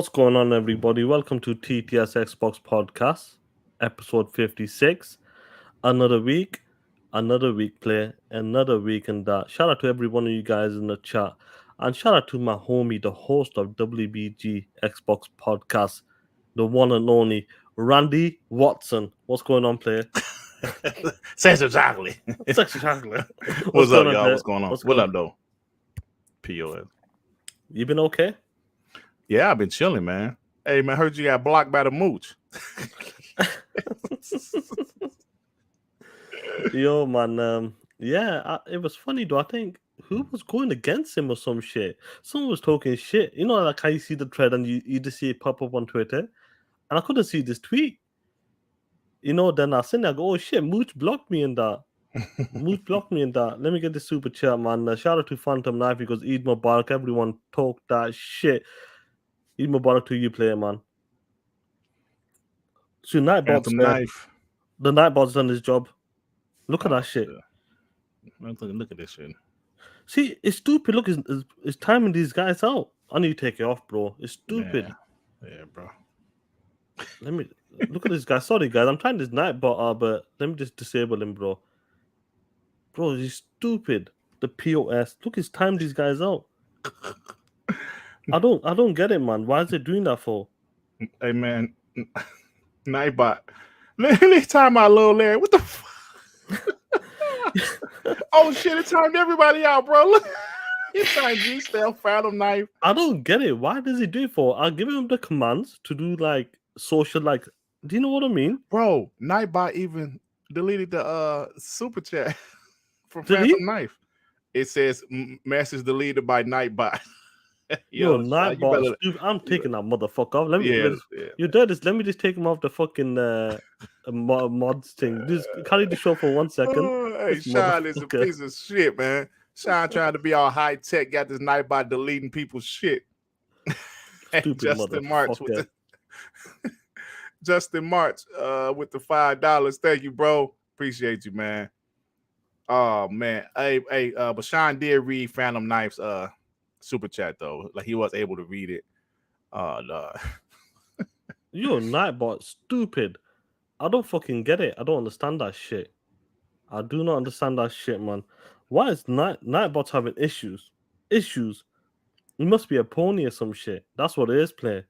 What's going on, everybody? Welcome to TTS Xbox Podcast, episode 56. Another week play, another week in that. Shout out to every one of you guys in the chat. And shout out to my homie, the host of WBG Xbox Podcast, the one and only Randy Watson. What's going on, player? Says exactly. What's exactly? What's up, going on, y'all? player? What's going on? What's What going up, though? POS. You been okay? Yeah, I've been chilling, man. Hey, man, heard you got blocked by the mooch. Yo, man. It was funny though. I think who was going against him or some shit. Someone was talking shit. You know, like how you see the thread and you just see it pop up on Twitter. And I couldn't see this tweet. You know, then I seen it, I go, oh shit, Mooch blocked me in that. Mooch blocked me in that. Let me get the super chat, man. Shout out to Phantom Knife because Eid Mubarak. Everyone talk that shit. Eid Mubarak to you, player, man. So Phantom Knife. The Nightbot's done his job. Look at that shit. Look at this shit. See, it's stupid. Look, it's timing these guys out. I need to take it off, bro. It's stupid. Yeah, bro. Let me look at this guy. Sorry, guys. I'm trying this Nightbot, but let me just disable him, bro. Bro, he's stupid. The POS. Look, it's timed these guys out. I don't get it, man. Why is it doing that for? Hey, man. Nightbot. Let me time my little Larry. What the fuck? Oh, shit. It timed everybody out, bro. Look. It timed G-Style, Phantom Knife. I don't get it. Why does he do it for? I'll give him the commands to do, like, social, like... Do you know what I mean? Bro, Nightbot even deleted the super chat from Phantom Knife. It says message deleted by Nightbot. Yo, Nightbot, I'm taking that motherfucker off. Let me. You did this. Let me just take him off the fucking mods thing. Just carry the show for 1 second. Hey, Sean is a piece of shit, man. Sean trying to be all high tech, got this Nightbot deleting people's shit. Stupid Justin March with the Justin March with the $5. Thank you, bro. Appreciate you, man. Oh man, but Sean did read Phantom Knife's super chat though. Like he was able to read it. No. Yo, Nightbot, stupid. I don't fucking get it. I don't understand that shit. I do not understand that shit, man. Why is Nightbot's having issues? Issues. He must be a pony or some shit. That's what it is, player.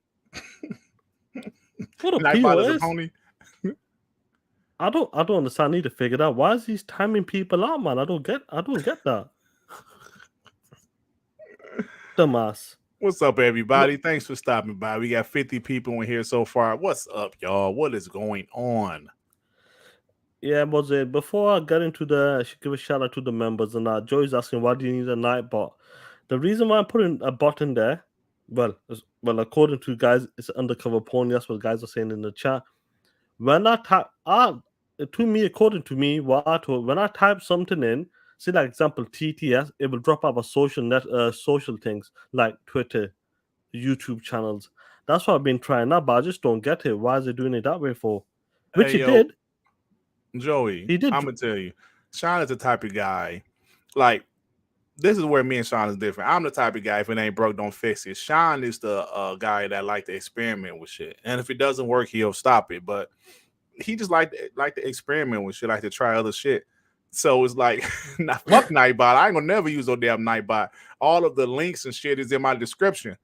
What a Nightbot is a POS. pony. I don't understand. I need to figure it out. Why is he timing people out, man? I don't get that. Dumbass. What's up, everybody? Thanks for stopping by. We got 50 people in here so far. What's up, y'all? What is going on? Yeah, Mose, before I get into I should give a shout out to the members and that. Joey's asking, why do you need a Nightbot? The reason why I'm putting a bot in there, well, according to guys, it's an undercover pony. That's what guys are saying in the chat. When I type, according to me, when I type something in, say like example TTS, it will drop up a social things like Twitter, YouTube channels. That's what I've been trying out, but I just don't get it. Why is it doing it that way for? Which it did. Joey, I'm gonna tell you, Sean is the type of guy. Like, this is where me and Sean is different. I'm the type of guy, if it ain't broke, don't fix it. Sean is the guy that like to experiment with shit, and if it doesn't work, he'll stop it. But he just like to experiment with shit, like to try other shit. So it's like, fuck Nightbot. I ain't gonna never use no damn Nightbot. All of the links and shit is in my description.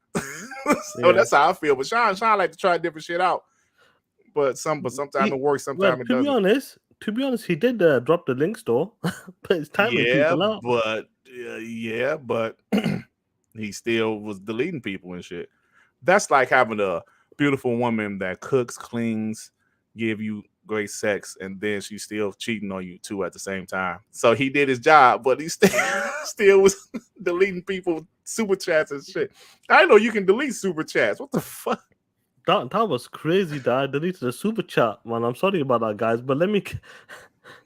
So that's how I feel. But Sean like to try different shit out. But sometimes it works, sometimes it doesn't. To be honest, he did drop the links though. But it's timing people out. But he still was deleting people and shit. That's like having a beautiful woman that cooks, cleans, give you great sex, and then she's still cheating on you too at the same time. So he did his job, but he still was deleting people super chats and shit. I know you can delete super chats. What the fuck? That was crazy that I deleted the super chat, man. I'm sorry about that, guys. But let me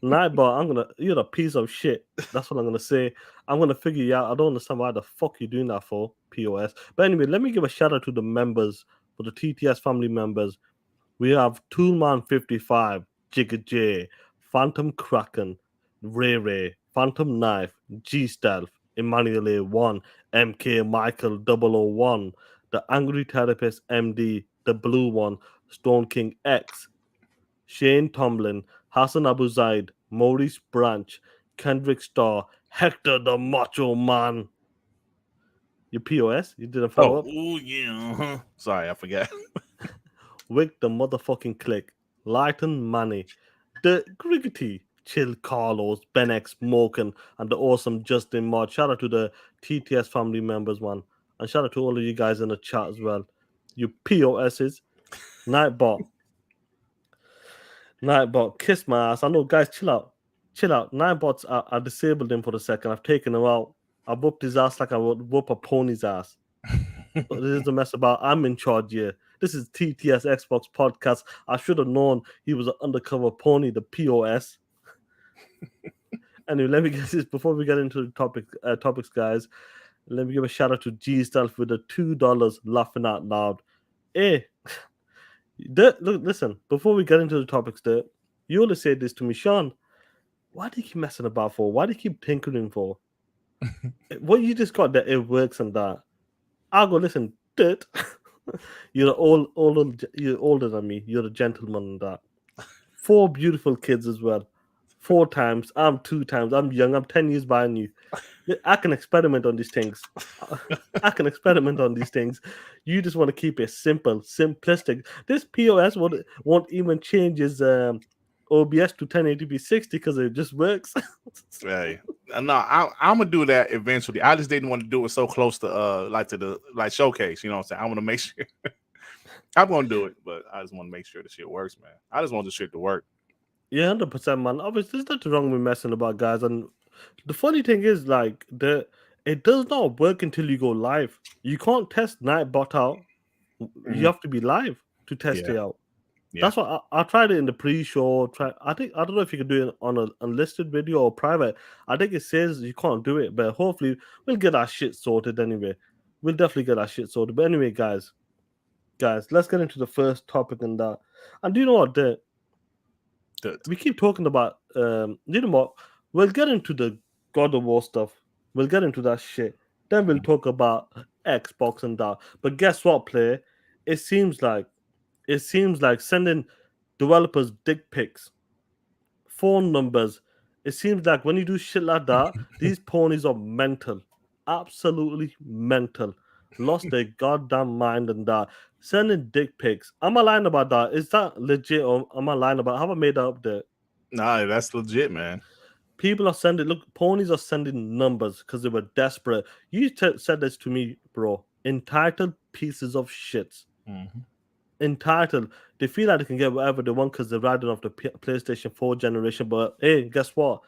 Nightbot, you're a piece of shit. That's what I'm gonna say. I'm gonna figure you out. I don't understand why the fuck you're doing that for, POS. But anyway, let me give a shout out to the members, for the TTS family members. We have Toolman55, Jigga J, Phantom Kraken, Ray, Phantom Knife, G Stealth, Emmanuel A1, MK Michael 001, the Angry Therapist MD, the Blue One, Stone King X, Shane Tomlin, Hassan Abu Zaid, Maurice Branch, Kendrick Starr, Hector the Macho Man. Your POS? You didn't follow up? Oh yeah. Sorry, I forgot. Wick the motherfucking click. Lighten Money. The Griggity. Chill Carlos, Ben X, Morgan, and the awesome Justin Mod. Shout out to the TTS family members, man. And shout out to all of you guys in the chat as well. You POSs. Nightbot. Nightbot. Kiss my ass. I know, guys, chill out. Chill out. Nightbots, I disabled him for a second. I've taken him out. I whooped his ass like I would whoop a pony's ass. But this is a mess about. I'm in charge here. This is TTS Xbox podcast. I should have known he was an undercover pony, the POS. Anyway, let me get this before we get into the topics, guys. Let me give a shout out to G Stealth with the $2 laughing out loud. Hey, look, listen. Before we get into the topics, you always say this to me, Sean. Why do you keep messing about for? Why do you keep tinkering for? What you just got that it works and that. I'll go listen. Dirt. You're you're older than me. You're a gentleman and that. 4 beautiful kids as well. 4 times. I'm 2 times. I'm young. I'm 10 years behind you. I can experiment on these things. I can experiment on these things. You just want to keep it simple, simplistic. This POS won't even change his OBS to 1080p 60 because it just works. Hey, no, I'm gonna do that eventually. I just didn't want to do it so close to the showcase. You know what I'm saying? I want to make sure. I'm gonna do it, but I just want to make sure the shit works, man. I just want the shit to work. Yeah, 100%, man. Obviously, there's nothing wrong with messing about, guys. And the funny thing is, like, it does not work until you go live. You can't test Nightbot out. You have to be live to test it out. Yeah. That's why I tried it in the pre-show. I don't know if you can do it on an unlisted video or private. I think it says you can't do it, but hopefully we'll get our shit sorted anyway. We'll definitely get our shit sorted. But anyway, guys, let's get into the first topic and that. And do you know what? We keep talking about you know what? We'll get into the God of War stuff. We'll get into that shit. Then we'll talk about Xbox and that. But guess what, player? It seems like sending developers dick pics, phone numbers. It seems like when you do shit like that, these ponies are mental. Absolutely mental. Lost their goddamn mind and that. Sending dick pics. Am I lying about that? Is that legit or am I lying about? Have I made that up there? Nah, that's legit, man. People are sending. Look, ponies are sending numbers because they were desperate. You said this to me, bro. Entitled pieces of shit. Mm-hmm. Entitled. They feel like they can get whatever they want because they're riding off the PlayStation 4 generation. But hey, guess what?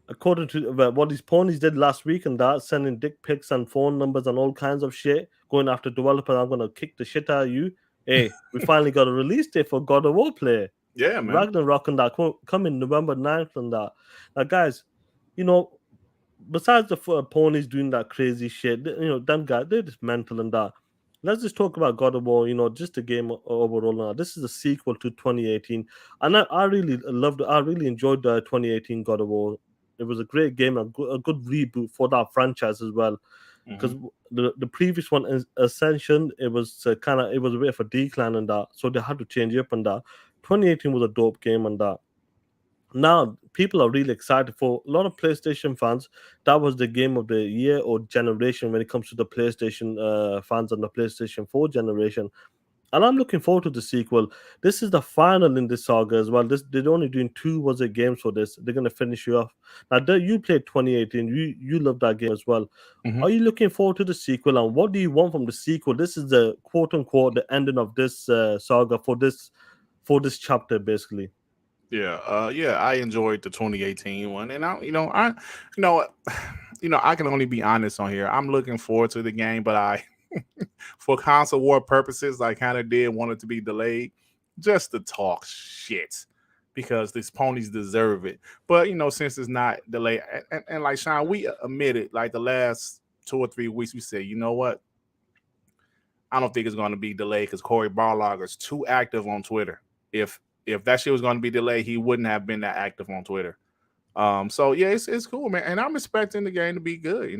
According to what these ponies did last week and that, sending dick pics and phone numbers and all kinds of shit, going after developers, I'm gonna kick the shit out of you. Hey, we finally got a release date for God of War play. Yeah, man. Ragnarok and that coming November 9th and that. Now, guys, you know, besides the ponies doing that crazy shit, you know, them guys, they're just mental and that. Let's just talk about God of War, you know, just the game overall. Now, this is a sequel to 2018. And I really loved it. I really enjoyed the 2018 God of War. It was a great game, a good reboot for that franchise as well. Because the previous one, Ascension, it was it was a bit of a decline and that. So they had to change it up and that. 2018 was a dope game and that. Now people are really excited for a lot of PlayStation fans. That was the game of the year or generation when it comes to the PlayStation fans and the PlayStation 4 generation. And I'm looking forward to the sequel. This is the final in this saga as well. They're only doing 2 was it games for this. They're gonna finish you off. Now you played 2018. You love that game as well. Mm-hmm. Are you looking forward to the sequel? And what do you want from the sequel? This is the quote unquote the ending of this saga for this chapter basically. Yeah, I enjoyed the 2018 one, and I can only be honest on here. I'm looking forward to the game, but for console war purposes, I kind of did want it to be delayed, just to talk shit, because these ponies deserve it. But since it's not delayed, and like Sean, we admitted like the last 2 or 3 weeks, we said, you know what? I don't think it's going to be delayed because Corey Barlog is too active on Twitter. If that shit was going to be delayed, he wouldn't have been that active on Twitter. So yeah, it's cool, man, and I'm expecting the game to be good.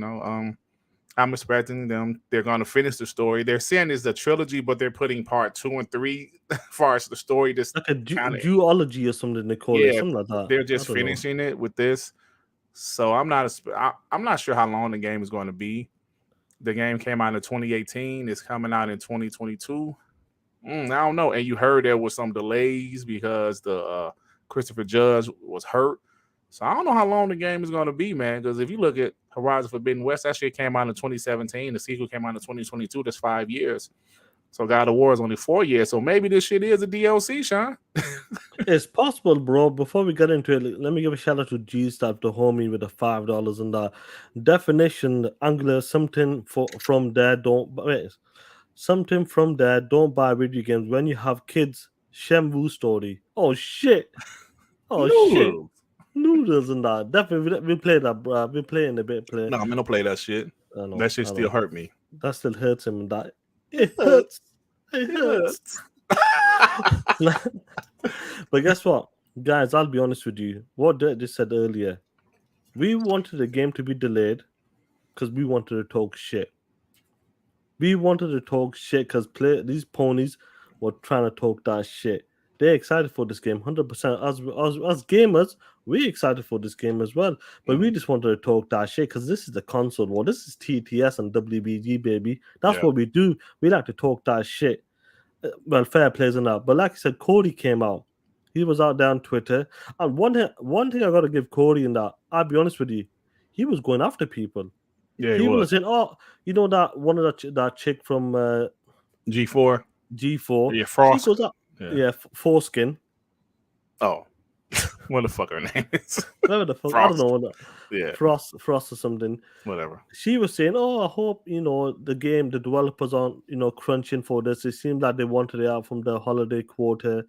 I'm expecting them. They're going to finish the story. They're saying it's a trilogy, but they're putting part 2 and 3 as far as the story. Just like a kind of duology or something they call it, yeah. something like that. They're I just don't know. finishing it with this. So I'm not sure how long the game is going to be. The game came out in 2018. It's coming out in 2022. I don't know. And you heard there was some delays because the Christopher Judge was hurt. So I don't know how long the game is going to be, man. Because if you look at Horizon Forbidden West, that shit came out in 2017. The sequel came out in 2022. That's 5 years. So God of War is only 4 years. So maybe this shit is a DLC, Sean. It's possible, bro. Before we get into it, let me give a shout out to G Stab, the homie with the $5 and the definition Angular something from there. Don't wait, something from there. Don't buy video games when you have kids. Shenmue story. Oh shit. Oh shit. No. Noodles and that. Definitely, we play that, bro. We play in a bit. Play. No, I'm going to play that shit. I know. That shit I still know. hurt me. That still hurts him. And that it hurts. It hurts. But guess what, guys? I'll be honest with you. What Dirt just said earlier, we wanted the game to be delayed because we wanted to talk shit. We wanted to talk shit because these ponies were trying to talk that shit. They're excited for this game, 100%. As gamers, we're excited for this game as well. But we just wanted to talk that shit because this is the console war. This is TTS and WBG, baby. That's what we do. We like to talk that shit. Well, fair plays and that. But like I said, Cody came out. He was out there on Twitter. And one thing I got to give Cody in that, I'll be honest with you, he was going after people. Yeah, People are saying, "Oh, you know that one of that chick from G4. G4. Yeah, Frost. She goes up, Foreskin. Oh, what the fuck her name is? Whatever the fuck, Frost. I don't know. Yeah, Frost or something. Whatever. She was saying, "Oh, I hope the developers aren't crunching for this. It seemed like they wanted it out from the holiday quarter."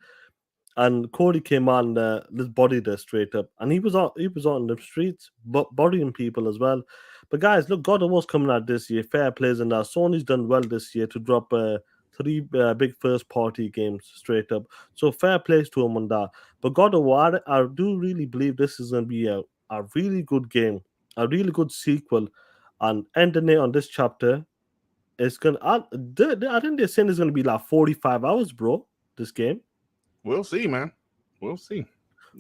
And Cody came on, just bodied her straight up, and he was on the streets, but bodying people as well. But guys, look, God of War's coming out this year. Fair plays and that. Sony's done well this year to drop 3 big first party games straight up. So fair plays to him on that. But God of War, I do really believe this is going to be a really good game, a really good sequel, and ending it on this chapter. It's gonna. I think they're saying it's gonna be like 45 hours, bro. This game. We'll see, man. We'll see.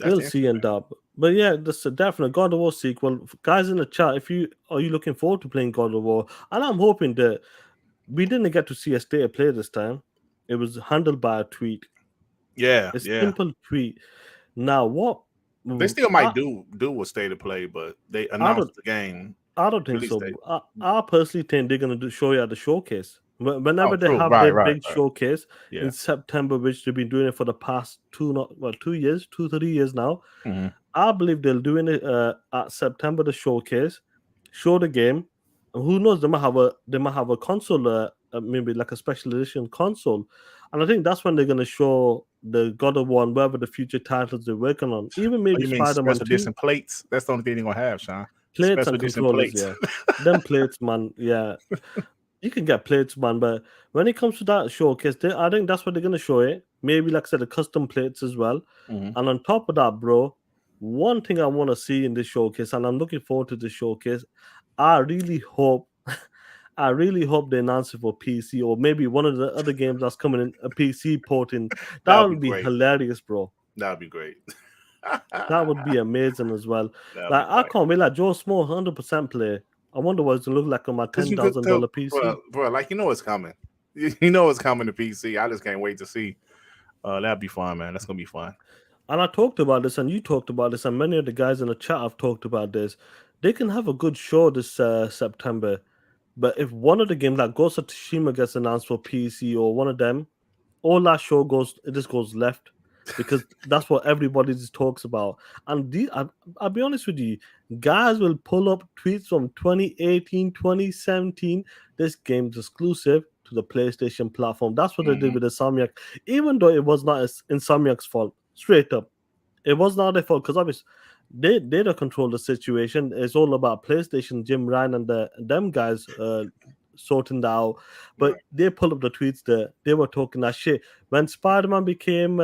We'll see and up. But yeah, this is definitely God of War sequel. Guys in the chat, are you looking forward to playing God of War? And I'm hoping that we didn't get to see a state of play this time. It was handled by a tweet. Yeah, a simple tweet. Now what? They still might do a state of play, but they announced the game. I don't think so. I personally think they're gonna show you at the showcase. Whenever they have their big showcase in September, which they've been doing it for the past 3 years now. Mm-hmm. I believe they'll do it at September, the showcase, show the game. Who knows? They might have a console, maybe like a special edition console, and I think that's when they're gonna show the God of War and whatever the future titles they're working on. Even maybe Spider-Man special edition plates. That's the only thing they're gonna have, Sean. Plates and controllers, yeah. Them plates, man, yeah. You can get plates, man, but when it comes to that showcase, I think that's what they're gonna show it. Maybe, like I said, the custom plates as well. Mm-hmm. And on top of that, bro, one thing I want to see in this showcase, and I'm looking forward to this showcase, I really hope they announce it for PC or maybe one of the other games that's coming in a PC porting. That would be hilarious, bro. That would be great. That would be amazing as well. Like I can't wait. Like Joe Small, 100% play. I wonder what it's gonna look like on my $10,000 PC. Bro, like you know it's coming. You know it's coming to PC. I just can't wait to see. That'd be fun, man. That's gonna be fun. And I talked about this, and you talked about this, and many of the guys in the chat have talked about this. They can have a good show this September, but if one of the games like Ghost of Tsushima gets announced for PC or one of them, all that show goes left. Because that's what everybody just talks about. And I'll be honest with you, guys will pull up tweets from 2018, 2017. This game's exclusive to the PlayStation platform. That's what they did with Insomniac, even though it was not Insomniac's fault. Straight up, it was not their fault because obviously they don't control the situation. It's all about PlayStation, Jim Ryan, and them guys sorting that out. But they pulled up the tweets that they were talking that shit when Spider-Man became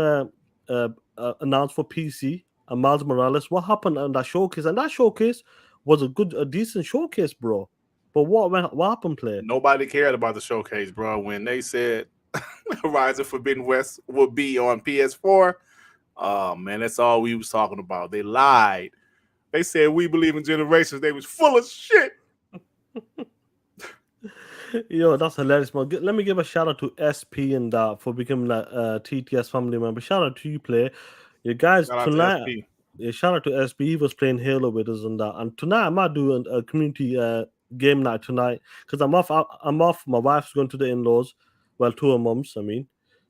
announced for PC and Miles Morales. What happened on that showcase? And that showcase was a decent showcase, bro. But what happened, play? Nobody cared about the showcase, bro. When they said Horizon Forbidden West would be on PS4, oh man, that's all we was talking about. They lied. They said we believe in generations. They was full of shit. Yo, that's hilarious, man. Let me give a shout out to SP and that for becoming a TTS family member. Shout out to you, play. You guys Shout out to tonight. SP. Yeah, shout out to SP. He was playing Halo with us and that. And tonight I might do a community game night tonight because I'm off. I'm off. My wife's going to the in-laws. Well, to her mom's, I mean.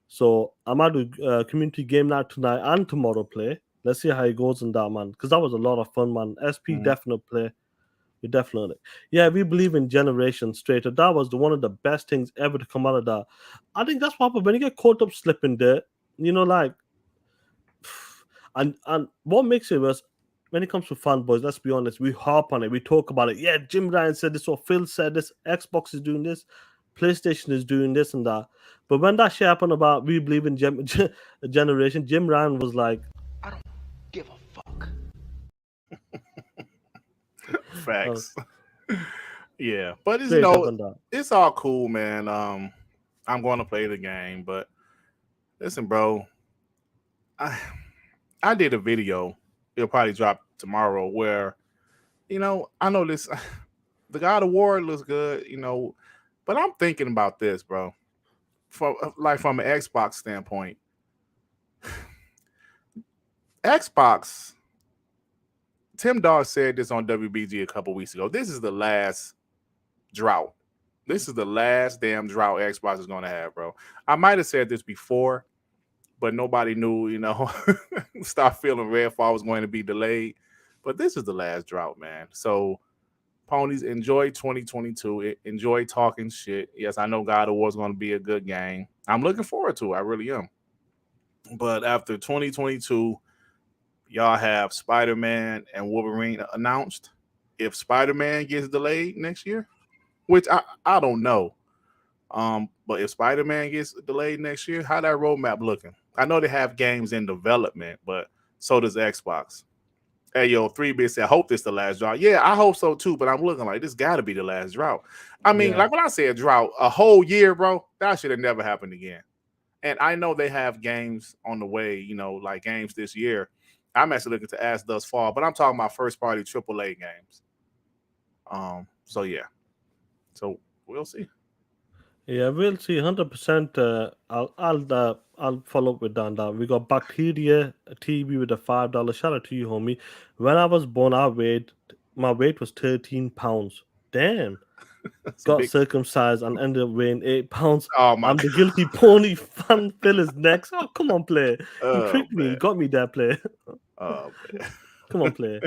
So I might do community game night tonight and tomorrow. Play. Let's see how it goes in that, man. Because that was a lot of fun, man. SP definite play. We definitely. Yeah, we believe in generation straight. That was one of the best things ever to come out of that. I think that's what when you get caught up slipping there, like, and what makes it worse when it comes to fanboys, let's be honest, we harp on it, we talk about it. Yeah, Jim Ryan said this, or Phil said this, Xbox is doing this, PlayStation is doing this and that. But when that shit happened about we believe in generation, Jim Ryan was like, I don't give a fuck. Facts. Yeah, but it's it's all cool, man. I'm going to play the game, but listen, bro, I did a video. It'll probably drop tomorrow. Where, I know this, the God of War looks good, but I'm thinking about this, bro. From an Xbox standpoint, Xbox. Tim Dawes said this on WBG a couple weeks ago. This is the last drought. This is the last damn drought Xbox is going to have, bro. I might have said this before, but nobody knew, start feeling Redfall was going to be delayed. But this is the last drought, man. So, ponies, enjoy 2022. Enjoy talking shit. Yes, I know God of War is going to be a good game. I'm looking forward to it. I really am. But after 2022, y'all have Spider-Man and Wolverine announced. If Spider-Man gets delayed next year, which I don't know, but if Spider-Man gets delayed next year, how that roadmap looking? I know they have games in development, but so does Xbox. Hey, yo, 3-Bit said, I hope this the last drought. Yeah, I hope so too, but I'm looking like this got to be the last drought. I mean, like when I say a drought, a whole year, bro, that should have never happened again. And I know they have games on the way, like games this year. I'm actually looking to ask thus far, but I'm talking about first-party AAA games. So yeah, so we'll see. Yeah, we'll see. 100%. I'll follow up with that. We got Bacteria TV with a $5. Shout out to you, homie. When I was born, my weight was 13 pounds. Damn. Got circumcised and ended up weighing 8 pounds. Oh my I'm the guilty pony. Fan Phil is next. Oh, come on, play. You tricked me. You got me there, play. Oh man. Come on, play.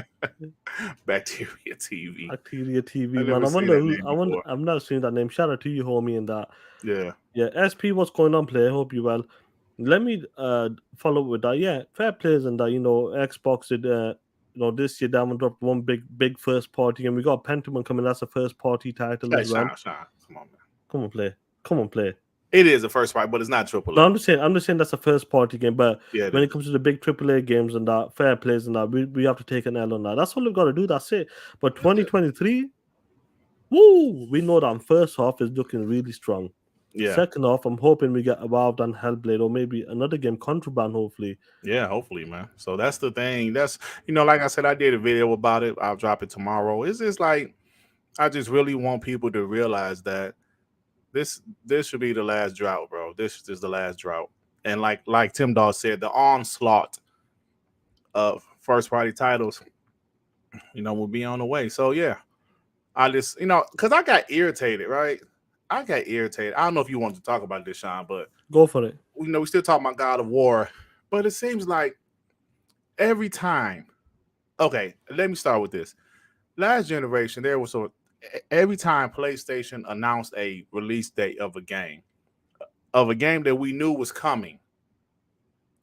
Bacteria TV. Bacteria TV, man. I wonder. I've never seen that name. Shout out to you, homie, and that. Yeah. Yeah. SP, what's going on, play? Hope you well. Let me follow up with that. Yeah, fair plays and that. Xbox did. This year Diamond dropped one big first party, and we got Pentiment coming. That's a first party title as well. Sean, come on, man. Come on, play. It is a first party, but it's not AAA. No, I'm just saying that's a first party game. But when it comes to the big AAA games and that, fair plays and that, we have to take an L on that. That's all we've got to do. That's it. But 2023, woo! We know that first half is looking really strong. Yeah. Second half, I'm hoping we get Evolved and Hellblade, or maybe another game, Contraband, hopefully. Yeah, hopefully, man. So that's the thing. That's, like I said, I did a video about it. I'll drop it tomorrow. It's just like, I just really want people to realize that this should be the last drought, bro. This is the last drought. And like Tim Dawes said, the onslaught of first party titles, will be on the way. So yeah, I just, because I got irritated, right? I got irritated. I don't know if you want to talk about this, Sean, but go for it. We still talking about God of War, but it seems like every time. Okay, let me start with this. Last generation, every time PlayStation announced a release date of a game that we knew was coming,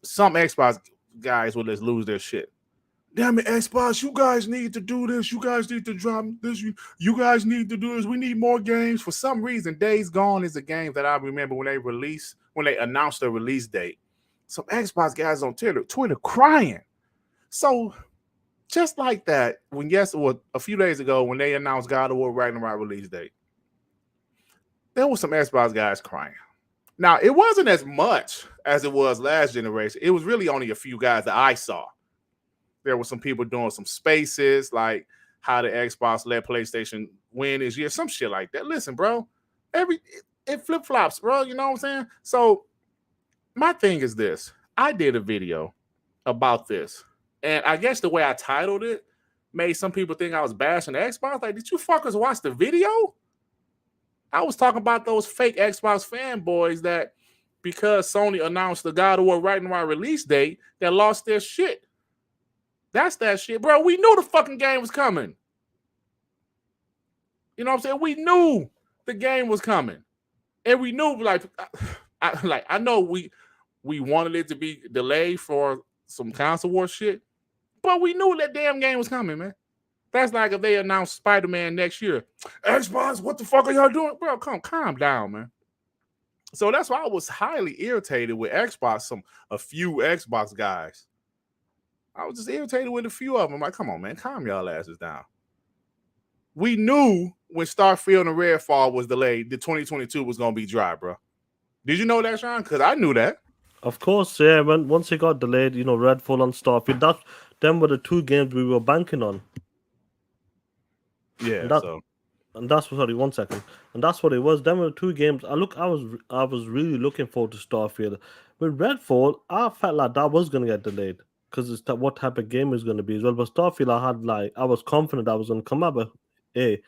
some Xbox guys would just lose their shit. Damn it, Xbox, you guys need to do this. You guys need to drop this. You guys need to do this. We need more games. For some reason, Days Gone is a game that I remember when they announced the release date. Some Xbox guys on Twitter crying. So just like that, a few days ago when they announced God of War Ragnarok release date, there was some Xbox guys crying. Now, it wasn't as much as it was last generation. It was really only a few guys that I saw. There were some people doing some spaces, like how the Xbox let PlayStation win this year, some shit like that. Listen, bro, it flip-flops, bro. You know what I'm saying? So my thing is this. I did a video about this. And I guess the way I titled it made some people think I was bashing the Xbox. Like, did you fuckers watch the video? I was talking about those fake Xbox fanboys that because Sony announced the God of War Ragnarok release date, that lost their shit. That's that shit, bro. We knew the fucking game was coming. You know what I'm saying? We knew the game was coming. And we knew, I know we wanted it to be delayed for some console war shit, but we knew that damn game was coming, man. That's like if they announced Spider-Man next year. Xbox, what the fuck are y'all doing? Bro, calm down, man. So that's why I was highly irritated with Xbox, a few Xbox guys. I was just irritated with a few of them. Like, come on, man, calm y'all asses down. We knew when Starfield and Redfall was delayed, the 2022 was going to be dry, bro. Did you know that, Sean? Because I knew that. Of course, yeah. Once it got delayed, Redfall and Starfield, them were the two games we were banking on. Yeah, and that's sorry, 1 second. And that's what it was. Them were the two games. I was really looking forward to Starfield. With Redfall, I felt like that was gonna get delayed because it's what type of game it's gonna be as well. But Starfield, I was confident that was gonna come out. But hey,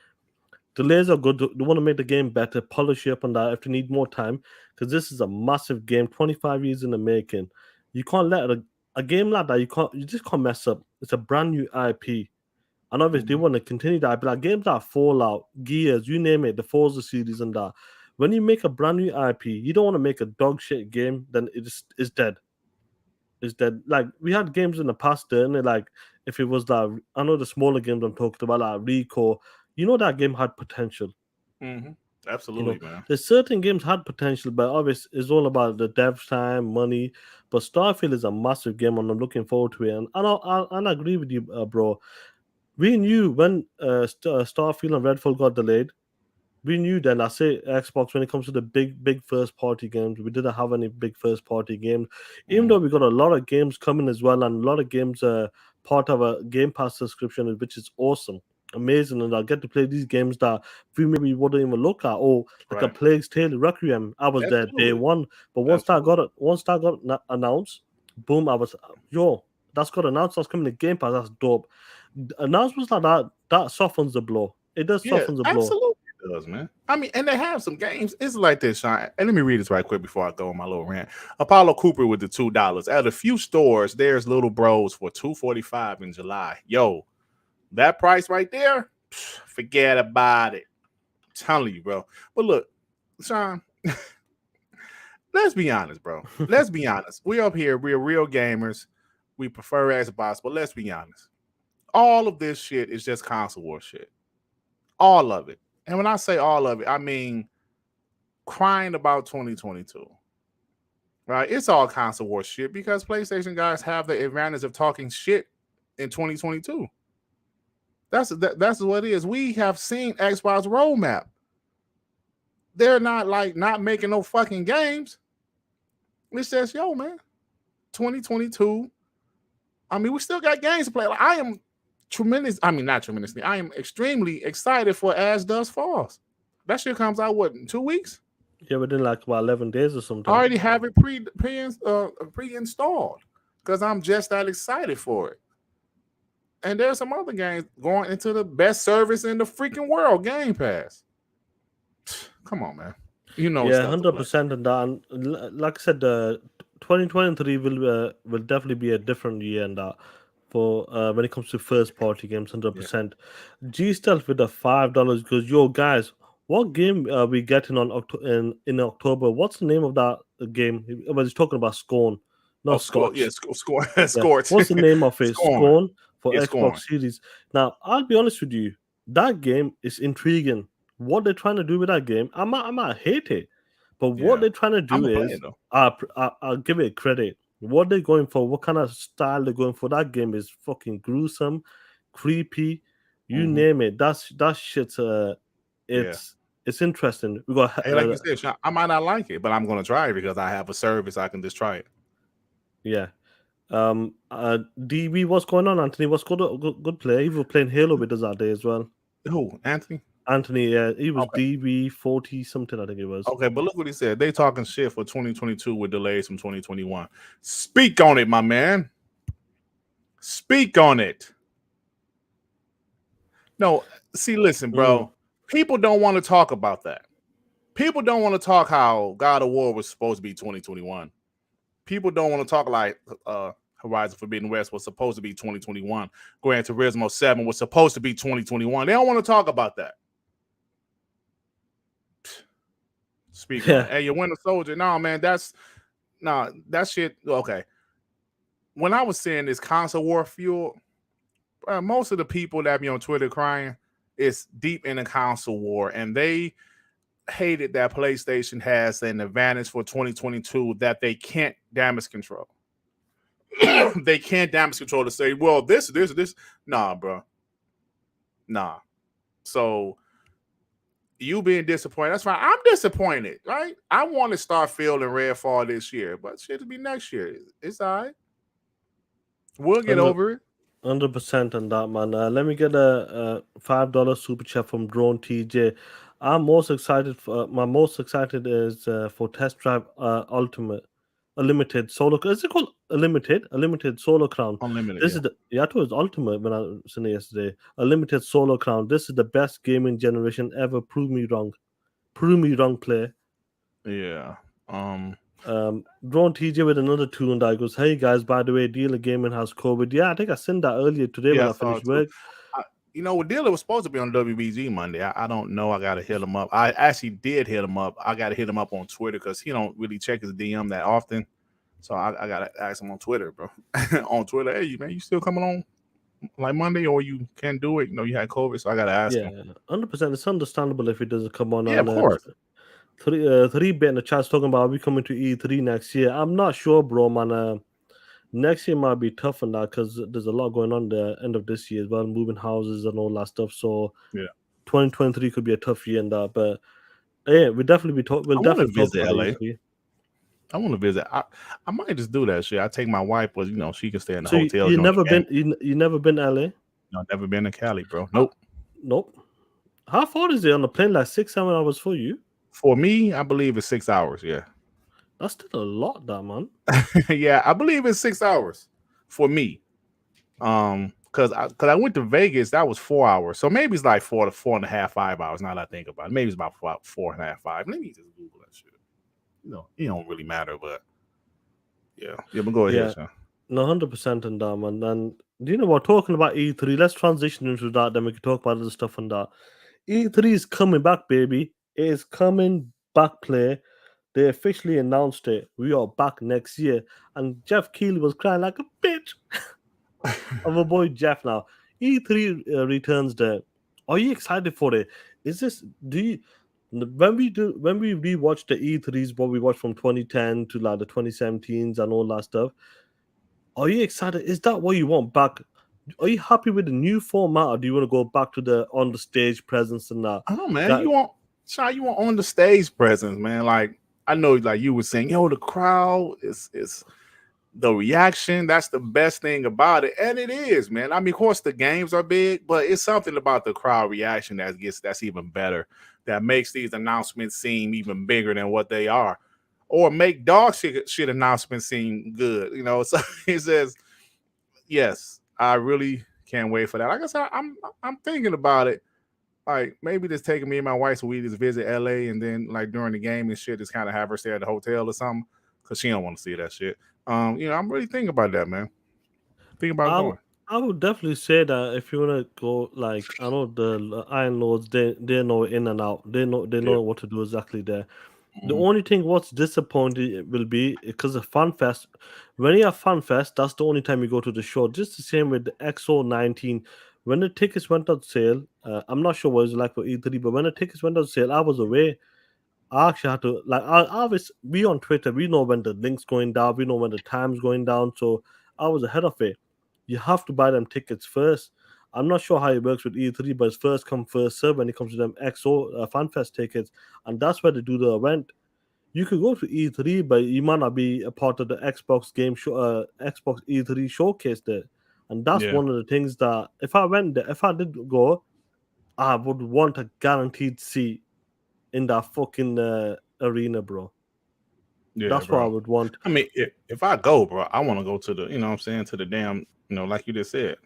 delays are good. They want to make the game better, polish it up, and that if you need more time, because this is a massive game, 25 years in the making. You can't let a game like that. You just can't mess up. It's a brand new IP. And obviously, they want to continue that. But like games like Fallout, Gears, you name it, the Forza series and that. When you make a brand new IP, you don't want to make a dog shit game, then it's dead. It's dead. Like, we had games in the past, didn't it? Like, if it was that, I know the smaller games I'm talking about, like Rico, that game had potential. Mm-hmm. Absolutely, man. There's certain games had potential, but obviously, it's all about the dev time, money. But Starfield is a massive game, and I'm looking forward to it. And I agree with you, bro. We knew when Starfield and Redfall got delayed. We knew then. I say Xbox when it comes to the big first party games. We didn't have any big first party games, even though we got a lot of games coming as well, and a lot of games part of a Game Pass subscription, which is awesome, amazing, and I get to play these games that we maybe wouldn't even look at. Or like a Plague's Tale, Requiem. I was there day one, but once that got announced, boom! I was that's got announced. That's coming to Game Pass. That's dope. Announcements like that softens the blow. It does soften the blow. Absolutely it does, man. I mean, and they have some games. It's like this, Sean. And let me read this right quick before I go on my little rant. Apollo Cooper with the $2. At a few stores, there's Little Bros for $2.45 in July. Yo, that price right there, forget about it. I'm telling you, bro. But look, Sean, let's be honest, bro. Let's be honest. We up here, we're real gamers. We prefer Xbox, but let's be honest. All of this shit is just console war shit. All of it. And when I say all of it, I mean crying about 2022. Right? It's all console war shit because PlayStation guys have the advantage of talking shit in 2022. That's what it is. We have seen Xbox roadmap. They're not making no fucking games. It's just, man, 2022. I mean, we still got games to play. Like, I am not tremendously. I am extremely excited for As Dust Falls. That shit comes out, in 2 weeks? Yeah, within like about 11 days or something. I already have it pre-installed because I'm just that excited for it. And there's some other games going into the best service in the freaking world, Game Pass. Come on, man. Yeah, 100% on that. And like I said, 2023 will definitely be a different year in that. For when it comes to first party games, 100%. G Stealth with the $5 goes, yo guys, what game are we getting on in October? What's the name of that game? I was talking about Scorn. Scorn. Yeah, Scorn. What's the name of it? Scorn for Xbox Scorn. Series. Now, I'll be honest with you, that game is intriguing. What they're trying to do with that game, I might hate it, but what they're trying to do is, I'll give it credit. What they're going for, what kind of style they're going for, that game is fucking gruesome, creepy, you name it. That shit's it's interesting. We got Hey, like you said, Sean, I might not like it, but I'm gonna try it because I have a service I can just try it. Yeah. DB, what's going on, Anthony? What's good player? He was playing Halo with us that day as well. Who, Anthony? Anthony, yeah, he was DB 40 something, I think it was. Okay, but look what he said. They talking shit for 2022 with delays from 2021. Speak on it, my man. Speak on it. No, see, listen, bro. People don't want to talk about that. People don't want to talk how God of War was supposed to be 2021. People don't want to talk like Horizon Forbidden West was supposed to be 2021. Gran Turismo 7 was supposed to be 2021. They don't want to talk about that. Speak on it. Hey, you Winter Soldier. No, man, that shit. Okay. When I was saying this console war fuel, most of the people that be on Twitter crying is deep in the console war, and they hated that PlayStation has an advantage for 2022 that they can't damage control. They can't damage control to say, well, this. Nah, bro. Nah. So you being disappointed, that's fine. I'm disappointed, right? I want to start feeling Redfall this year, but shit, it'll be next year. It's all right. We'll get over it. 100% on that, man. Let me get a $5 super chat from Drone TJ. I'm most excited for my most excited is for Test Drive Ultimate, a limited solo. Is it called a limited solo crown? Unlimited. This is the I thought it was Ultimate when I was in it yesterday. A limited solo crown. This is the best gaming generation ever. Prove me wrong, player. Yeah. Drone TJ with another tune that goes, hey guys, by the way, Dealer Gaming has COVID. Yeah, I think I sent that earlier today when I finished work. Dealer was supposed to be on WBG Monday. I don't know. I got to hit him up. I actually did hit him up. I got to hit him up on Twitter because he don't really check his DM that often. So I got to ask him on Twitter, bro. On Twitter, hey, man, you still coming on like Monday or you can't do it? You know, you had COVID, so I got to ask him. Yeah, 100%. It's understandable if he doesn't come on. Yeah, of course. 3-bit in the chat's talking about, are we coming to E3 next year? I'm not sure, bro, man. Next year might be tough on that because there's a lot going on the end of this year as well, moving houses and all that stuff. So yeah, 2023 could be a tough year in that. But yeah, we'll definitely talk. We'll definitely visit LA. I want to visit. I might just do that shit. I take my wife, but she can stay in the hotel. You never been? You never been to LA? No, never been to Cali, bro. Nope. Nope. How far is it on the plane? Like 6-7 hours for you? For me, I believe it's 6 hours. Yeah. That's still a lot, that man. Yeah, I believe it's 6 hours for me. Because I went to Vegas, that was 4 hours. So maybe it's like 4.5, 5 hours. Now that I think about it, maybe it's about 4.5, 5. Let me just Google that shit. It don't really matter, but yeah. But go ahead, son. No, 100% on that, man. And do you know what? Talking about E3, let's transition into that. Then we can talk about other stuff on that. E3 is coming back, baby. It is coming back, play. They officially announced it. We are back next year. And Jeff Keighley was crying like a bitch of a boy, Jeff. Now, E3 returns there. Are you excited for it? Is this, when we rewatch the E3s, what we watched from 2010 to like the 2017s and all that stuff, are you excited? Is that what you want back? Are you happy with the new format, or do you want to go back to the on the stage presence and that? I don't know, man. You want on the stage presence, man. Like I know, like you were saying, the crowd is the reaction. That's the best thing about it, and it is, man. I mean, of course, the games are big, but it's something about the crowd reaction that's even better. That makes these announcements seem even bigger than what they are. Or make dog shit announcements seem good, So he says, yes, I really can't wait for that. Like I said, I'm thinking about it. Like maybe just taking me and my wife so we just visit LA and then like during the game and shit, just kind of have her stay at the hotel or something because she don't want to see that shit. I'm really thinking about that, man. Think about going. I would definitely say that if you want to go, like I know the Iron Lords, they know in and out. They know what to do exactly there. The only thing what's disappointing will be because of FanFest. When you have FanFest, that's the only time you go to the show. Just the same with the XO19. When the tickets went on sale, I'm not sure what it was like for E3, but when the tickets went on sale, I was away. I actually had to like I always we on Twitter, we know when the link's going down, we know when the time's going down, so I was ahead of it. You have to buy them tickets first. I'm not sure how it works with E3, but it's first come first serve when it comes to them XO FanFest tickets, and that's where they do the event. You could go to E3, but you might not be a part of the Xbox game show, Xbox E3 showcase there, and that's Yeah, one of the things that if I went there, if I did go, I would want a guaranteed seat in that fucking arena, bro. yeah, That's what I bro. would want. I mean, if I go, bro, I want to go to the, you know what I'm saying, to the damn, like you just said.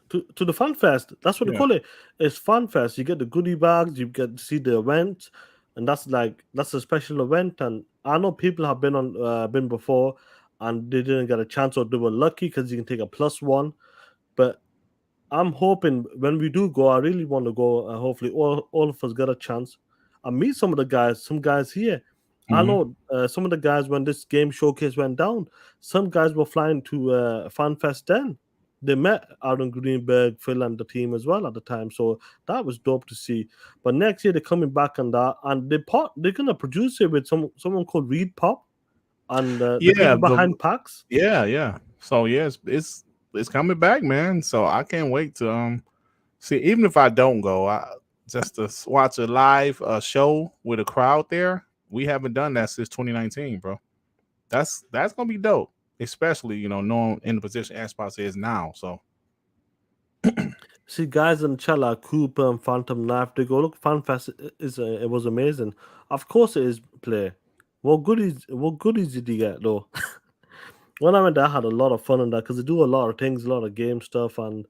To the Fun Fest. That's what they Yeah. call it. It's Fun Fest. You get the goodie bags, you get to see the event, and that's a special event. And I know people have been before, and they didn't get a chance, or they were lucky because you can take a +1. But I'm hoping when we do go, I really want to go. Hopefully, all of us get a chance. I meet some of the guys, some guys here. I Mm-hmm. know some of the guys when this game showcase went down. Some guys were flying to FanFest then. They met Aaron Greenberg, Phil, and the team as well at the time. So that was dope to see. But next year they're coming back on that, and they're gonna produce it with someone called Reed Pop and the Yeah, people behind PAX. yeah. So yeah, it's coming back, man. So I can't wait to see. Even if I don't go, just to watch a live show with a crowd there. We haven't done that since 2019, bro. That's gonna be dope, especially knowing in the position Xbox is now. So See, guys in chat like Cooper and Phantom Knife, they go, look, FanFest it was amazing. Of course it is, play. What goodies did you get though? When I went there, I had a lot of fun in that because they do a lot of things, a lot of game stuff, and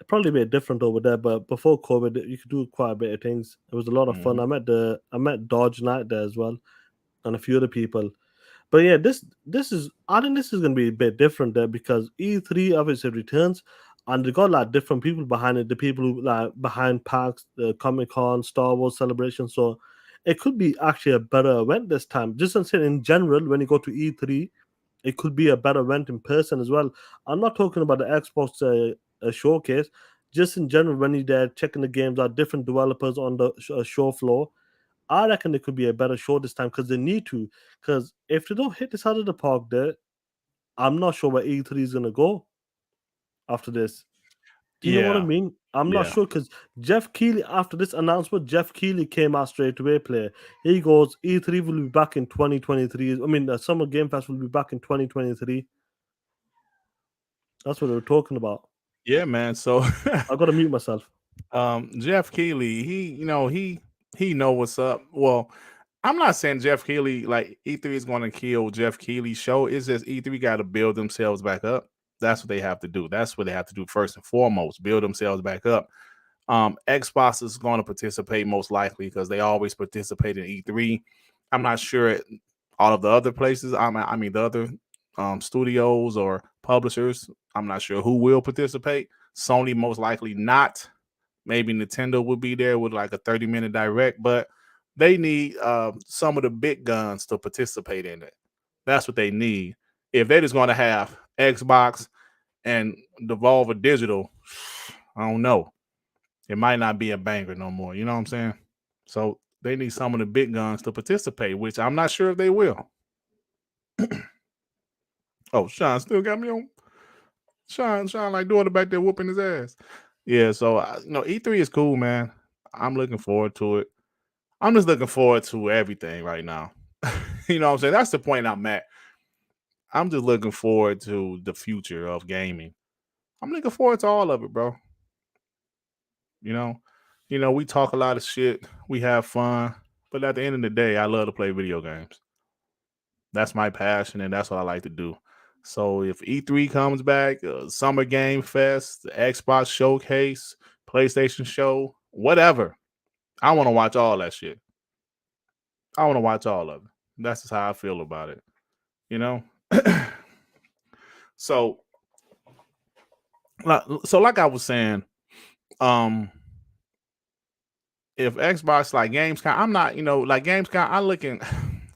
it probably a bit different over there. But before COVID, you could do quite a bit of things. It was a lot of fun. mhm. I met Dodge Knight there as well, and a few other people. But yeah, this is I think this is gonna be a bit different there because E3 obviously returns and they got like different people behind it, the people who like behind PAX, the Comic Con, Star Wars celebration. So it could be actually a better event this time. Just I'm saying in general, when you go to E3, it could be a better event in person as well. I'm not talking about the Xbox showcase. Just in general, when you're there checking the games out, different developers on the show floor, I reckon it could be a better show this time because they need to. Because if they don't hit this out of the park there, I'm not sure where E3 is gonna go after this. Do you know what I Yeah, mean? I'm not yeah, sure because Jeff Keighley, after this announcement, Jeff Keighley came out straight away. Player, he goes, E3 will be back in 2023. I mean, the Summer Game Fest will be back in 2023. That's what they were talking about. yeah, man. So I gotta mute myself. Jeff Keighley, he know what's up. Well, I'm not saying Jeff Keighley like E3 is going to kill Jeff Keighley's show. It's just E3 got to build themselves back up. That's what they have to do. That's what they have to do first and foremost. Build themselves back up. Xbox is going to participate most likely because they always participate in E3. I'm not sure all of the other places. I mean the other studios or publishers. I'm not sure who will participate. Sony most likely not. Maybe Nintendo will be there with like a 30-minute direct, but they need some of the big guns to participate in it. That's what they need. If they're just going to have Xbox and Devolver Digital, I don't know. It might not be a banger no more. You know what I'm saying? So they need some of the big guns to participate, which I'm not sure if they will. Oh, Sean still got me on. Sean like doing it back there whooping his ass. Yeah, so E3 is cool, man. I'm looking forward to it. I'm just looking forward to everything right now. You know what I'm saying? That's the point I'm at. I'm just looking forward to the future of gaming. I'm looking forward to all of it, bro. You know, we talk a lot of shit, we have fun, but at the end of the day, I love to play video games. That's my passion, and that's what I like to do. So if E3 comes back, Summer Game Fest, the Xbox Showcase, PlayStation Show, whatever, I want to watch all that shit. I want to watch all of it. That's just how I feel about it. You know. So, like I was saying, um, if Xbox like Gamescom, I'm not, like Gamescom,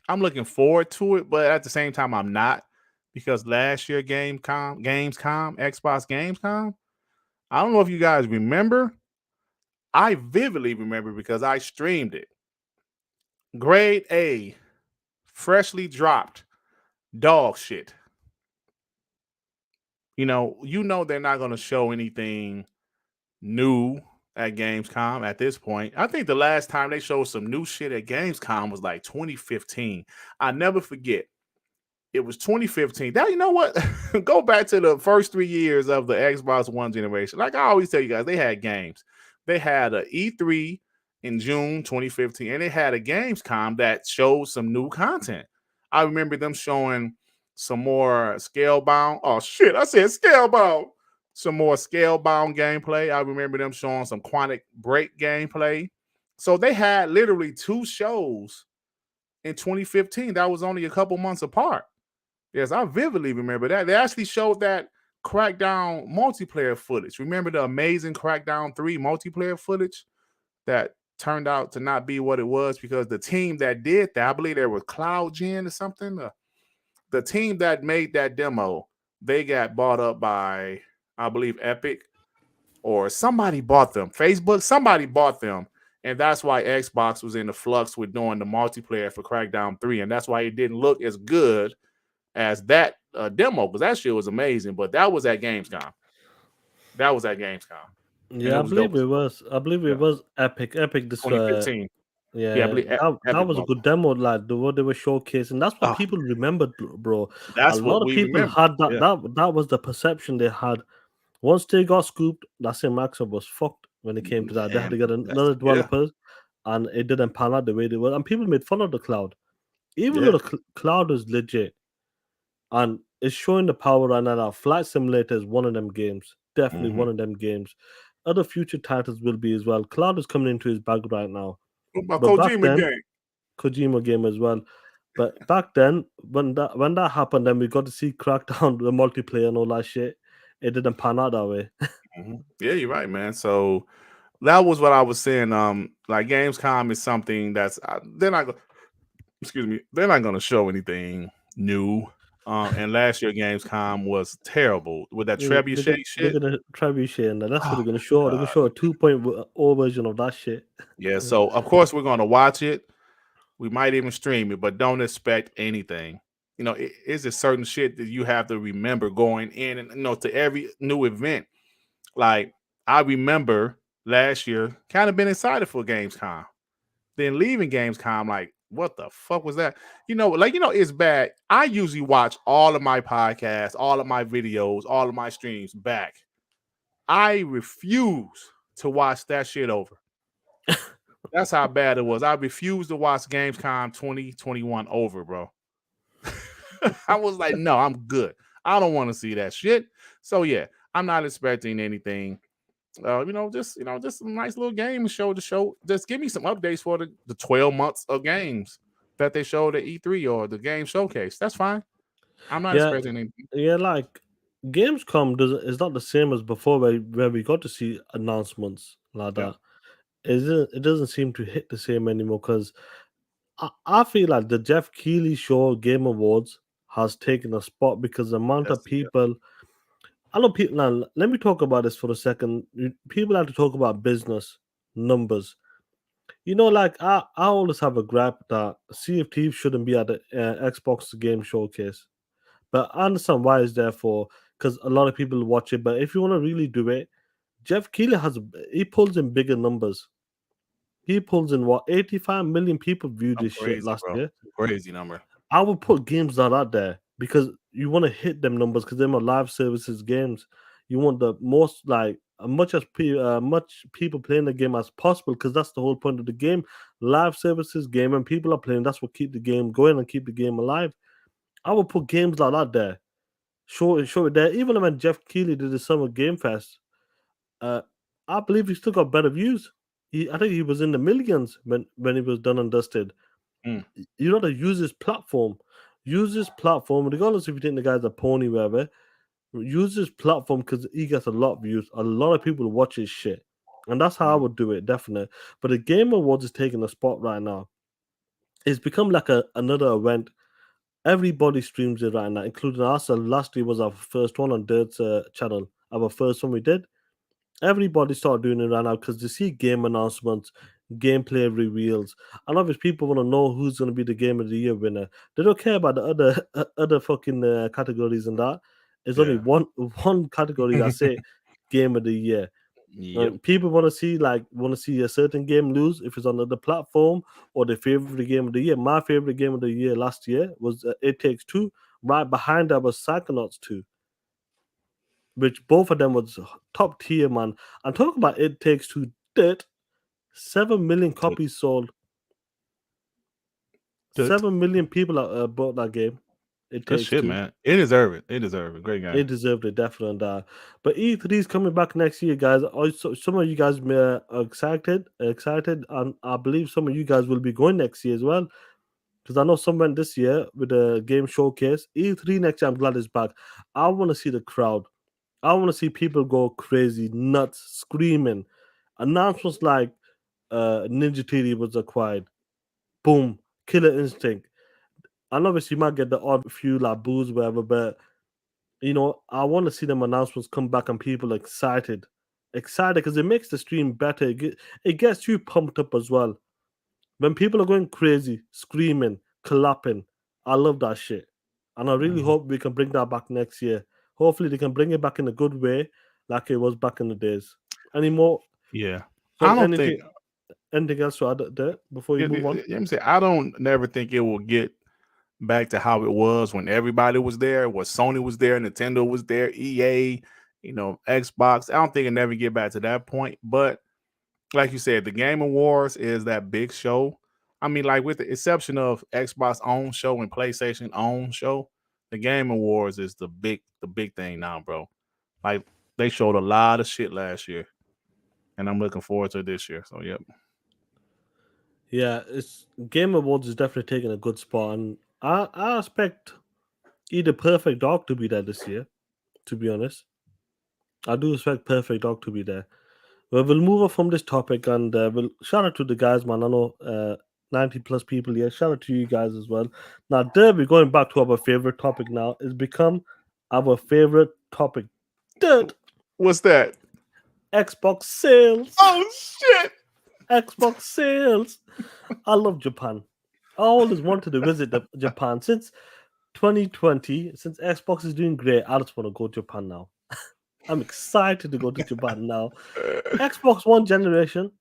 I'm looking forward to it, but at the same time, I'm not because last year Gamescom, Xbox Gamescom, I don't know if you guys remember. I vividly remember because I streamed it. grade A, freshly dropped dog shit. You know they're not going to show anything new at Gamescom at this point. I think the last time they showed some new shit at Gamescom was like 2015. I never forget. It was 2015. Now, you know what? Go back to the first 3 years of the Xbox One generation. Like I always tell you guys, they had games. They had a E3 in June 2015, and they had a Gamescom that showed some new content. I remember them showing some more Scalebound. Oh shit, I said Scalebound. Some more Scalebound gameplay. I remember them showing some Quantic Break gameplay. So they had literally 2 shows in 2015 that was only a couple months apart. Yes, I vividly remember that. They actually showed that Crackdown multiplayer footage. Remember the amazing Crackdown 3 multiplayer footage that turned out to not be what it was because the team that did that, I believe there was CloudGen or something. The team that made that demo, they got bought up by, I believe, Epic, or somebody bought them. Facebook, somebody bought them. And that's why Xbox was in the flux with doing the multiplayer for Crackdown 3. And that's why it didn't look as good as that demo, because that shit was amazing. But that was at Gamescom. Yeah, I believe it was. I believe it was Epic. Epic. This 2015. Yeah, I yeah, believe that Epic was a bought good demo, like what they were showcasing. That's what them. people remembered, bro. A That's what lot of we people remember. had that. Yeah. That was the perception they had. Once they got scooped, that's it. Microsoft was fucked when it came to that. They had to get another developers, and it didn't pan out the way they were. And people made fun of the cloud, even though the cloud is legit, and it's showing the power right now. Flight Simulator is one of them games. Definitely one of them games. Other future titles will be as well. Cloud is coming into his bag right now. What about But back Kojima then, game? Kojima game as well. But back then, when that happened, then we got to see Crackdown, the multiplayer and all that shit. It didn't pan out that way. Yeah, you're right, man. So that was what I was saying. Like Gamescom is something that's they're not. Excuse me, they're not going to show anything new. And last year Gamescom was terrible with that trebuchet They're shit. gonna trebuchet, and that's what Oh, they're gonna show. They're gonna show a 2.0 version of that shit. yeah, so of course we're going to watch it. We might even stream it, but don't expect anything. It's just certain shit that you have to remember going in and to every new event. Like I remember last year, kind of been excited for Gamescom. Then leaving Gamescom, like, what the fuck was that? It's bad. I usually watch all of my podcasts, all of my videos, all of my streams back. I refuse to watch that shit over. That's how bad it was. I refuse to watch Gamescom 2021 over, bro. I was like, no, I'm good. I don't want to see that shit. So yeah, I'm not expecting anything. Just a nice little game show to show. Just give me some updates for the 12 months of games that they showed at E3 or the game showcase. That's fine. I'm not expecting anything. Yeah, like Gamescom is not the same as before, where we got to see announcements like that. It doesn't seem to hit the same anymore because I feel like the Jeff Keighley Show Game Awards has taken a spot because the amount of people. I know people. Now, let me talk about this for a second. People have to talk about business numbers. Like I always have a gripe that Sea of Thieves shouldn't be at the Xbox Game Showcase, but I understand why it's there for, because a lot of people watch it. But if you want to really do it, Jeff Keighley he pulls in bigger numbers. He pulls in what 85 million people viewed I'm this shit crazy, last bro. year. Crazy number. I would put games that out there because you want to hit them numbers because they're live services games. You want the most much people playing the game as possible because that's the whole point of the game. Live services game and people are playing. That's what keep the game going and keep the game alive. I would put games like that there. Show it there. Even when Jeff Keighley did the Summer Game Fest, I believe he still got better views. I think he was in the millions when it was done and dusted. You know, to use his platform. Use this platform, regardless if you think the guy's a pony, whatever. Use this platform because he gets a lot of views. A lot of people watch his shit, and that's how I would do it, definitely. But the Game Awards is taking a spot right now. It's become like another event. Everybody streams it right now, including us. Last year was our first one on Dirt's channel. Our first one we did. Everybody started doing it right now because they see game announcements, gameplay reveals, and obviously people want to know who's going to be the game of the year winner. They don't care about the other fucking categories and that. There's only one category that say game of the year. Yep. People want to see a certain game lose if it's on the platform or the favorite game of the year. My favorite game of the year last year was It Takes Two. Right behind that was Psychonauts 2, which both of them was top tier, man. And talk about It Takes Two, did 7 million copies sold. 7 million people bought that game. It Good Takes shit, Two. man. It deserved it. It deserved it. Great game. It deserved it, definitely. But E3 is coming back next year, guys. Also, some of you guys are excited, and I believe some of you guys will be going next year as well. Because I know some went this year with the game showcase. E3 next year, I'm glad it's back. I want to see the crowd. I want to see people go crazy, nuts, screaming. Announcements like Ninja Theory was acquired. Boom, Killer Instinct. And obviously, you might get the odd few like boos, whatever, but I want to see them announcements come back and people excited because it makes the stream better. It gets you pumped up as well. When people are going crazy, screaming, clapping, I love that shit. And I really hope we can bring that back next year. Hopefully, they can bring it back in a good way, like it was back in the days. Any more? Yeah. So I don't think anything else to add there before you move on? I don't never think it will get back to how it was when everybody was there. When Sony was there, Nintendo was there, EA, Xbox. I don't think it never get back to that point. But like you said, the Game Awards is that big show. I mean, like with the exception of Xbox own show and PlayStation own show, the Game Awards is the big thing now, bro. Like they showed a lot of shit last year, and I'm looking forward to this year. So yep. Yeah, it's Game Awards is definitely taking a good spot, and I expect either Perfect Dark to be there this year. To be honest, I do expect Perfect Dog to be there. Well, we'll move on from this topic and we'll shout out to the guys, man. I know 90 plus people here. Shout out to you guys as well. Now, Derby, going back to our favorite topic now, it's become our favorite topic. Dirt. What's that? Xbox sales. Oh, shit. Xbox sales. I love Japan. I always wanted to visit Japan since 2020. Since Xbox is doing great, I just want to go to Japan now. I'm excited to go to Japan now. Xbox One generation,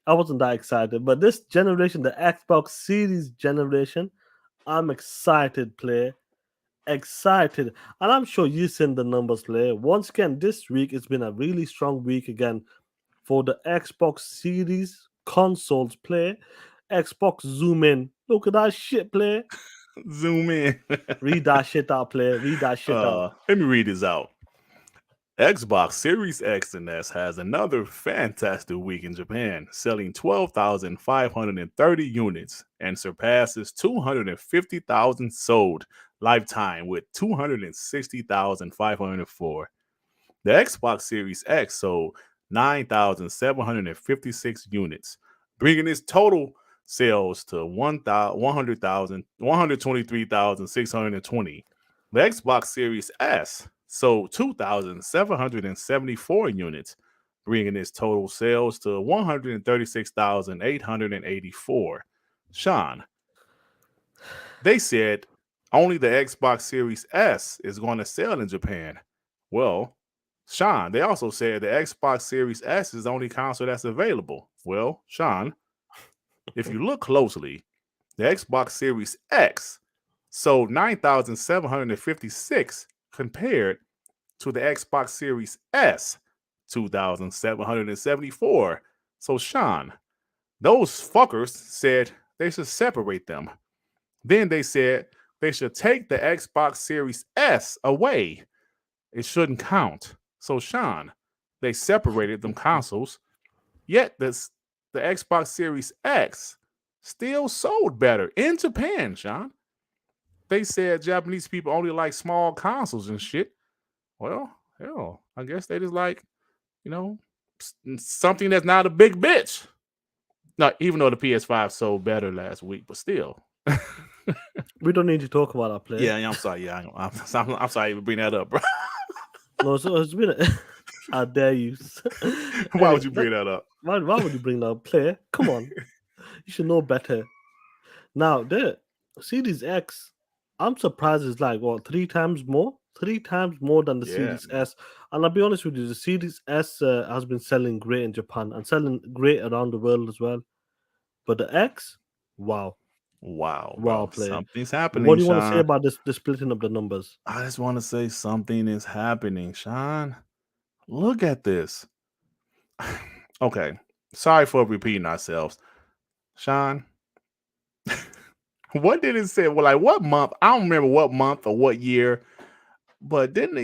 I wasn't that excited, but this generation, the Xbox Series generation, I'm excited, play. Excited. And I'm sure you've seen the numbers, play. Once again, this week, it's been a really strong week again for the Xbox Series consoles, play. Xbox Zoom in. Look at that shit, play. Zoom in. Read that shit out, play. Read that shit out. Let me read this out. Xbox Series X and S has another fantastic week in Japan, selling 12,530 units and surpasses 250,000 sold lifetime with 260,504. The Xbox Series X sold 9,756 units, bringing its total sales to 123,620. The Xbox Series S sold 2,774 units, bringing its total sales to 136,884. Sean, they said only the Xbox Series S is going to sell in Japan. Well, Sean, they also said the Xbox Series S is the only console that's available. Well, Sean, if you look closely, the Xbox Series X sold 9,756 compared to the Xbox Series S, 2,774. So, Sean, those fuckers said they should separate them. Then they said they should take the Xbox Series S away. It shouldn't count. So, Sean, they separated them consoles, yet the Xbox Series X still sold better in Japan, Sean. They said Japanese people only like small consoles and shit. Well, hell, I guess they just like, something that's not a big bitch. No, even though the PS5 sold better last week, but still. We don't need to talk about that, play. Yeah, I'm sorry. Yeah, I'm sorry to bring that up, bro. No, so it's been How dare you? Why would you bring that up? Why would you bring that up? Player? Come on. You should know better. Now, the Series X, I'm surprised it's like, what, 3 times more? 3 times more than the Series Man. S. And I'll be honest with you, the Series S has been selling great in Japan and selling great around the world as well. But the X, wow. Wow, Wow, bro. player. Something's What happening, do you want to say Sean. about the splitting of the numbers? I just want to say something is happening, Sean. Look at this. Okay. Sorry for repeating ourselves. Sean, what did it say? Well, like what month? I don't remember what month or what year, but didn't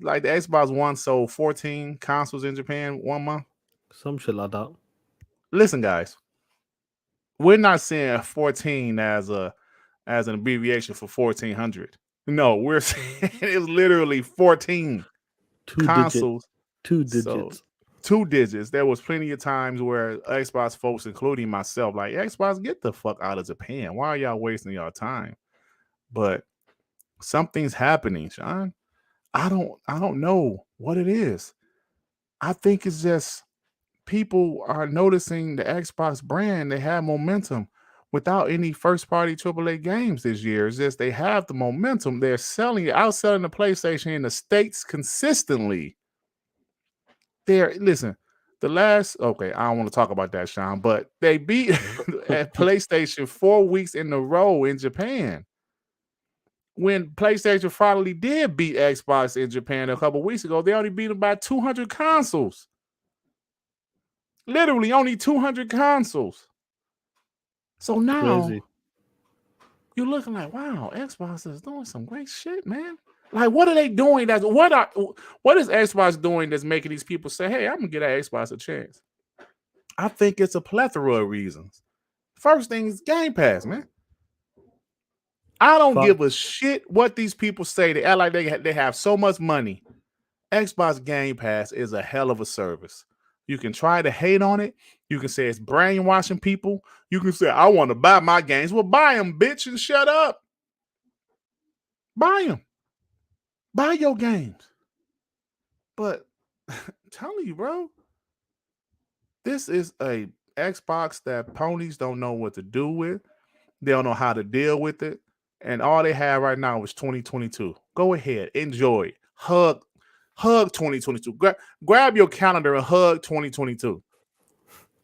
like the Xbox One sold 14 consoles in Japan 1 month? Some shit like that. Listen, guys, we're not saying 14 as an abbreviation for 1400. No, we're saying it's literally 14 consoles. 2 So digits. 2 digits. There was plenty of times where Xbox folks, including myself, like Xbox, get the fuck out of Japan. Why are y'all wasting y'all time? But something's happening, Sean. I don't know what it is. I think it's just people are noticing the Xbox brand. They have momentum without any first party AAA games this year. It's just they have the momentum. They're outselling the PlayStation in the States consistently. Listen, I don't want to talk about that, Sean, but they beat at PlayStation 4 weeks in a row in Japan. When PlayStation finally did beat Xbox in Japan a couple weeks ago, they only beat them by 200 consoles. Literally only 200 consoles. So now Crazy. you're looking like, wow, Xbox is doing some great shit, man. Like, what are they doing? What is Xbox doing that's making these people say, hey, I'm gonna give that Xbox a chance? I think it's a plethora of reasons. First thing is Game Pass, man. I don't give a shit what these people say. They act like they have so much money. Xbox Game Pass is a hell of a service. You can try to hate on it. You can say it's brainwashing people. You can say, I want to buy my games. Well, buy them, bitch, and shut up. Buy them. Buy your games. But I'm telling you, bro, this is a Xbox that ponies don't know what to do with. They don't know how to deal with it. And all they have right now is 2022. Go ahead, enjoy it. Hug 2022. Grab your calendar and hug 2022.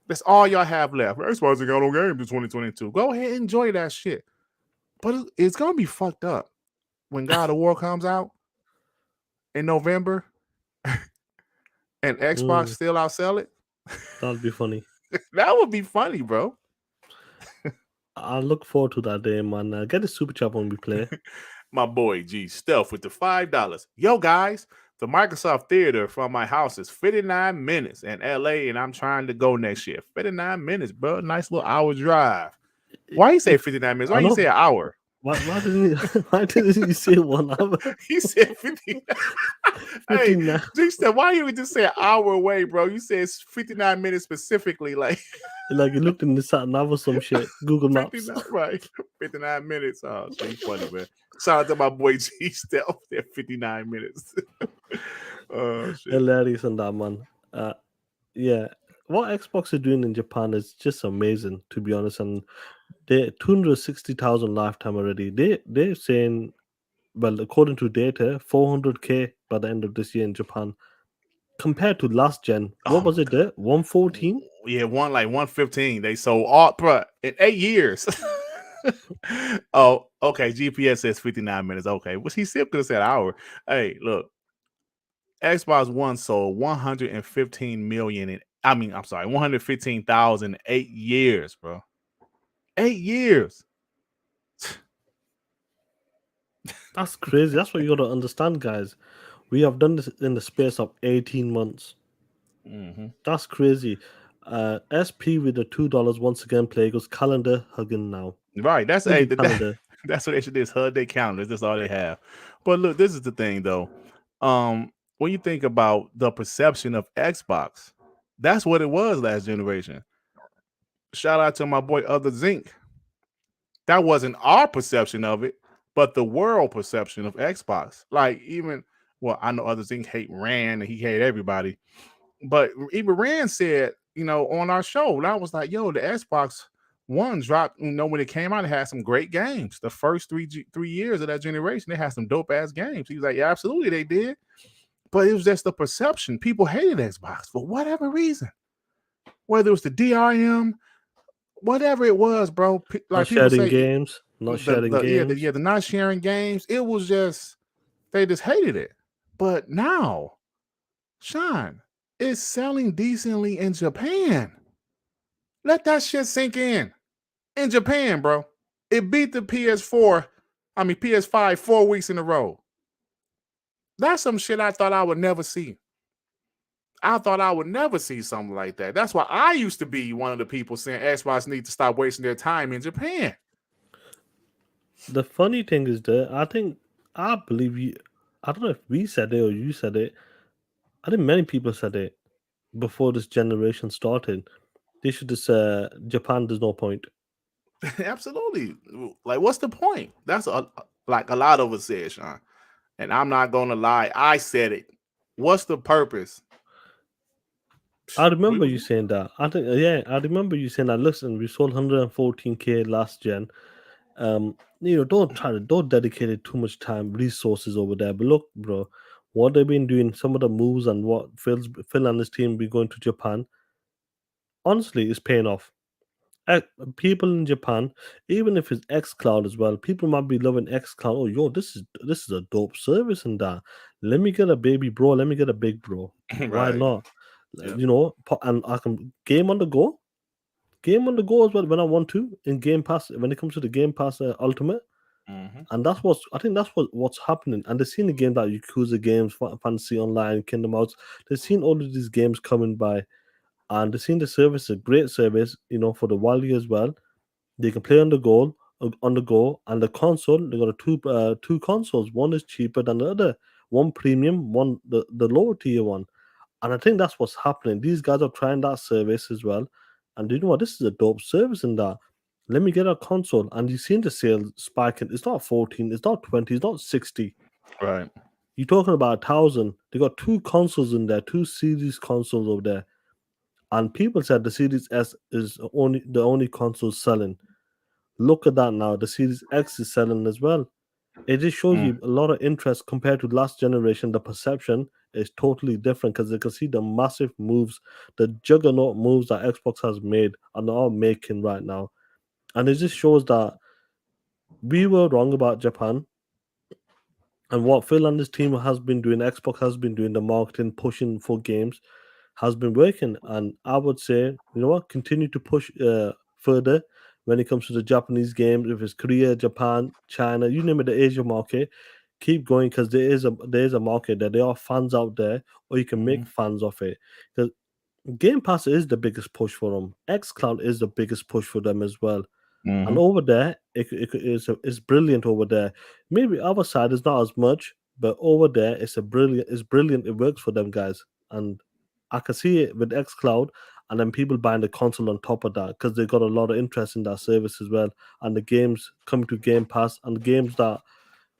That's all y'all have left. Xbox ain't got no games in 2022. Go ahead, enjoy that shit. But it's gonna be fucked up when God of War comes out in November and Xbox still outsell it. That'll be funny. That would be funny, bro. I look forward to that day, man. Get a super chat when we play. My boy G Stealth with the $5. Yo, guys, the Microsoft Theater from my house is 59 minutes in LA, and I'm trying to go next year. 59 minutes, bro. Nice little hour drive. Why you say 59 minutes? Why you say an hour? Why didn't you say 1 hour? He said 59. Hey, G Stealth, why you just say an hour away, bro? You said it's 59 minutes specifically, like you looked in the sat nav or some shit. Google Maps. 59, right. 59 minutes. Oh, so you funny, man. Shout out to my boy G Stealth there, 59 minutes. Oh, shit. Hilarious on that, man. Yeah. What Xbox are doing in Japan is just amazing, to be honest. And they're 260,000 lifetime already. They're saying, well, according to data, 400K by the end of this year in Japan. Compared to last gen, what was it there? 114? Yeah, 115. They sold all, bro, in 8 years. Oh, okay. GPS says 59 minutes. Okay, well, he still could have said an hour. Hey, look, Xbox One sold 115 million. 115,000 in 8 years, bro. 8 years. That's crazy. That's what you got to understand, guys. We have done this in the space of 18 months. Mm-hmm. That's crazy. SP with the $2 once again. Play goes calendar hugging now. Right. That's calendar. That's what they should do. Is hug their calendars. That's all they have. But look, this is the thing though. When you think about the perception of Xbox, that's what it was last generation. Shout out to my boy Other Zinc. That wasn't our perception of it, but the world perception of Xbox. Like even well, I know others think hate Rand and he hate everybody, but even Rand said, on our show, I was like, yo, the Xbox One dropped, when it came out, it had some great games. The first 3 years of that generation, they had some dope ass games. He was like, yeah, absolutely, they did. But it was just the perception. People hated Xbox for whatever reason, whether it was the DRM, whatever it was, bro. Like people say, games, not sharing games. the not sharing games. It was just they just hated it. But now, Sean, it's selling decently in Japan. Let that shit sink in. In Japan, bro, it beat the PS5 4 weeks in a row. That's some shit I thought I would never see. I thought I would never see something like that. That's why I used to be one of the people saying Xbox needs to stop wasting their time in Japan. The funny thing is that I believe you. I don't know if we said it or you said it. I think many people said it before this generation started. They should just Japan. There's no point. Absolutely. Like, what's the point? That's like a lot of us said, Sean. And I'm not gonna lie, I said it. What's the purpose? I remember you saying that. I remember you saying that. Listen, we sold 114K last gen. Don't dedicate it too much time, resources over there. But look, bro, what they've been doing, some of the moves and what Phil and his team be going to Japan, honestly, is paying off. People in Japan, even if it's X Cloud as well, people might be loving X Cloud. Oh, yo, this is a dope service and that. Let me get a baby bro. Let me get a big bro. Why Right. not? Yeah. And I can game on the go as well when I want to in Game Pass when it comes to the Game Pass Ultimate. Mhm. And that's what's happening. And they've seen the game that Yakuza games, Fantasy Online, Kingdom Hearts. They've seen all of these games coming by, and they've seen the service, a great service, for the Wally as well. They can play on the go, and the console. They got two consoles. One is cheaper than the other. One premium, one the lower tier one. And I think that's what's happening. These guys are trying that service as well. And you know what? This is a dope service in that. Let me get a console. And you've seen the sales spiking. It's not 14, it's not 20, it's not 60. Right. You're talking about 1,000. They got two consoles in there, two series consoles over there. And people said the Series S is the only console selling. Look at that now. The Series X is selling as well. It just shows you a lot of interest compared to last generation. The perception is totally different because you can see the massive moves, the juggernaut moves that Xbox has made and are making right now. And it just shows that we were wrong about Japan. And what Phil and his team has been doing, Xbox has been doing, the marketing, pushing for games, has been working. And I would say, you know what, continue to push further when it comes to the Japanese games. If it's Korea, Japan, China, you name it, the Asia market, keep going because there is a market there. There are fans out there, or you can make fans of it. Because Game Pass is the biggest push for them. XCloud is the biggest push for them as well. And over there, it's brilliant over there. Maybe our side is not as much, but over there, it's brilliant. It works for them guys, and I can see it with XCloud, and then people buying the console on top of that because they got a lot of interest in that service as well, and the games coming to Game Pass and the games that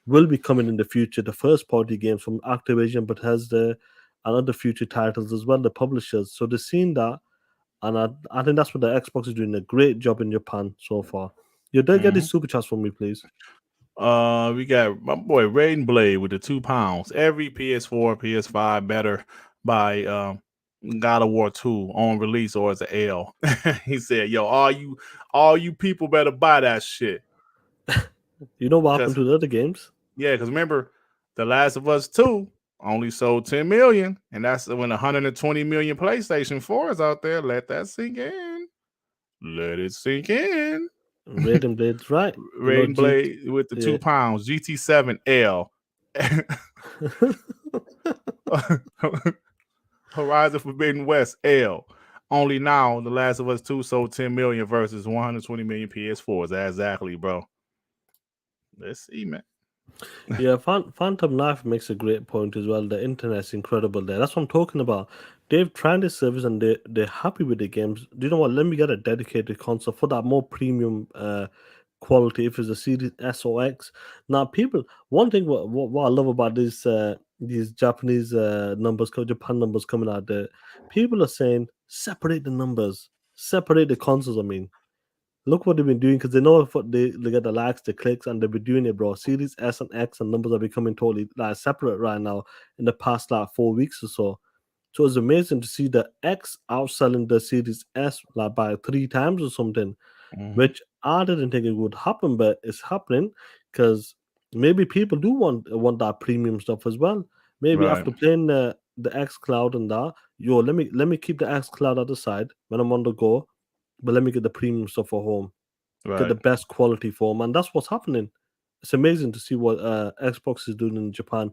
will be coming in the future, the first party games from Activision, Bethesda, and other future titles as well, the publishers. So they've seen that, and I think that's what the Xbox is doing a great job in Japan so far. You did get these super chats for me, please. We got my boy Raiden Blade with the £2. Every PS4, PS5 better by God of War 2 on release or as an L. He said, "Yo, all you people better buy that shit." You know what happened to the other games? Yeah, because remember, The Last of Us 2 only sold 10 million, and that's when 120 million PlayStation 4s out there. Let that sink in. Let it sink in. Raiden Blade's right. Raiden Blade with the £2. GT7L. Horizon Forbidden West L. Only now, The Last of Us 2 sold 10 million versus 120 million PS4s. Exactly, bro. Let's see, man. Yeah, Phantom Knife makes a great point as well. The internet's incredible there. That's what I'm talking about. They've tried this service and they're happy with the games. Do you know what? Let me get a dedicated console for that more premium quality if it's a Series S or X. Now, people, one thing what I love about this these Japanese numbers, Japan numbers coming out there. People are saying separate the numbers, separate the consoles. I mean, look what they've been doing because they know if what they get the likes, the clicks, and they've been doing it, bro. Series S and X and numbers are becoming totally like separate right now in the past like 4 weeks or so. So it's amazing to see the X outselling the Series S like by 3 times or something, Mm-hmm. which I didn't think it would happen, but it's happening because maybe people do want that premium stuff as well. Maybe Right. after playing the X Cloud and that, yo, let me keep the X Cloud at the side when I'm on the go, but let me get the premium stuff for home, get the Right. best quality for them, and that's what's happening. It's amazing to see what Xbox is doing in Japan,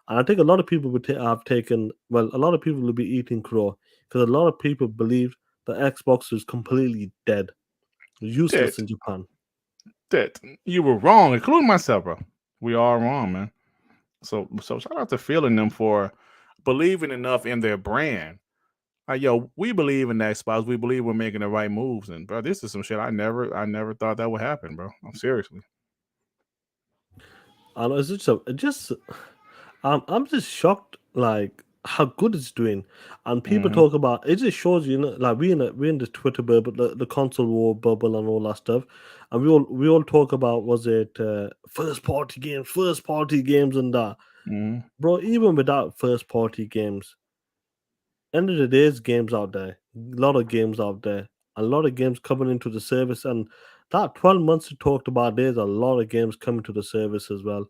and I think a lot of people would have taken. Well, a lot of people will be eating crow because a lot of people believe the Xbox is completely dead, useless That in Japan. that you were wrong, including myself, bro. We are wrong, man. So shout out to Phil and them for believing enough in their brand. Like, yo, we believe in that spots. We believe we're making the right moves. And bro, this is some shit I never thought that would happen, bro. I'm seriously. And it's just I'm just shocked, like how good it's doing. And people Mm-hmm. talk about it. Just shows you know, like we in the Twitter bubble, the console war bubble, and all that stuff. And we all talk about was it first party games, and that, Mm-hmm. bro. Even without first party games, end of the day, there's games out there. A lot of games out there. A lot of games coming into the service, and that 12 months you talked about, there's a lot of games coming to the service as well.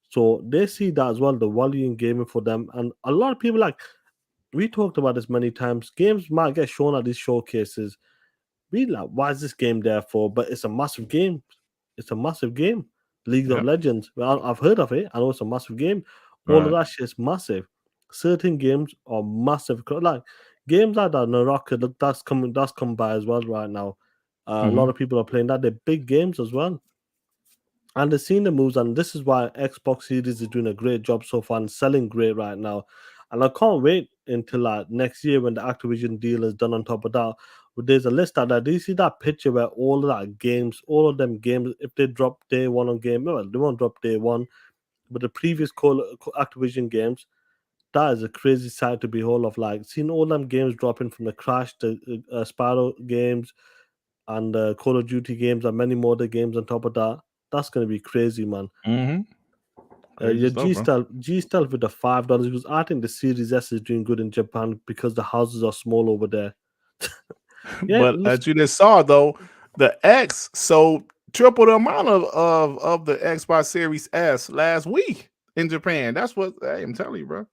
So they see that as well, the value in gaming for them. And a lot of people, like we talked about this many times, games might get shown at these showcases. We like, why is this game there for? But it's a massive game. It's a massive game. League of Yep. Legends. Well, I've heard of it. I know it's a massive game. All of Right. that shit is massive. Certain games are massive. Like games like that, Naraka, look, that's come by as well right now. A Mm-hmm. lot of people are playing that. They're big games as well. And they've seen the moves, and this is why Xbox Series is doing a great job so far and selling great right now. And I can't wait until like next year when the Activision deal is done. On top of that, but there's a list out there. Do you see that picture where all of that games, all of them games, if they drop day one on game, well, they won't drop day one, but the previous Activision games, that is a crazy sight to behold. Of like seeing all them games dropping from the Crash, the Sparrow games, and Call of Duty games, and many more other games on top of that. That's gonna be crazy, man. Mm-hmm. Crazy Your stuff, bro. G style with the $5 because I think the Series S is doing good in Japan because the houses are small over there. Yeah, But let's as you just saw, though, the X sold triple the amount of the Xbox Series S last week in Japan. That's what hey, I'm telling you, bro.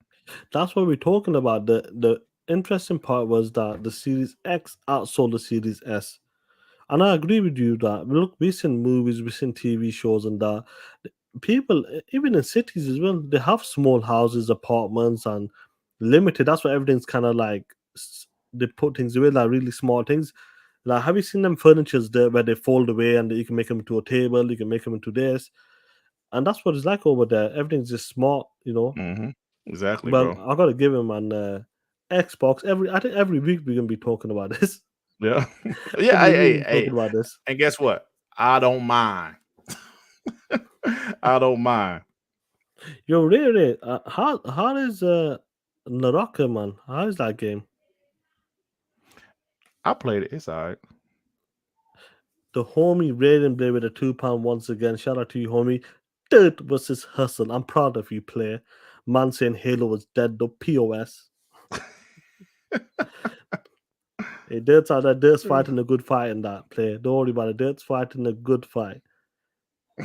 that's what we're talking about. The interesting part was that the Series X outsold the Series S. And I agree with you that look, we've seen movies, we've seen TV shows, and that people, even in cities as well, they have small houses, apartments, and limited. That's why everything's kind of like they put things away, like really small things. Like, have you seen them furnitures there where they fold away and you can make them into a table, you can make them into this, and that's what it's like over there. Everything's just small, you know. Mm-hmm. Exactly, Well, bro. I gotta give him an Xbox. I think every week we're gonna be talking about this. Yeah. Yeah. Every Hey, week hey, we're hey. talking about this. And guess what? I don't mind. I don't mind. Yo, Ray, how is Naraka, man? How is that game? I played it. It's all right. The homie Raiden Blade with a £2 once again. Shout out to you, homie. Dirt versus Hustle. I'm proud of you, player. Man saying Halo was dead, though. POS. Hey, Dirt's out there. Dirt's fighting a good fight in that player. Don't worry about it. Dirt's fighting a good fight.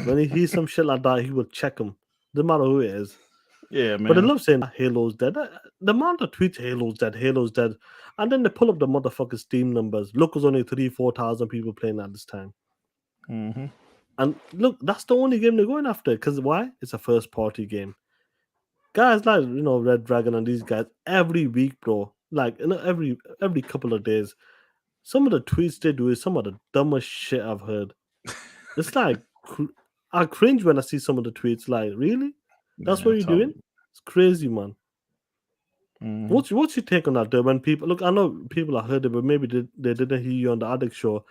When he hears some shit like that, he will check him. Doesn't matter who it is. Yeah, But I man. love saying Halo's dead. The amount of tweets Halo's dead. And then they pull up the motherfucking Steam numbers. Look, there's only 4,000 people playing at this time. Mm-hmm. And look, that's the only game they're going after. Because why? It's a first party game. Guys like, Red Dragon and these guys, every week, bro. Like, every couple of days. Some of the tweets they do is some of the dumbest shit I've heard. It's like, I cringe when I see some of the tweets. Like, really? That's Yeah, what you're doing? totally. It's crazy, man. Mm-hmm. What's your take on that, though? When people look, I know people have heard it, but maybe they didn't hear you on the Addict show.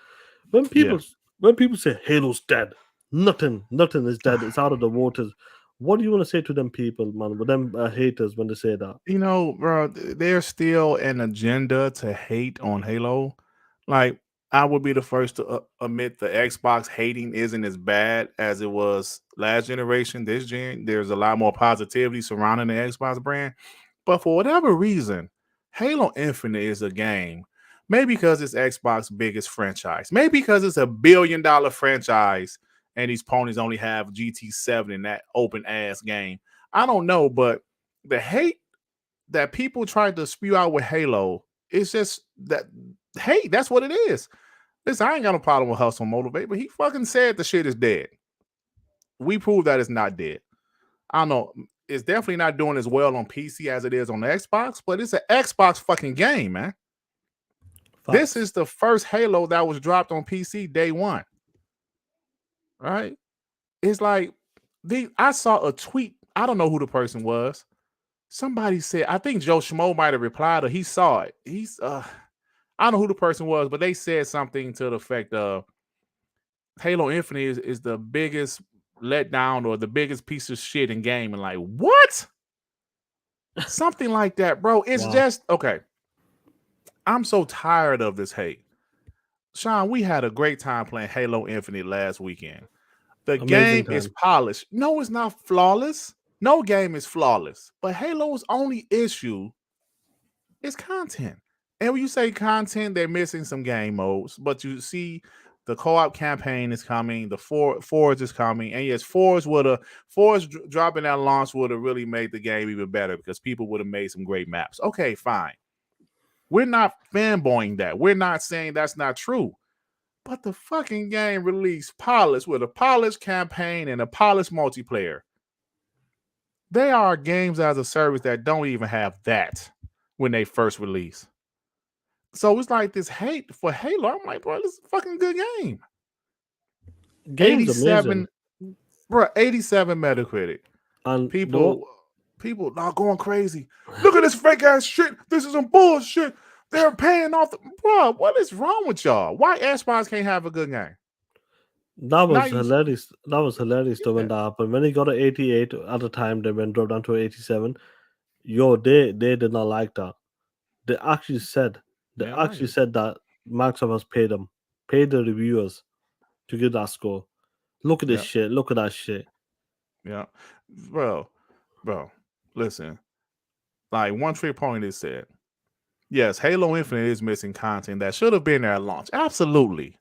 When Yeah. people when people say Halo's dead, nothing is dead. It's out of the waters. What do you want to say to them people, man? With them haters when they say that? You know, bro, there's still an agenda to hate on Halo. Like, I would be the first to admit the Xbox hating isn't as bad as it was last generation. This gen, there's a lot more positivity surrounding the Xbox brand. But for whatever reason, Halo Infinite is a game. Maybe because it's Xbox's biggest franchise. Maybe because it's $1 billion franchise and these ponies only have GT7 in that open ass game. I don't know, but the hate that people tried to spew out with Halo, it's just that hate. That's what it is. Listen, I ain't got no problem with Hustle Motivate, but he fucking said the shit is dead. We proved that it's not dead. I don't know. It's definitely not doing as well on PC as it is on the Xbox, but it's an Xbox fucking game, man. Facts. This is the first Halo that was dropped on PC day one. Right? It's like I saw a tweet. I don't know who the person was. Somebody said, I think Joe Schmo might have replied or he saw it. I don't know who the person was, but they said something to the effect of Halo Infinite is the biggest letdown or the biggest piece of shit in gaming. Like, what? Something like that, bro. It's just okay. I'm so tired of this hate. Sean, we had a great time playing Halo Infinite last weekend. The game is polished. No, it's not flawless. No game is flawless. But Halo's only issue is content. And when you say content, they're missing some game modes. But you see the co-op campaign is coming. The Forge is coming. And yes, Forge dropping that launch would have really made the game even better because people would have made some great maps. Okay, fine. We're not fanboying that. We're not saying that's not true. But the fucking game released polished with a polished campaign and a polished multiplayer. They are games as a service that don't even have that when they first release. So it's like this hate for Halo. I'm like, bro, this is a fucking good game. Game's 87, amazing. Bro, 87 Metacritic. And people not going crazy. Look at this fake ass shit. This is some bullshit. They're paying off. Bro, what is wrong with y'all? Why Xbox can't have a good game? That was hilarious. That was hilarious to when that happened. When he got an 88 at the time, they went drove down to 87. They did not like that. They actually said that Microsoft has paid the reviewers to get that score. Look at this shit. Look at that shit. Yeah, bro. Listen, like One Trick Pony said, yes, Halo Infinite is missing content that should have been there at launch. Absolutely.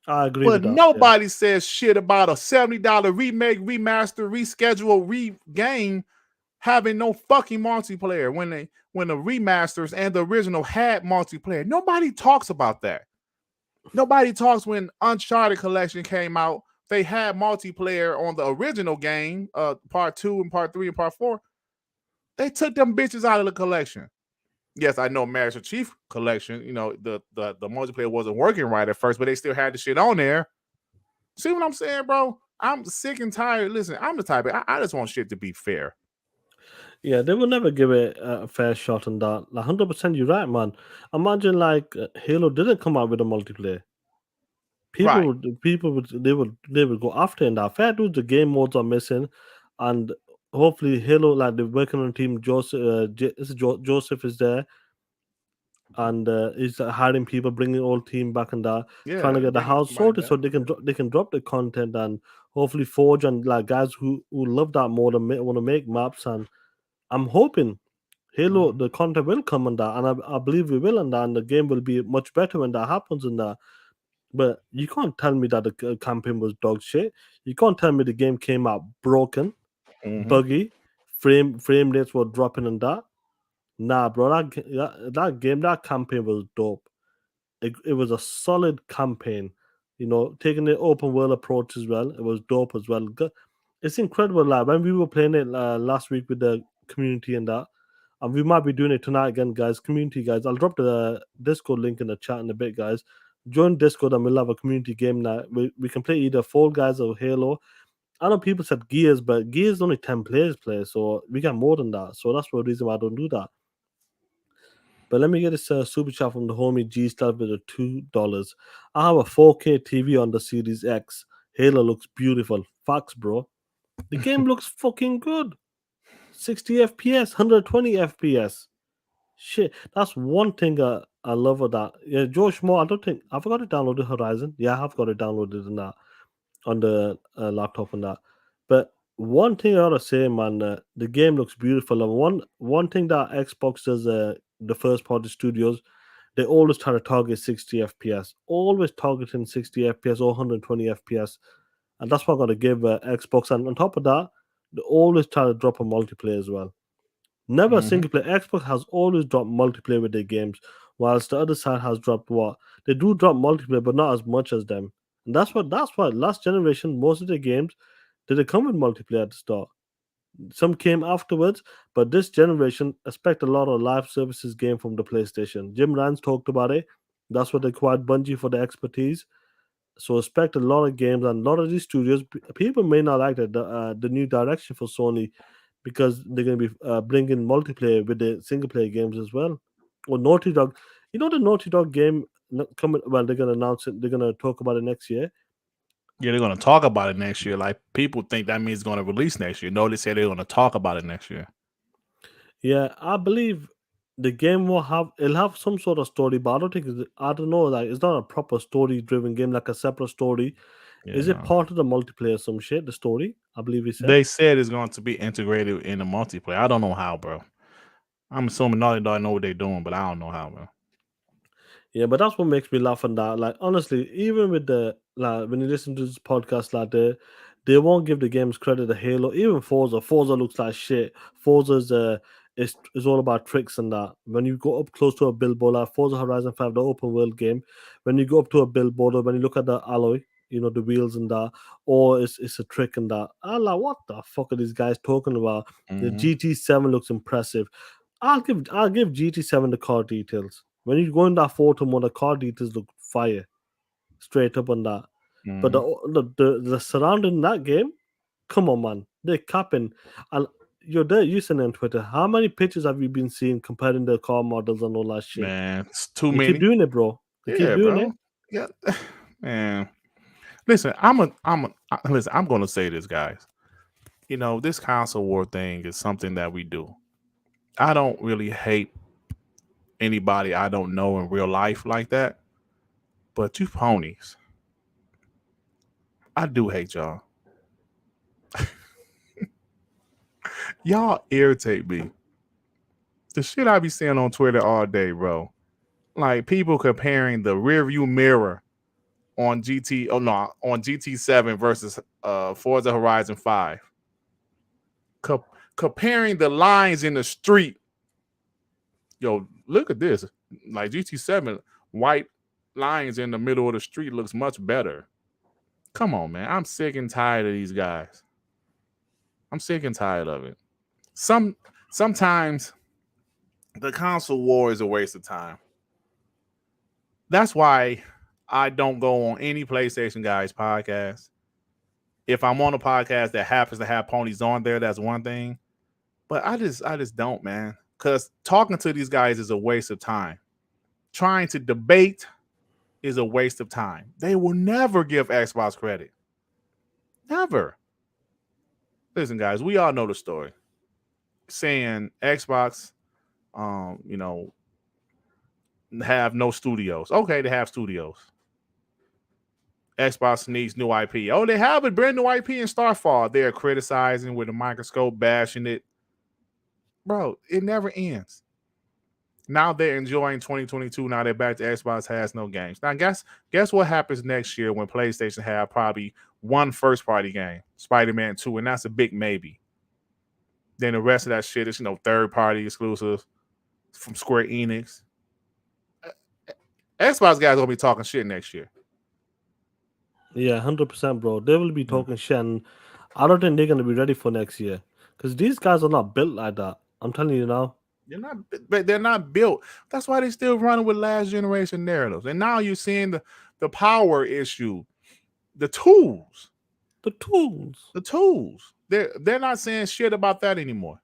I agree but with that. Nobody says shit about a $70 remake, remaster, reschedule, game having no fucking multiplayer when the remasters and the original had multiplayer. Nobody talks about that. Nobody talks when Uncharted Collection came out. They had multiplayer on the original game, part 2 and part 3 and part 4. They took them bitches out of the collection. Yes, I know Master Chief Collection, you know, the multiplayer wasn't working right at first, but they still had the shit on there. See what I'm saying, bro? I'm sick and tired. Listen, I'm the type of, I just want shit to be fair. Yeah, they will never give it a fair shot on that. Like 100%, you're right, man. Imagine like Halo didn't come out with a multiplayer. People would go after in that. Fair dude, the game modes are missing, and hopefully Halo, like they're working on a team. Joseph is there, and he's hiring people, bringing old team back and that, trying to get the house sorted so they can drop the content, and hopefully Forge and like guys who love that mode and want to make maps. And I'm hoping Halo the content will come on that, and I believe we will on that, and the game will be much better when that happens in that. But you can't tell me that the campaign was dog shit. You can't tell me the game came out broken, buggy, frame rates were dropping and that. Nah, bro, that campaign was dope. It was a solid campaign. You know, taking the open world approach as well. It was dope as well. It's incredible. Like when we were playing it last week with the community and that, and we might be doing it tonight again, guys. Community guys, I'll drop the Discord link in the chat in a bit, guys. Join Discord and we'll have a community game night. We can play either Fall Guys or Halo. I know people said Gears, but Gears only 10 players play, so we got more than that. So that's the reason why I don't do that. But let me get this super chat from the homie G Star with a $2. I have a 4K TV on the Series X. Halo looks beautiful. Facts, bro. The game looks fucking good. 60 FPS, 120 FPS. Shit, that's one thing I love about that. Yeah, George Moore. I've got it downloaded Horizon. Yeah, I have got it downloaded in that on the laptop and that. But one thing I gotta say, man, the game looks beautiful. And one thing that Xbox does, the first party studios, they always try to target 60 FPS, always targeting 60 FPS or 120 FPS, and that's what I gotta give Xbox. And on top of that, they always try to drop a multiplayer as well. Never a single player. Xbox has always dropped multiplayer with their games, whilst the other side has dropped what they do drop multiplayer, but not as much as them. And that's why last generation most of the games didn't come with multiplayer at the start. Some came afterwards, but this generation expect a lot of live services game from the PlayStation. Jim Rance talked about it. That's what they acquired Bungie for the expertise. So expect a lot of games and a lot of these studios. People may not like the new direction for Sony because they're going to be bringing multiplayer with the single player games as well. Or Naughty Dog, the Naughty Dog game coming. Well, they're going to announce it. They're going to talk about it next year. Yeah, they're going to talk about it next year. Like people think that means it's going to release next year. No, they say they're going to talk about it next year. Yeah, I believe the game it'll have some sort of story, but I don't know, like it's not a proper story driven game, like a separate story. Yeah, Is it part of the multiplayer? Some shit, the story. I believe he said. They said it's going to be integrated in the multiplayer. I don't know how, bro. I'm assuming Naughty Dog know what they're doing, but I don't know how, bro. Yeah, but that's what makes me laugh on that. Like honestly, even with the like when you listen to this podcast, like they won't give the games credit to Halo. Even Forza looks like shit. Forza's is all about tricks and that. When you go up close to a billboard, like Forza Horizon 5, the open world game, when you go up to a billboard or when you look at the alloy, the wheels and that, or it's a trick and that. I'm like, what the fuck are these guys talking about? The GT7 looks impressive. I'll give GT7 the car details. When you go in that photo mode, the car details look fire, straight up on that. But the surrounding that game, come on, man, they're capping. And you're there, you send on Twitter. How many pictures have you been seeing comparing the car models and all that shit? Man, it's too they many. Keep doing it, bro. They keep doing it. Yeah, man. Listen, I'm gonna say this, guys. This console war thing is something that we do. I don't really hate anybody I don't know in real life like that, but you ponies, I do hate y'all. Y'all irritate me. The shit I be seeing on Twitter all day, bro. Like people comparing the rearview mirror on GT7 versus Forza Horizon 5. Comparing the lines in the street. Yo, look at this. Like GT7, white lines in the middle of the street looks much better. Come on, man. I'm sick and tired of these guys. I'm sick and tired of it. Sometimes the console war is a waste of time. That's why I don't go on any PlayStation Guys podcast. If I'm on a podcast that happens to have ponies on there, that's one thing. But I just don't, man. Because talking to these guys is a waste of time. Trying to debate is a waste of time. They will never give Xbox credit. Never. Listen, guys, we all know the story. Saying Xbox, have no studios. Okay, they have studios. Xbox needs new IP. Oh, they have a brand new IP in Starfall. They're criticizing with a microscope, bashing it. Bro, it never ends. Now they're enjoying 2022. Now they're back to Xbox has no games. Now guess what happens next year when PlayStation have probably one first-party game, Spider-Man 2, and that's a big maybe. Then the rest of that shit is, third-party exclusives from Square Enix. Xbox guys gonna be talking shit next year. Yeah, 100%, bro. They will be talking shit, and I don't think they're gonna be ready for next year because these guys are not built like that. I'm telling you now. They're not built. That's why they're still running with last generation narratives. And now you're seeing the power issue, the tools. They're not saying shit about that anymore.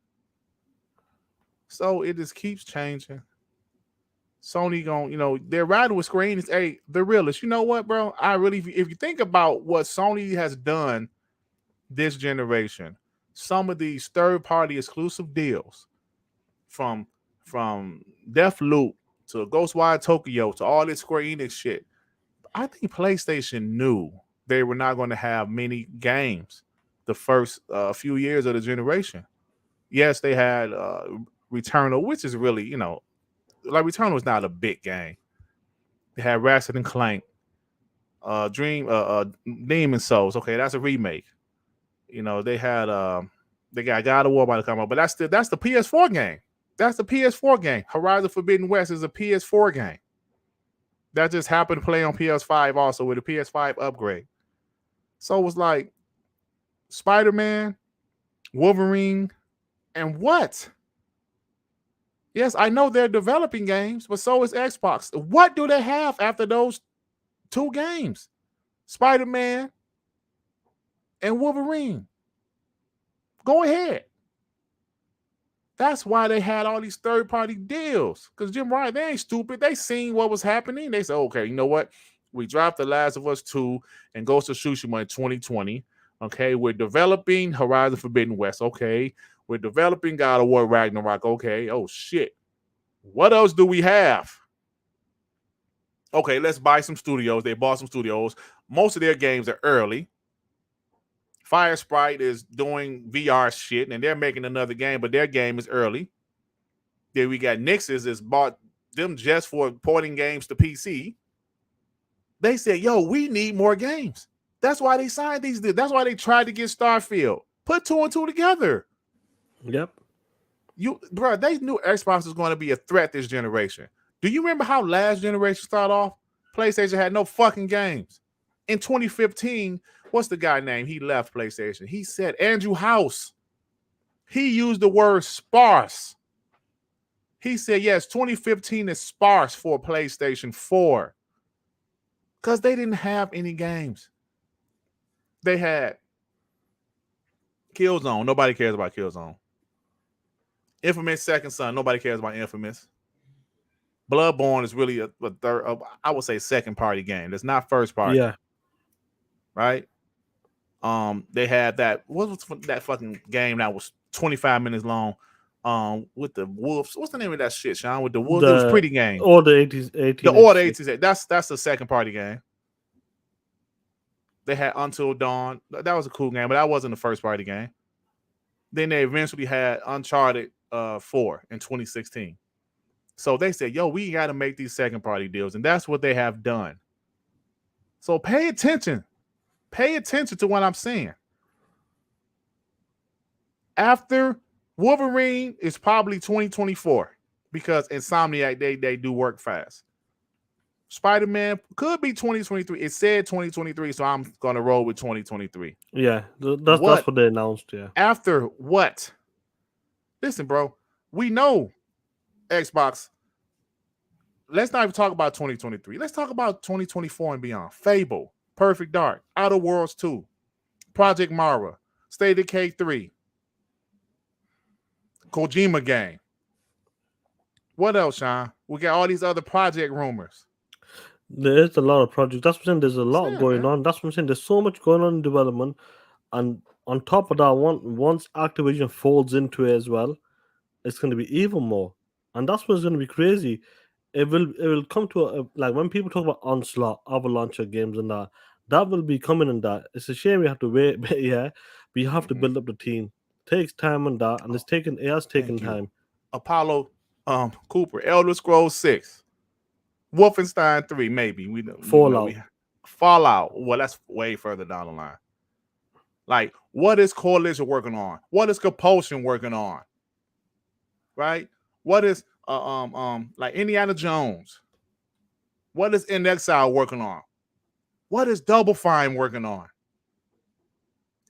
So it just keeps changing. Sony they're riding with Square Enix. Hey, the realist. You know what, bro? If you think about what Sony has done this generation, some of these third-party exclusive deals from Deathloop to Ghostwire Tokyo to all this Square Enix shit, I think PlayStation knew they were not going to have many games the first few years of the generation. Yes, they had Returnal, which is really, like Returnal was not a big game. They had Ratchet and Clank, Demon Souls. Okay, that's a remake. They had they got God of War about to come out, but that's the PS4 game. That's the PS4 game. Horizon Forbidden West is a PS4 game. That just happened to play on PS5 also with a PS5 upgrade. So it was like Spider-Man, Wolverine, and what? Yes, I know they're developing games, but so is Xbox. What do they have after those two games? Spider-Man and Wolverine. Go ahead. That's why they had all these third-party deals. Because Jim Ryan, they ain't stupid. They seen what was happening. They said, okay, you know what? We dropped The Last of Us 2 and Ghost of Tsushima in 2020. Okay, we're developing Horizon Forbidden West. Okay, we're developing God of War Ragnarok. Okay, oh shit. What else do we have? Okay, let's buy some studios. They bought some studios. Most of their games are early. Fire Sprite is doing VR shit, and they're making another game, but their game is early. Then we got Nixes is bought them just for porting games to PC. They said, yo, we need more games. That's why they signed these. That's why they tried to get Starfield. Put 2 and 2 together. Yep. They knew Xbox was going to be a threat this generation. Do you remember how last generation started off? PlayStation had no fucking games. In 2015, what's the guy name? He left PlayStation. He said Andrew House. He used the word sparse. He said, yes, 2015 is sparse for PlayStation 4. Because they didn't have any games. They had Killzone. Nobody cares about Killzone. Infamous Second Son. Nobody cares about Infamous. Bloodborne is really a third, I would say, second party game. That's not first party. Yeah. Right? They had that. What was that fucking game that was 25 minutes long? With the wolves. What's the name of that shit, Sean? With the wolves. It was a pretty game. Order 80s. The Order 80s. That's the second party game. They had Until Dawn. That was a cool game, but that wasn't the first party game. Then they eventually had Uncharted 4 in 2016. So they said, yo, we got to make these second party deals. And that's what they have done. So pay attention. Pay attention to what I'm saying. After Wolverine is probably 2024 because Insomniac, they do work fast. Spider-Man could be 2023. It said 2023, so I'm going to roll with 2023. Yeah, that's what they announced, yeah. After what? Listen, bro, we know Xbox. Let's not even talk about 2023. Let's talk about 2024 and beyond. Fable, Perfect Dark, Outer Worlds 2, Project Mara, State of Decay 3, Kojima game. What else, Sean? We got all these other project rumors. There's a lot of projects. That's what I'm saying. There's a lot going on. That's what I'm saying. There's so much going on in development. And on top of that, once Activision folds into it as well, it's going to be even more. And that's what's going to be crazy. It will come to like when people talk about Onslaught, Avalanche games and that will be coming in that. It's a shame we have to wait, but yeah, we have to build up the team. It takes time on that, and it has taken time. Apollo Cooper, Elder Scrolls 6, Wolfenstein 3, maybe. Fallout. Fallout. Well, that's way further down the line. Like, what is Coalition working on? What is Compulsion working on? Right? What is like Indiana Jones? What is In Exile working on? What is Double Fine working on?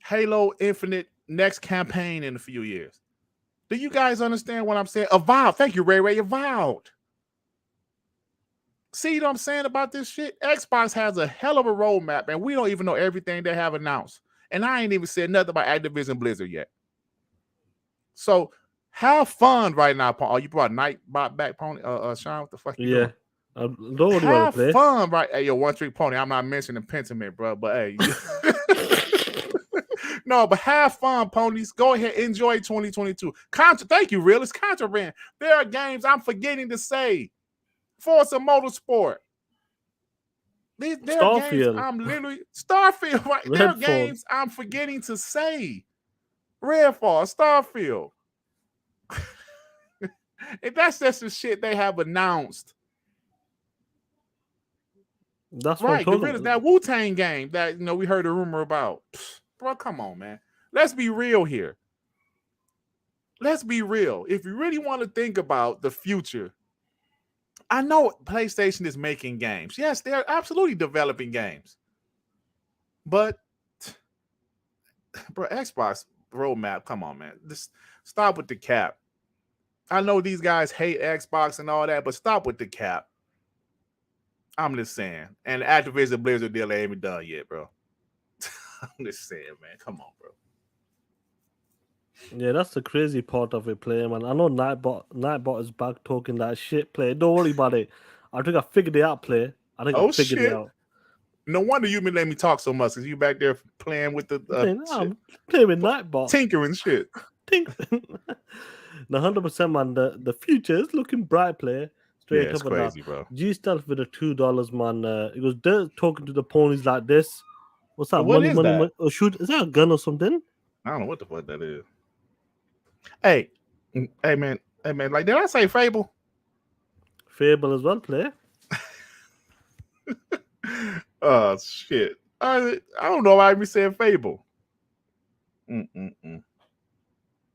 Halo Infinite next campaign in a few years. Do you guys understand what I'm saying? Avowed. Thank you, Ray. Avowed. See what I'm saying about this shit? Xbox has a hell of a roadmap, and we don't even know everything they have announced. And I ain't even said nothing about Activision Blizzard yet. So have fun right now, Paul. Oh, you brought Nightbot back, Pony. Sean, what the fuck you doing? Have fun, right? Hey, yo, One Trick Pony. I'm not mentioning Pentiment, bro, but hey. No, but have fun, ponies. Go ahead, enjoy 2022. Thank you, Real. It's contraband. There are games I'm forgetting to say. Forza Motorsport. There are games Starfield. I'm literally Starfield. Right? There are games I'm forgetting to say. Redfall, Starfield. And that's just the shit they have announced. That's right. what I'm talking about. That Wu-Tang game that we heard a rumor about. Bro, come on, man. Let's be real here. Let's be real. If you really want to think about the future, I know PlayStation is making games. Yes, they're absolutely developing games. But, bro, Xbox roadmap, come on, man. Just stop with the cap. I know these guys hate Xbox and all that, but stop with the cap. I'm just saying. And the Activision Blizzard deal ain't even done yet, bro. I'm just saying, man. Come on, bro. Yeah, that's the crazy part of it, player, man. I know Nightbot is back talking that shit, player. Don't worry about it. I think I figured it out, player. I figured it out. No wonder you been letting me talk so much, because you back there playing with the I'm playing with Nightbot. Tinkering shit. Tinkering. No, 100%, man. The future is looking bright, player. Straight up. It's crazy, bro. G-Stealth with the $2, man. It was Dirt talking to the ponies like this. What's that? What is that? Money, shoot. Is that a gun or something? I don't know what the fuck that is. Hey, man. Like, did I say Fable? Fable as well, player. Oh, shit. I don't know why I be saying Fable.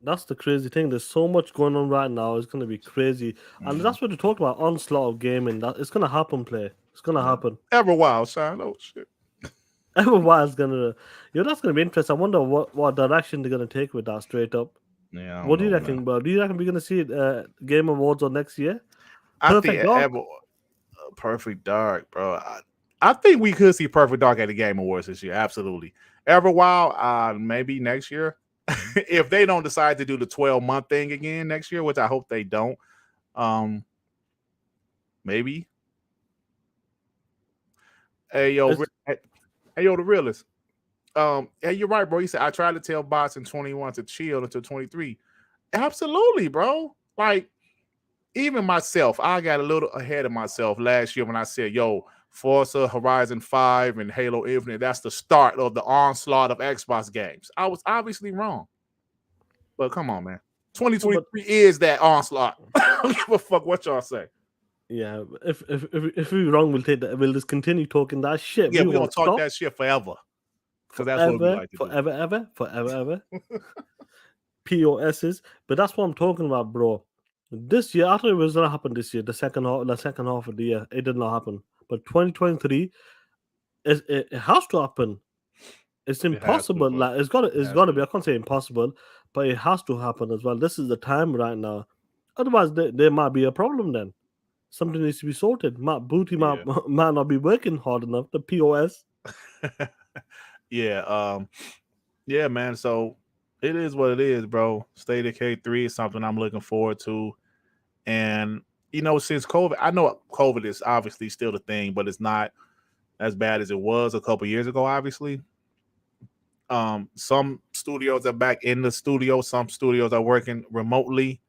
That's the crazy thing. There's so much going on right now. It's going to be crazy. And that's what we talk about, onslaught of gaming. It's going to happen, player. It's going to happen. Everwild, son. Oh, shit. Everwild's going to... that's going to be interesting. I wonder what direction they're going to take with that, straight up. Yeah. What do you reckon, bro? Do you reckon we're going to see it Game Awards on next year? I think Perfect Dark, bro. I think we could see Perfect Dark at the Game Awards this year. Absolutely. Everwild, maybe next year. If they don't decide to do the 12-month thing again next year, which I hope they don't, maybe. Hey, yo, the realist. Hey, you're right, bro. He said, I tried to tell bots in 21 to chill until 23. Absolutely, bro. Like, even myself, I got a little ahead of myself last year when I said, yo, Forza Horizon 5 and Halo Infinite, that's the start of the onslaught of Xbox games. I was obviously wrong. But come on, man. 2023 is that onslaught. I don't give a fuck what y'all say. Yeah, if we're wrong, we'll just continue talking that shit. Yeah, we're gonna talk that shit forever. Because that's what we like to do. Forever. POSs. But that's what I'm talking about, bro. This year, I thought it was gonna happen this year, the second half of the year. It did not happen. But 2023, it has to happen. It's impossible. It's gotta be. I can't say impossible, but it has to happen as well. This is the time right now. Otherwise, there might be a problem then. Something needs to be sorted. Booty might not be working hard enough. The POS. Yeah, man. So it is what it is, bro. State of K3 is something I'm looking forward to. And, since COVID, I know COVID is obviously still the thing, but it's not as bad as it was a couple years ago, obviously. Some studios are back in the studio. Some studios are working remotely.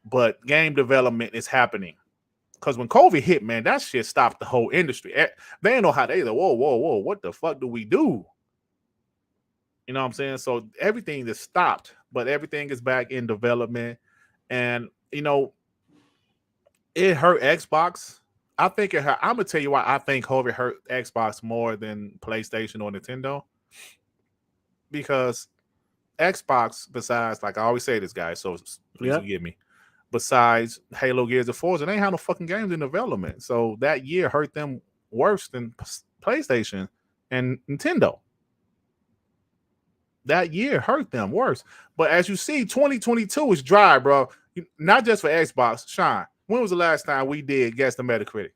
But game development is happening. Because when COVID hit, man, that shit stopped the whole industry. They didn't know how they whoa, what the fuck do we do? You know what I'm saying? So everything just stopped, but everything is back in development. And, it hurt Xbox. I think it hurt. I'm going to tell you why I think COVID hurt Xbox more than PlayStation or Nintendo. Because Xbox, besides, like I always say this, guys, so please forgive me. Besides Halo, Gears of Forza, they ain't have no fucking games in development. So that year hurt them worse than PlayStation and Nintendo. That year hurt them worse. But as you see, 2022 is dry, bro. Not just for Xbox. Sean, when was the last time we did Guess the Metacritic?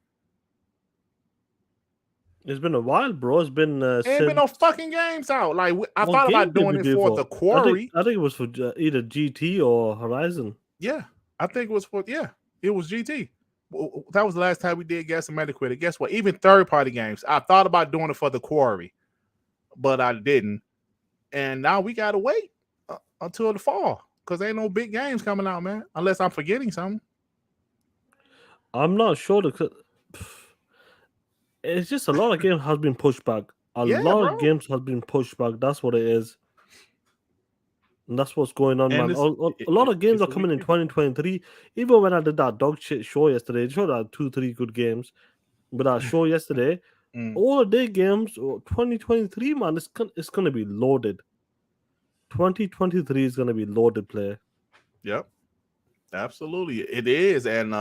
It's been a while, bro. It's been ain't been no fucking games out. Like I thought about doing it for the Quarry. I think it was for either GT or Horizon. Yeah, I think it was for it was GT. That was the last time we did Guess the Metacritic. Guess what? Even third-party games, I thought about doing it for the Quarry, but I didn't. and now we gotta wait until the fall because ain't no big games coming out, man. Unless I'm forgetting something. I'm not sure because it's just a lot of games has been pushed back. A Yeah, lot bro. of games has been pushed back. That's what it is. And that's what's going on, And man. A lot of games it's are a coming in week before. 2023. Even when I did that dog shit show yesterday, it showed that 2-3 good games. But that show yesterday, all the day games, 2023, man, it's gonna be loaded. 2023 is gonna be loaded play. Yep. Absolutely, it is. And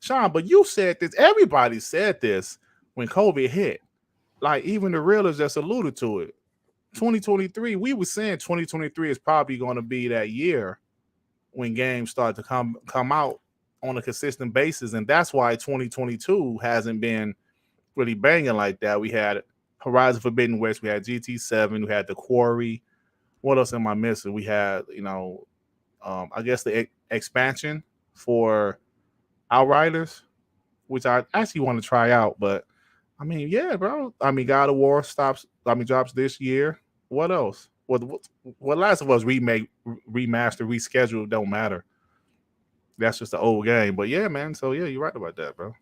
Sean, but you said this. Everybody said this when COVID hit. Like even the realists just alluded to it. 2023, we were saying 2023 is probably going to be that year when games start to come out on a consistent basis, and that's why 2022 hasn't been really banging like that. We had Horizon Forbidden West, we had GT7, we had the Quarry. What else am I missing? We had, I guess the expansion for Outriders, which I actually want to try out. But I mean, yeah, bro. I mean, God of War drops this year. What else? What Last of Us remake, remaster, reschedule don't matter. That's just the old game. But yeah, man. So yeah, you're right about that, bro.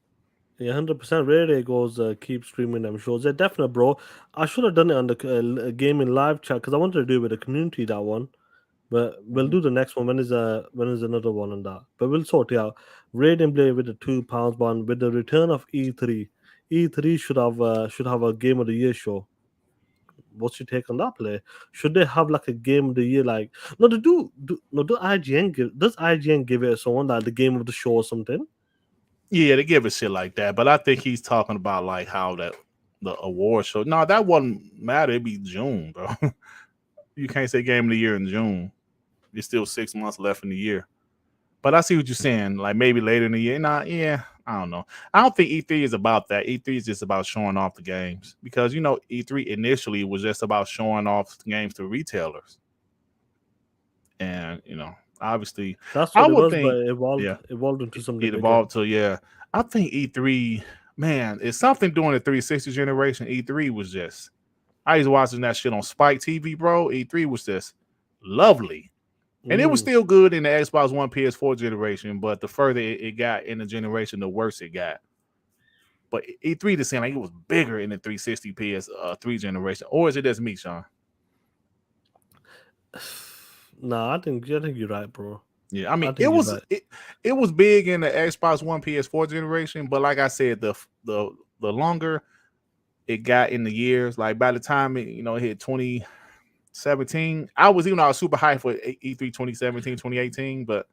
Yeah, 100%. Rare goes keep streaming them shows. Yeah, definitely, bro. I should have done it on the gaming live chat because I wanted to do it with the community that one. But we'll do the next one when is another one on that. But we'll sort it out. Raiden Blade with the £2 one with the return of E3. E3 should have a game of the year show. What's your take on that play? Should they have like a game of the year? Like no, they do IGN does IGN give it someone like the game of the show or something? Yeah, they give a shit like that. But I think he's talking about like how the award show. No, that wouldn't matter. It'd be June, bro. You can't say game of the year in June. There's still 6 months left in the year. But I see what you're saying. Like maybe later in the year. Nah, yeah, I don't know. I don't think E3 is about that. E3 is just about showing off the games because E3 initially was just about showing off the games to retailers, and obviously, That's I what it would was, but think, it yeah, evolved into something it bigger. evolved to I think E3, man, it's something during the 360 generation. E3 was just. I was watching that shit on Spike TV, bro. E3 was just lovely. And it was Mm. still good in the Xbox One PS4 generation, but the further it got in the generation, the worse it got. But E3 just saying like it was bigger in the 360 PS3 generation. Or is it just me, Sean? Nah, I think you're right, bro. Yeah, I mean I think you're right. it was big in the Xbox One PS4 generation, but like I said, the longer it got in the years, like by the time it hit 2017, I was super hyped for E3 2017, 2018, but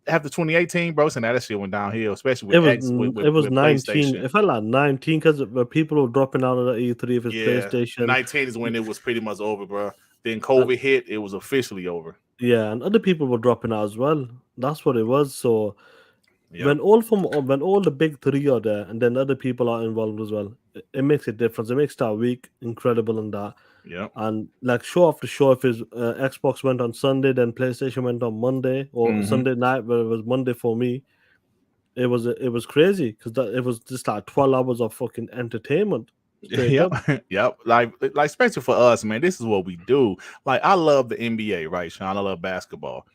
after 2018, bro, so now that shit went downhill, especially with It was with 19. PlayStation. It felt like 19 because people were dropping out of the E3 if it's Yeah, PlayStation. 19 is when it was pretty much over, bro. Then And, COVID hit, it was officially over. yeah, and other people were dropping out as well. That's what it was. So Yep. when all the big three are there, and then other people are involved as well, it makes a difference. It makes that week incredible in that. Yep. And like show after show, if his Xbox went on Sunday, then PlayStation went on Monday or Sunday night, where it was Monday for me. It was crazy because it was just like 12 hours of fucking entertainment straight Yep. up. Yep. Like especially for us, man, this is what we do. Like I love the NBA, right, Sean? I love basketball.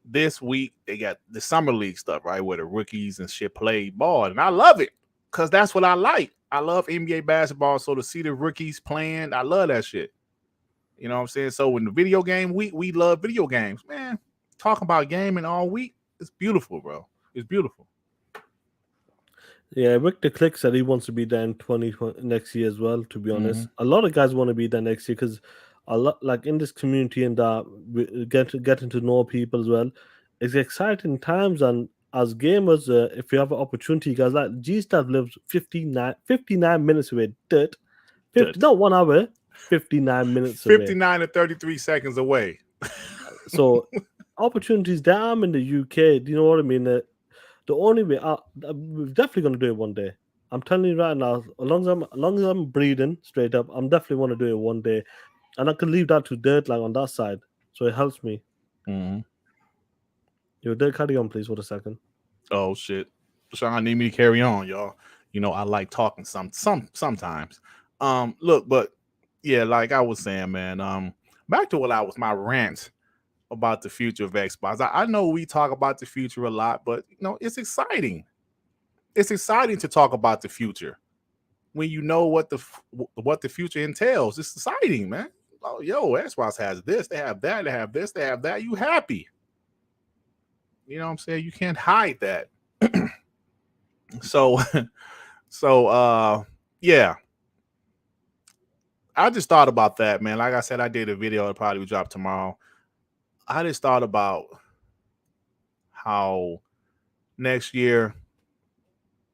This week they got the summer league stuff, right, where the rookies and shit play ball, and I love it because that's what I like. I love NBA basketball, so to see the rookies playing, I love that shit. You know what I'm saying? So in the video game week, we love video games, man. Talking about gaming all week, it's beautiful, bro. It's beautiful. Yeah, Rick the Click said he wants to be there in 2020 next year as well. To be honest, a lot of guys want to be there next year because a lot like in this community and that we getting to know people as well. It's exciting times, and as gamers, if you have an opportunity, guys, like G Staff lives 59 minutes away. 50, not 1 hour, 59 minutes away. 59 to 33 seconds away. So opportunities there. I'm in the UK. Do you know what I mean? The only way we're definitely gonna do it one day. I'm telling you right now, as long as I'm breathing straight up, I'm definitely want to do it one day, and I can leave that to Dirt like on that side, so it helps me. Yo, Dirt, carry on, please, for a second. Oh shit, Sean need me to carry on, y'all. I like talking sometimes. Look, but yeah, like I was saying, man. back to what I was my rant about the future of Xbox. I know we talk about the future a lot, but it's exciting. It's exciting to talk about the future when you know what the future entails. It's exciting, man. Oh, Xbox has this, they have that, they have this, they have that. You happy? You know what I'm saying? You can't hide that. So, yeah. I just thought about that, man. Like I said, I did a video. It'll probably drop tomorrow. I just thought about how next year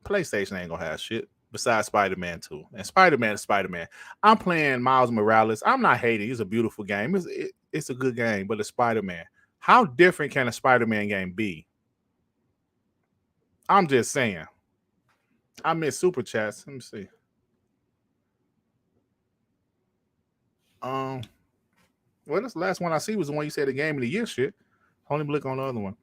PlayStation ain't gonna have shit besides Spider-Man 2. And Spider-Man is Spider-Man. I'm playing Miles Morales. I'm not hating. It's a beautiful game. It's a good game, but it's Spider-Man. How different can a Spider-Man game be? I'm just saying. I miss Super Chats. Let me see. Well, this last one I see was the one you said the game of the year shit. Only look on the other one.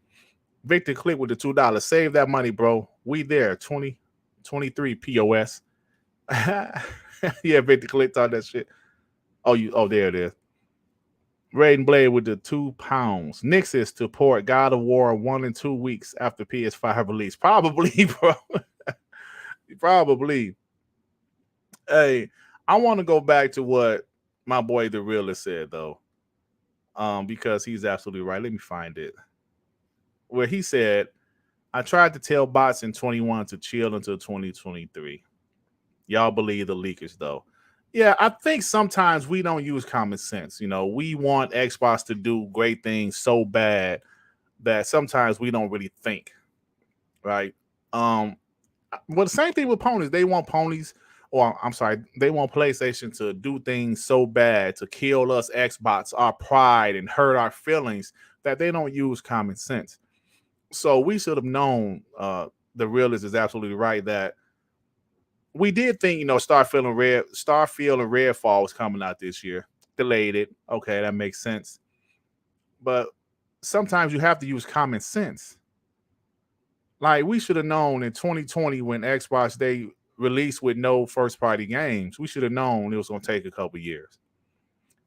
Victor Click with the $2. Save that money, bro. We there. 2023 POS. Yeah, Victor Click thought that shit. Oh, there it is. Raiden Blade with the £2. Nixis to port God of War 1 and 2 weeks after PS5 release. Probably, bro. Probably. Hey, I want to go back to what my boy the realist said though. Because he's absolutely right. Let me find it. Where he said, I tried to tell bots in 21 to chill until 2023. Y'all believe the leakers though. Yeah, I think sometimes we don't use common sense. We want Xbox to do great things so bad that sometimes we don't really think. Right? Well, the same thing with ponies. They want ponies, or I'm sorry, they want PlayStation to do things so bad to kill us Xbox, our pride, and hurt our feelings that they don't use common sense. So we should have known. The realist is absolutely right that we did think, Starfield and Redfall was coming out this year. Delayed it. Okay, that makes sense. But sometimes you have to use common sense. Like we should have known in 2020 when Xbox they released with no first-party games, we should have known it was going to take a couple years.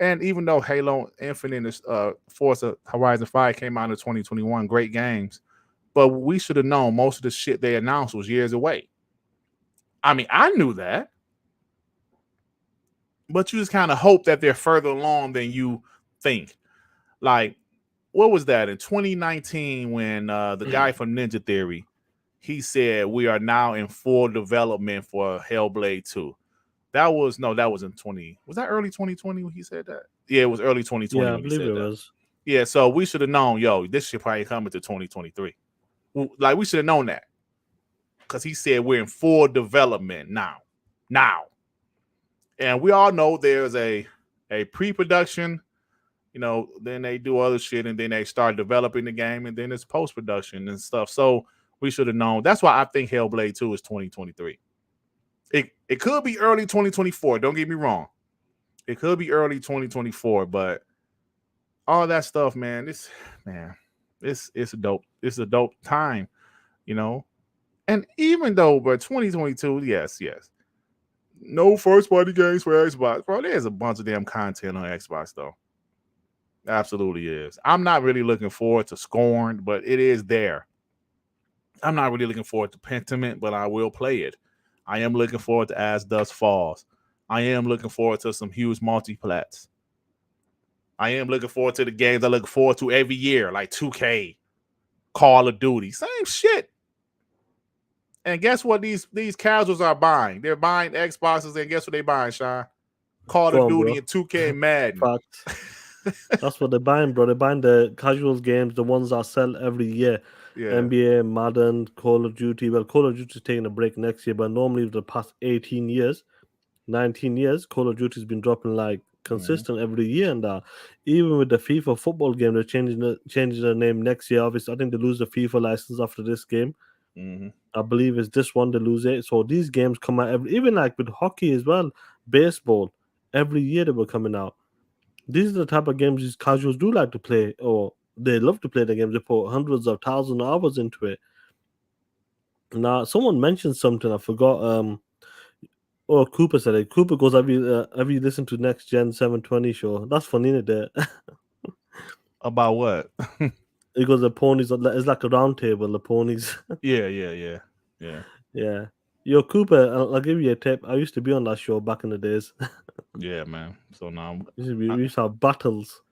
And even though Halo Infinite and Forza Horizon 5 came out in 2021, great games, but we should have known most of the shit they announced was years away. I mean, I knew that. But you just kind of hope that they're further along than you think. Like, what was that in 2019 when the guy from Ninja Theory, he said we are now in full development for Hellblade 2. That was in 20. Was that early 2020 when he said that? Yeah, it was early 2020 when he said that. Yeah, I believe it was. Yeah, so we should have known, this should probably come into 2023. Like, we should have known that. Because he said we're in full development now. And we all know there's a pre-production, then they do other shit, and then they start developing the game, and then it's post-production and stuff. So we should have known. That's why I think Hellblade 2 is 2023. It could be early 2024. Don't get me wrong. It could be early 2024, but all that stuff, man, it's a dope. It's a dope time, And even though, but 2022, yes. No first-party games for Xbox. Bro, there's a bunch of damn content on Xbox, though. Absolutely is. I'm not really looking forward to Scorned, but it is there. I'm not really looking forward to Pentiment, but I will play it. I am looking forward to As Dusk Falls. I am looking forward to some huge multiplats. I am looking forward to the games I look forward to every year, like 2K, Call of Duty. Same shit. And guess what these casuals are buying? They're buying Xboxes, and guess what they buying, Sean? Call of Duty and 2K and Madden. That's what they're buying, bro. They're buying the casual games, the ones that sell every year. Yeah. NBA, Madden, Call of Duty. Well, Call of Duty is taking a break next year, but normally the past 18 years, 19 years, Call of Duty has been dropping like consistent every year. And even with the FIFA football game, they're changing the name next year. Obviously, I think they lose the FIFA license after this game. I believe it's this one they lose it. So these games come out even like with hockey as well, baseball. Every year they were coming out. These are the type of games these casuals do like to play, or they love to play the games. They put hundreds of thousands of hours into it. Now, someone mentioned something I forgot. Oh, Cooper said it. Cooper goes, have you listened to Next Gen 720 show? That's funny, isn't it? About what? He goes, the ponies, it's like a round table, the ponies. Yeah. Yeah. Yo, Cooper, I'll give you a tip. I used to be on that show back in the days. Yeah, man. So now, we used to have battles.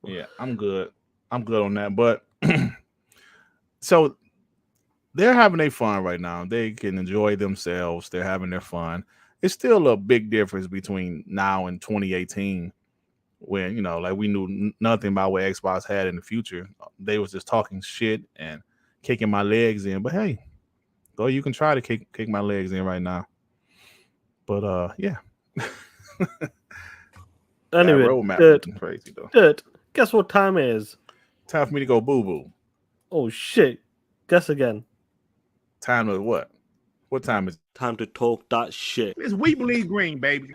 yeah, I'm good. I'm good on that. But so they're having their fun right now. They can enjoy themselves. They're having their fun. It's still a big difference between now and 2018, when like we knew nothing about what Xbox had in the future. They was just talking shit and kicking my legs in. But hey, go, you can try to kick my legs in right now. But yeah. Anyway, roadmap crazy though. Dirt, guess what time it is? Time for me to go boo boo. Oh shit! Guess again. Time to what? What time is it? Time to talk that shit. It's We Believe Green, baby.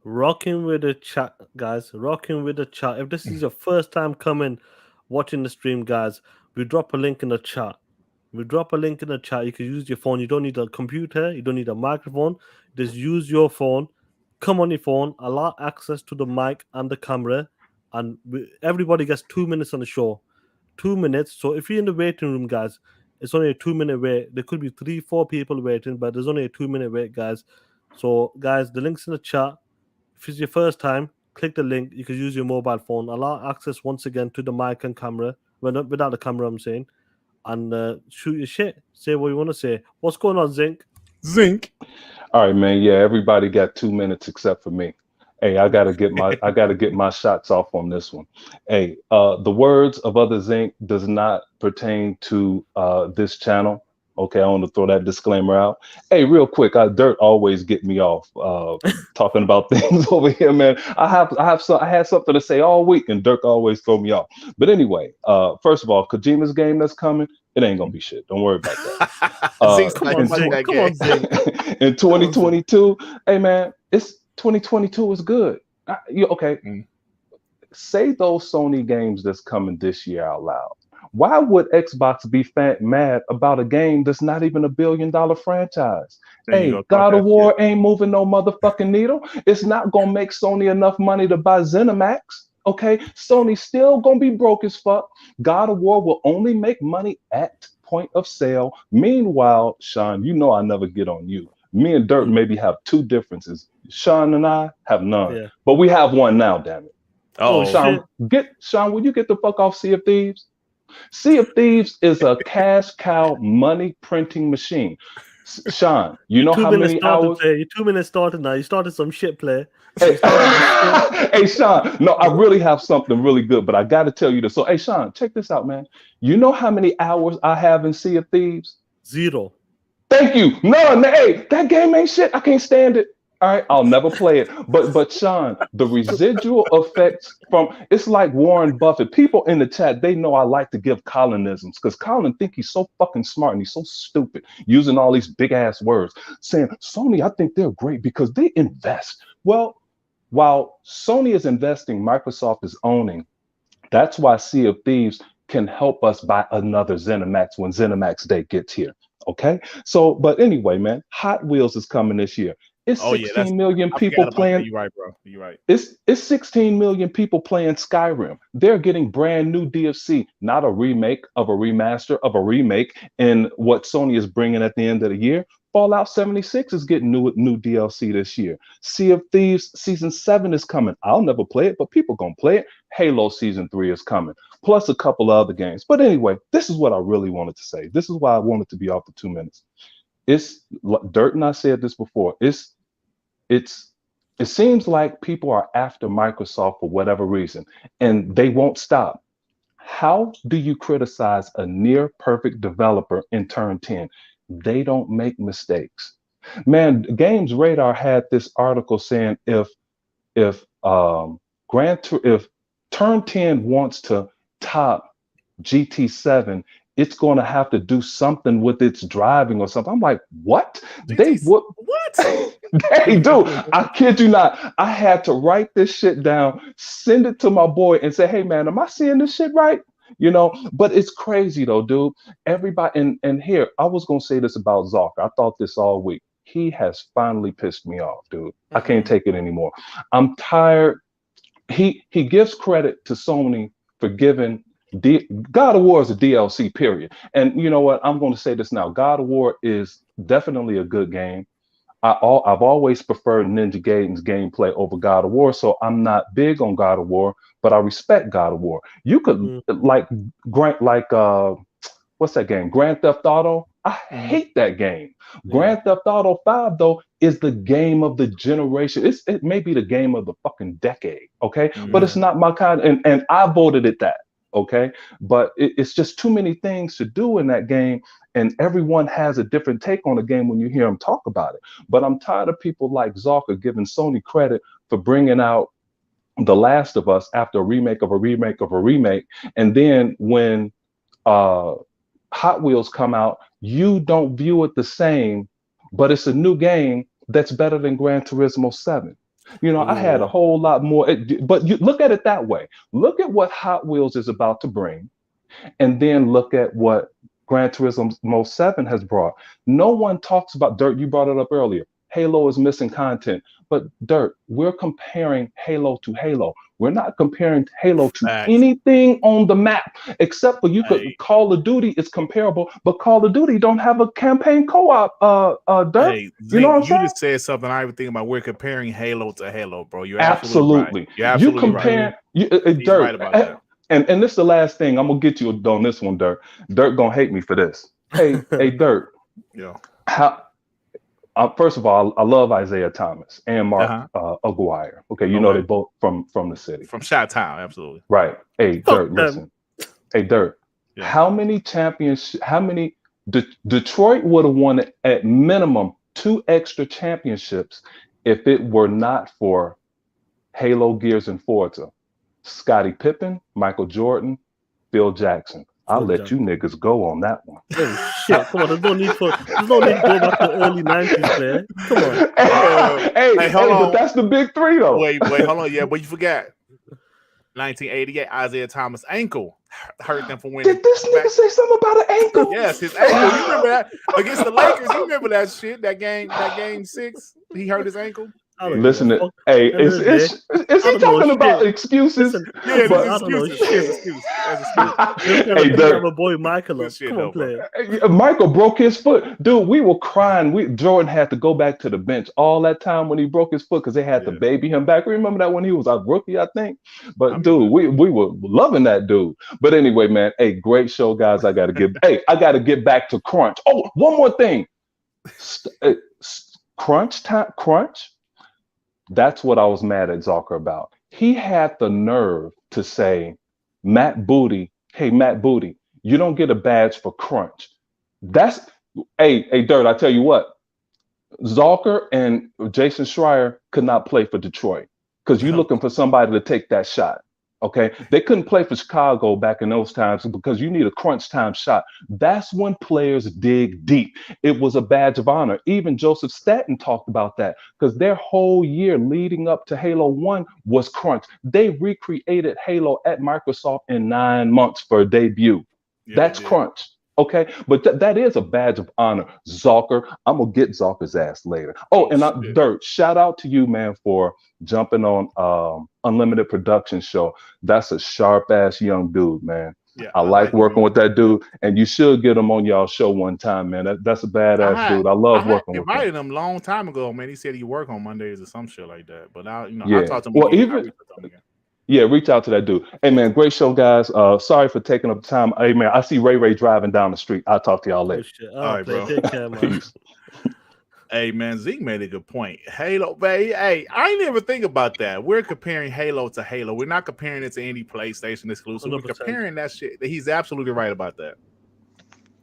Rocking with the chat, guys. Rocking with the chat. If this is your first time coming, watching the stream, guys, we drop a link in the chat. You can use your phone. You don't need a computer. You don't need a microphone. Just use your phone. Come on your phone. Allow access to the mic and the camera. And everybody gets 2 minutes on the show. 2 minutes. So if you're in the waiting room, guys, it's only a 2-minute wait. There could be 3-4 people waiting, but there's only a 2-minute wait, guys. So, guys, the link's in the chat. If it's your first time, click the link. You can use your mobile phone. Allow access once again to the mic and camera. Well, not without the camera, I'm saying. And shoot your shit. Say what you want to say. What's going on, Zinc? All right, man. Yeah, everybody got 2 minutes except for me. Hey, I gotta get my shots off on this one. Hey, the words of other Zinc does not pertain to this channel. Okay, I want to throw that disclaimer out. Hey, real quick, Dirt always get me off talking about things over here, man. I had something to say all week, and Dirk always throw me off. But anyway, first of all, Kojima's game that's coming, it ain't gonna be shit. Don't worry about that. Come on, Zinc. In 2022, hey man, it's 2022 is good. Okay. Say those Sony games that's coming this year out loud. Why would Xbox be mad about a game that's not even $1 billion franchise? Hey, God of War ain't moving no motherfucking needle. It's not gonna make Sony enough money to buy ZeniMax. Okay, Sony's still gonna be broke as fuck. God of War will only make money at point of sale. Meanwhile, Sean, you know I never get on you. Me and Dirt maybe have two differences. Sean and I have none, but we have one now. Damn it! Oh, Sean, will you get the fuck off Sea of Thieves? Sea of Thieves is a cash cow money printing machine. Sean, you know how many hours? You're 2 minutes started now. You started some shit play. Hey, hey, Sean, no, I really have something really good, but I got to tell you this. So, hey, Sean, check this out, man. You know how many hours I have in Sea of Thieves? 0. Thank you. No, hey, that game ain't shit. I can't stand it. All right, I'll never play it. But Sean, the residual effects from it's like Warren Buffett. People in the chat, they know I like to give Colinisms because Colin think he's so fucking smart and he's so stupid using all these big ass words, saying Sony, I think they're great because they invest. Well, while Sony is investing, Microsoft is owning. That's why Sea of Thieves can help us buy another ZeniMax when ZeniMax Day gets here. Okay, so but anyway, man, Hot Wheels is coming this year. It's 16 million people playing. You're right, bro. You're right. It's 16 million people playing Skyrim. They're getting brand new DLC, not a remake of a remaster of a remake. And what Sony is bringing at the end of the year, Fallout 76 is getting new DLC this year. Sea of Thieves Season 7 is coming. I'll never play it, but people gonna play it. Halo Season 3 is coming, plus a couple of other games. But anyway, this is what I really wanted to say. This is why I wanted to be off for 2 minutes. It's Dirt, and I said this before. It seems like people are after Microsoft for whatever reason, and they won't stop. How do you criticize a near perfect developer in turn 10? They don't make mistakes. Man, Games Radar had this article saying if if Turn 10 wants to top GT7, it's going to have to do something with its driving or something. I'm like, what? They would what? Hey, dude, I kid you not. I had to write this shit down, send it to my boy, and say, hey man, am I seeing this shit right? You know, but it's crazy though, dude. Everybody, and here, I was gonna say this about Zark. I thought this all week. He has finally pissed me off, dude. I can't take it anymore. I'm tired. He gives credit to Sony for giving God of War is a DLC, period. And you know what? I'm going to say this now. God of War is definitely a good game. I've always preferred Ninja Gaiden's gameplay over God of War, so I'm not big on God of War, but I respect God of War. You could what's that game? Grand Theft Auto. I hate that game. Grand Theft Auto 5 though is the game of the generation. It may be the game of the fucking decade, okay? But it's not my kind, and I voted it that, okay? But it's just too many things to do in that game, and everyone has a different take on the game when you hear them talk about it. But I'm tired of people like Zarka giving Sony credit for bringing out The Last of Us after a remake of a remake of a remake, and then when Hot Wheels come out, you don't view it the same, but it's a new game that's better than Gran Turismo 7. You know, I had a whole lot more, but you look at it that way. Look at what Hot Wheels is about to bring, and then look at what Gran Turismo 7 has brought. No one talks about, Dirt, you brought it up earlier. Halo is missing content. But Dirt, we're comparing Halo to Halo. We're not comparing Halo to anything on the map, except for Call of Duty is comparable, but Call of Duty don't have a campaign co-op, Dirt. Hey, you know what I'm saying? You just said something I even think about. We're comparing Halo to Halo, bro. You're absolutely right. You're absolutely right. He's Dirt, right about that. And this is the last thing. I'm gonna get you on this one, Dirt. Dirt gonna hate me for this. Hey, Dirt. Yeah. First of all, I love Isaiah Thomas and Mark Aguirre. Okay, you know they both from the city. From Chi-Town, absolutely. Right. Hey, Dirt, listen. Hey, Dirt. Yeah. How many championships? Detroit would have won at minimum 2 extra championships if it were not for Halo, Gears, and Forza. Scottie Pippen, Michael Jordan, Phil Jackson. I'll let you niggas go on that one. Oh shit! Come on, there's no need to go back to the early 90s, man. Come on. Hey, hold on. But that's the big 3 though. Wait, hold on. Yeah, but you forgot. 1988, Isaiah Thomas ankle hurt them from winning. Did this nigga say something about an ankle? Yes, his ankle. You remember that against the Lakers? You remember that shit? That game 6, he hurt his ankle. Listen, is he talking about excuses? Yeah, I don't know. Excuse. Hey, my boy Michael. Come on, play. Michael broke his foot, dude. We were crying. Jordan had to go back to the bench all that time when he broke his foot because they had to baby him back. Remember that when he was a rookie, I think. But dude, we were loving that dude. But anyway, man, hey, great show, guys. I got to get back to Crunch. Oh, one more thing. Crunch. That's what I was mad at Zucker about. He had the nerve to say, Matt Booty, you don't get a badge for Crunch. That's, hey, Dirt, I tell you what, Zucker and Jason Schreier could not play for Detroit because you're looking for somebody to take that shot. Okay, they couldn't play for Chicago back in those times because you need a crunch time shot. That's when players dig deep. It was a badge of honor. Even Joseph Staten talked about that because their whole year leading up to Halo 1 was crunch. They recreated Halo at Microsoft in 9 months for a debut. That's crunch. Okay, but that is a badge of honor. Zucker, I'm gonna get Zucker's ass later. Oh, and Dirt, shout out to you, man, for jumping on Unlimited Production show. That's a sharp ass young dude, man. Yeah, I like working with that dude, and you should get him on y'all show one time, man. That's a badass dude. I love working with him. I invited him a long time ago, man. He said he work on Mondays or some shit like that. But I talked to him. Again. Yeah, reach out to that dude. Hey, man, great show, guys. Sorry for taking up time. Hey, man, I see Ray driving down the street. I'll talk to y'all later. All right, bro. Take care, man. Hey, man, Zeke made a good point. Halo, baby. Hey, I ain't ever think about that. We're comparing Halo to Halo. We're not comparing it to any PlayStation exclusive. 100%. We're comparing that shit. He's absolutely right about that.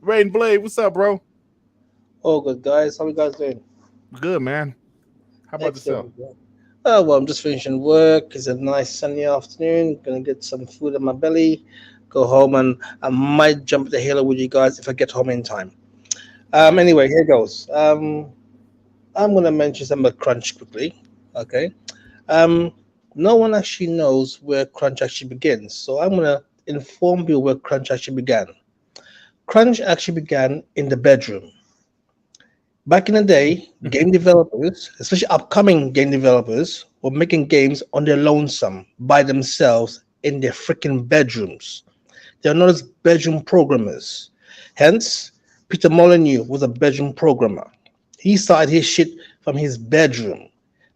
Raiden Blade, what's up, bro? Oh, good, guys. How you guys doing? Good, man. How about yourself? Excellent. Oh, well, I'm just finishing work. It's a nice sunny afternoon. Gonna get some food in my belly, go home, and I might jump the Halo with you guys if I get home in time. Anyway, here goes. I'm gonna mention some of Crunch quickly. Okay. Um, no one actually knows where Crunch actually begins, so I'm gonna inform you where Crunch actually began. Crunch actually began in the bedroom. Back in the day, game developers, especially upcoming game developers, were making games on their lonesome by themselves in their freaking bedrooms. They're known as bedroom programmers. Hence, Peter Molyneux was a bedroom programmer. He started his shit from his bedroom.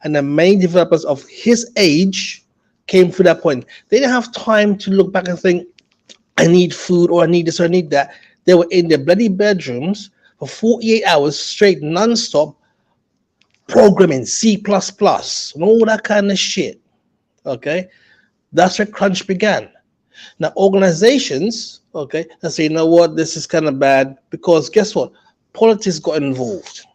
And the main developers of his age came through that point. They didn't have time to look back and think, I need food or I need this or I need that. They were in their bloody bedrooms for 48 hours straight, non-stop, programming C++ and all that kind of shit. Okay? That's where Crunch began. Now, organizations, okay, they say, you know what, this is kind of bad because guess what? Politics got involved.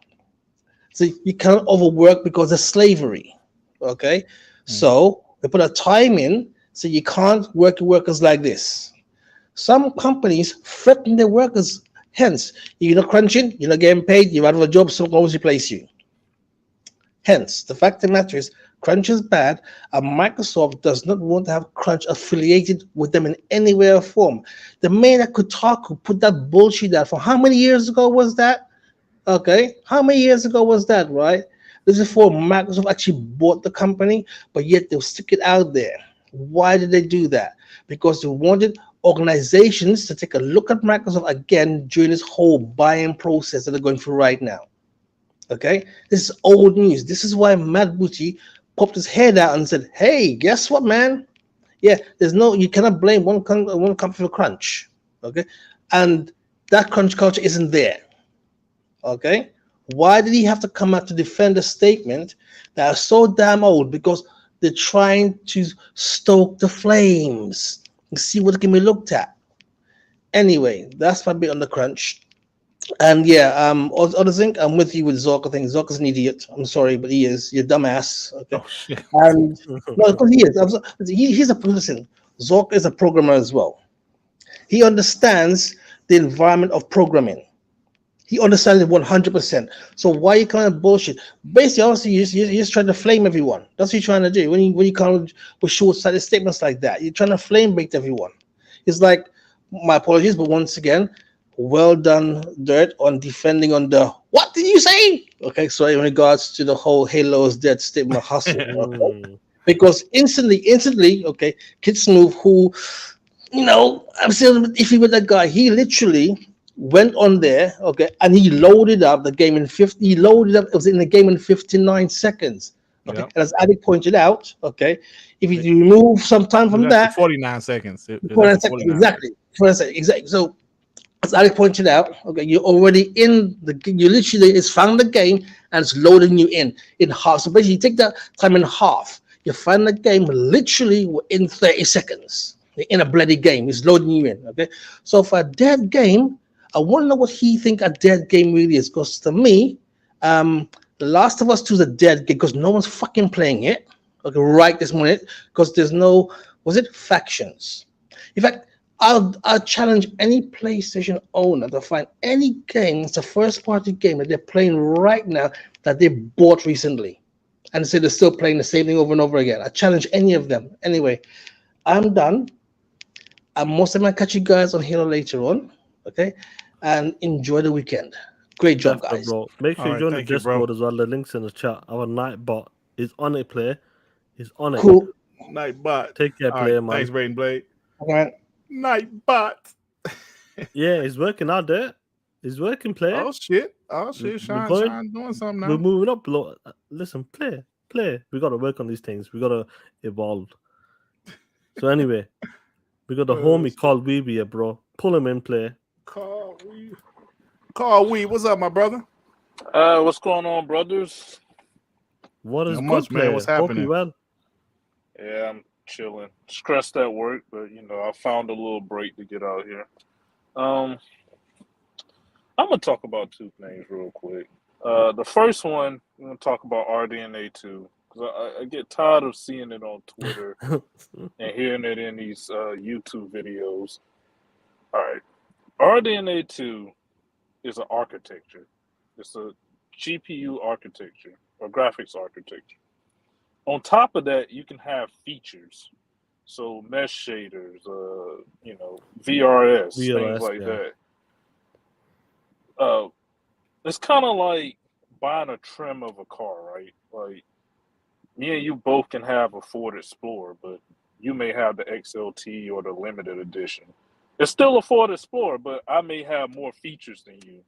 So you cannot overwork because of slavery. Okay? So they put a time in so you can't work your workers like this. Some companies threaten their workers. Hence, you're not crunching, you're not getting paid, you're out of a job, so always replace you. Hence, the fact of the matter is, Crunch is bad, and Microsoft does not want to have Crunch affiliated with them in any way or form. The man at Kotaku put that bullshit out. For how many years ago was that? Okay, how many years ago was that, right? This is before Microsoft actually bought the company, but yet they'll stick it out there. Why did they do that? Because they wanted organizations to take a look at Microsoft again during this whole buying process that they're going through right now. Okay, this is old news. This is why Matt Booty popped his head out and said, "Hey, guess what, man? Yeah, you cannot blame one company for crunch. Okay, and that crunch culture isn't there. Okay, why did he have to come out to defend a statement that is so damn old? Because they're trying to stoke the flames and see what can be looked at. Anyway, that's my bit on the crunch. And yeah, other thing, I'm with you with Zork. I think Zork is an idiot. I'm sorry, but he is. You're dumbass. Okay. Oh shit. And no, because he is. He's a listen. Zork is a programmer as well. He understands the environment of programming. He understands it 100%. So why you kind of bullshit? Basically, honestly, you're just trying to flame everyone. That's what you're trying to do. When you come with short-sighted statements like that, you're trying to flame bait everyone. It's like, my apologies, but once again, well done, Dirt, on defending on the what did you say? Okay, so in regards to the whole Halo is dead statement of hustle, okay? Because instantly, okay, Kid Smooth, who, I'm still iffy with that guy. He literally went on there, okay, and he loaded up the game in 50. He loaded up. It was in the game in 59 seconds. Okay, Yep. and as Adi pointed out, okay, if you remove some time from that, 49 seconds. 49 seconds, exactly. 49 seconds, exactly. So as Alex pointed out, okay, you're already in the. You literally it's found the game and it's loading you in half. So basically, you take that time in half. You find the game literally in 30 seconds. In a bloody game, it's loading you in. Okay, so for a dead game, I want to know what he think a dead game really is. Because to me, The Last of Us 2 is a dead game because no one's fucking playing it. Okay, right this minute, because there's no factions. In fact, I'll challenge any PlayStation owner to find any game, it's a first-party game that they're playing right now that they bought recently, and say they're still playing the same thing over and over again. I challenge any of them. Anyway, I'm done. I'm most of my catch you guys on Halo later on. Okay, and enjoy the weekend. Great job, guys. Bro. Make sure you join the thank you, Discord bro. as well. The link's in the chat. Our Nightbot is on it, player. He's on it. Cool. Nightbot. Take care, All player, right, man. thanks, Braden Blade. All right. Nightbot. Yeah, he's working out there. He's working, player. Oh shit. Sean doing something now. We're moving up. Listen, player. We got to work on these things. We got to evolve. So anyway, we got the homie called Weeby here, bro. Pull him in, player. Carl Weeb. What's up, my brother? What's going on, brothers? What is Not good, much, player? man. What's Hope happening? you well. Yeah, I'm chilling. Stressed at work, but I found a little break to get out here. I'm gonna talk about two things real quick. The first one, we're gonna talk about RDNA 2 because I get tired of seeing it on Twitter and hearing it in these YouTube videos. All right, RDNA 2 is an architecture. It's a GPU architecture or graphics architecture. On top of that, you can have features. So mesh shaders, VRS, things like that. It's kind of like buying a trim of a car, right? Like me and you both can have a Ford Explorer, but you may have the XLT or the limited edition. It's still a Ford Explorer, but I may have more features than you.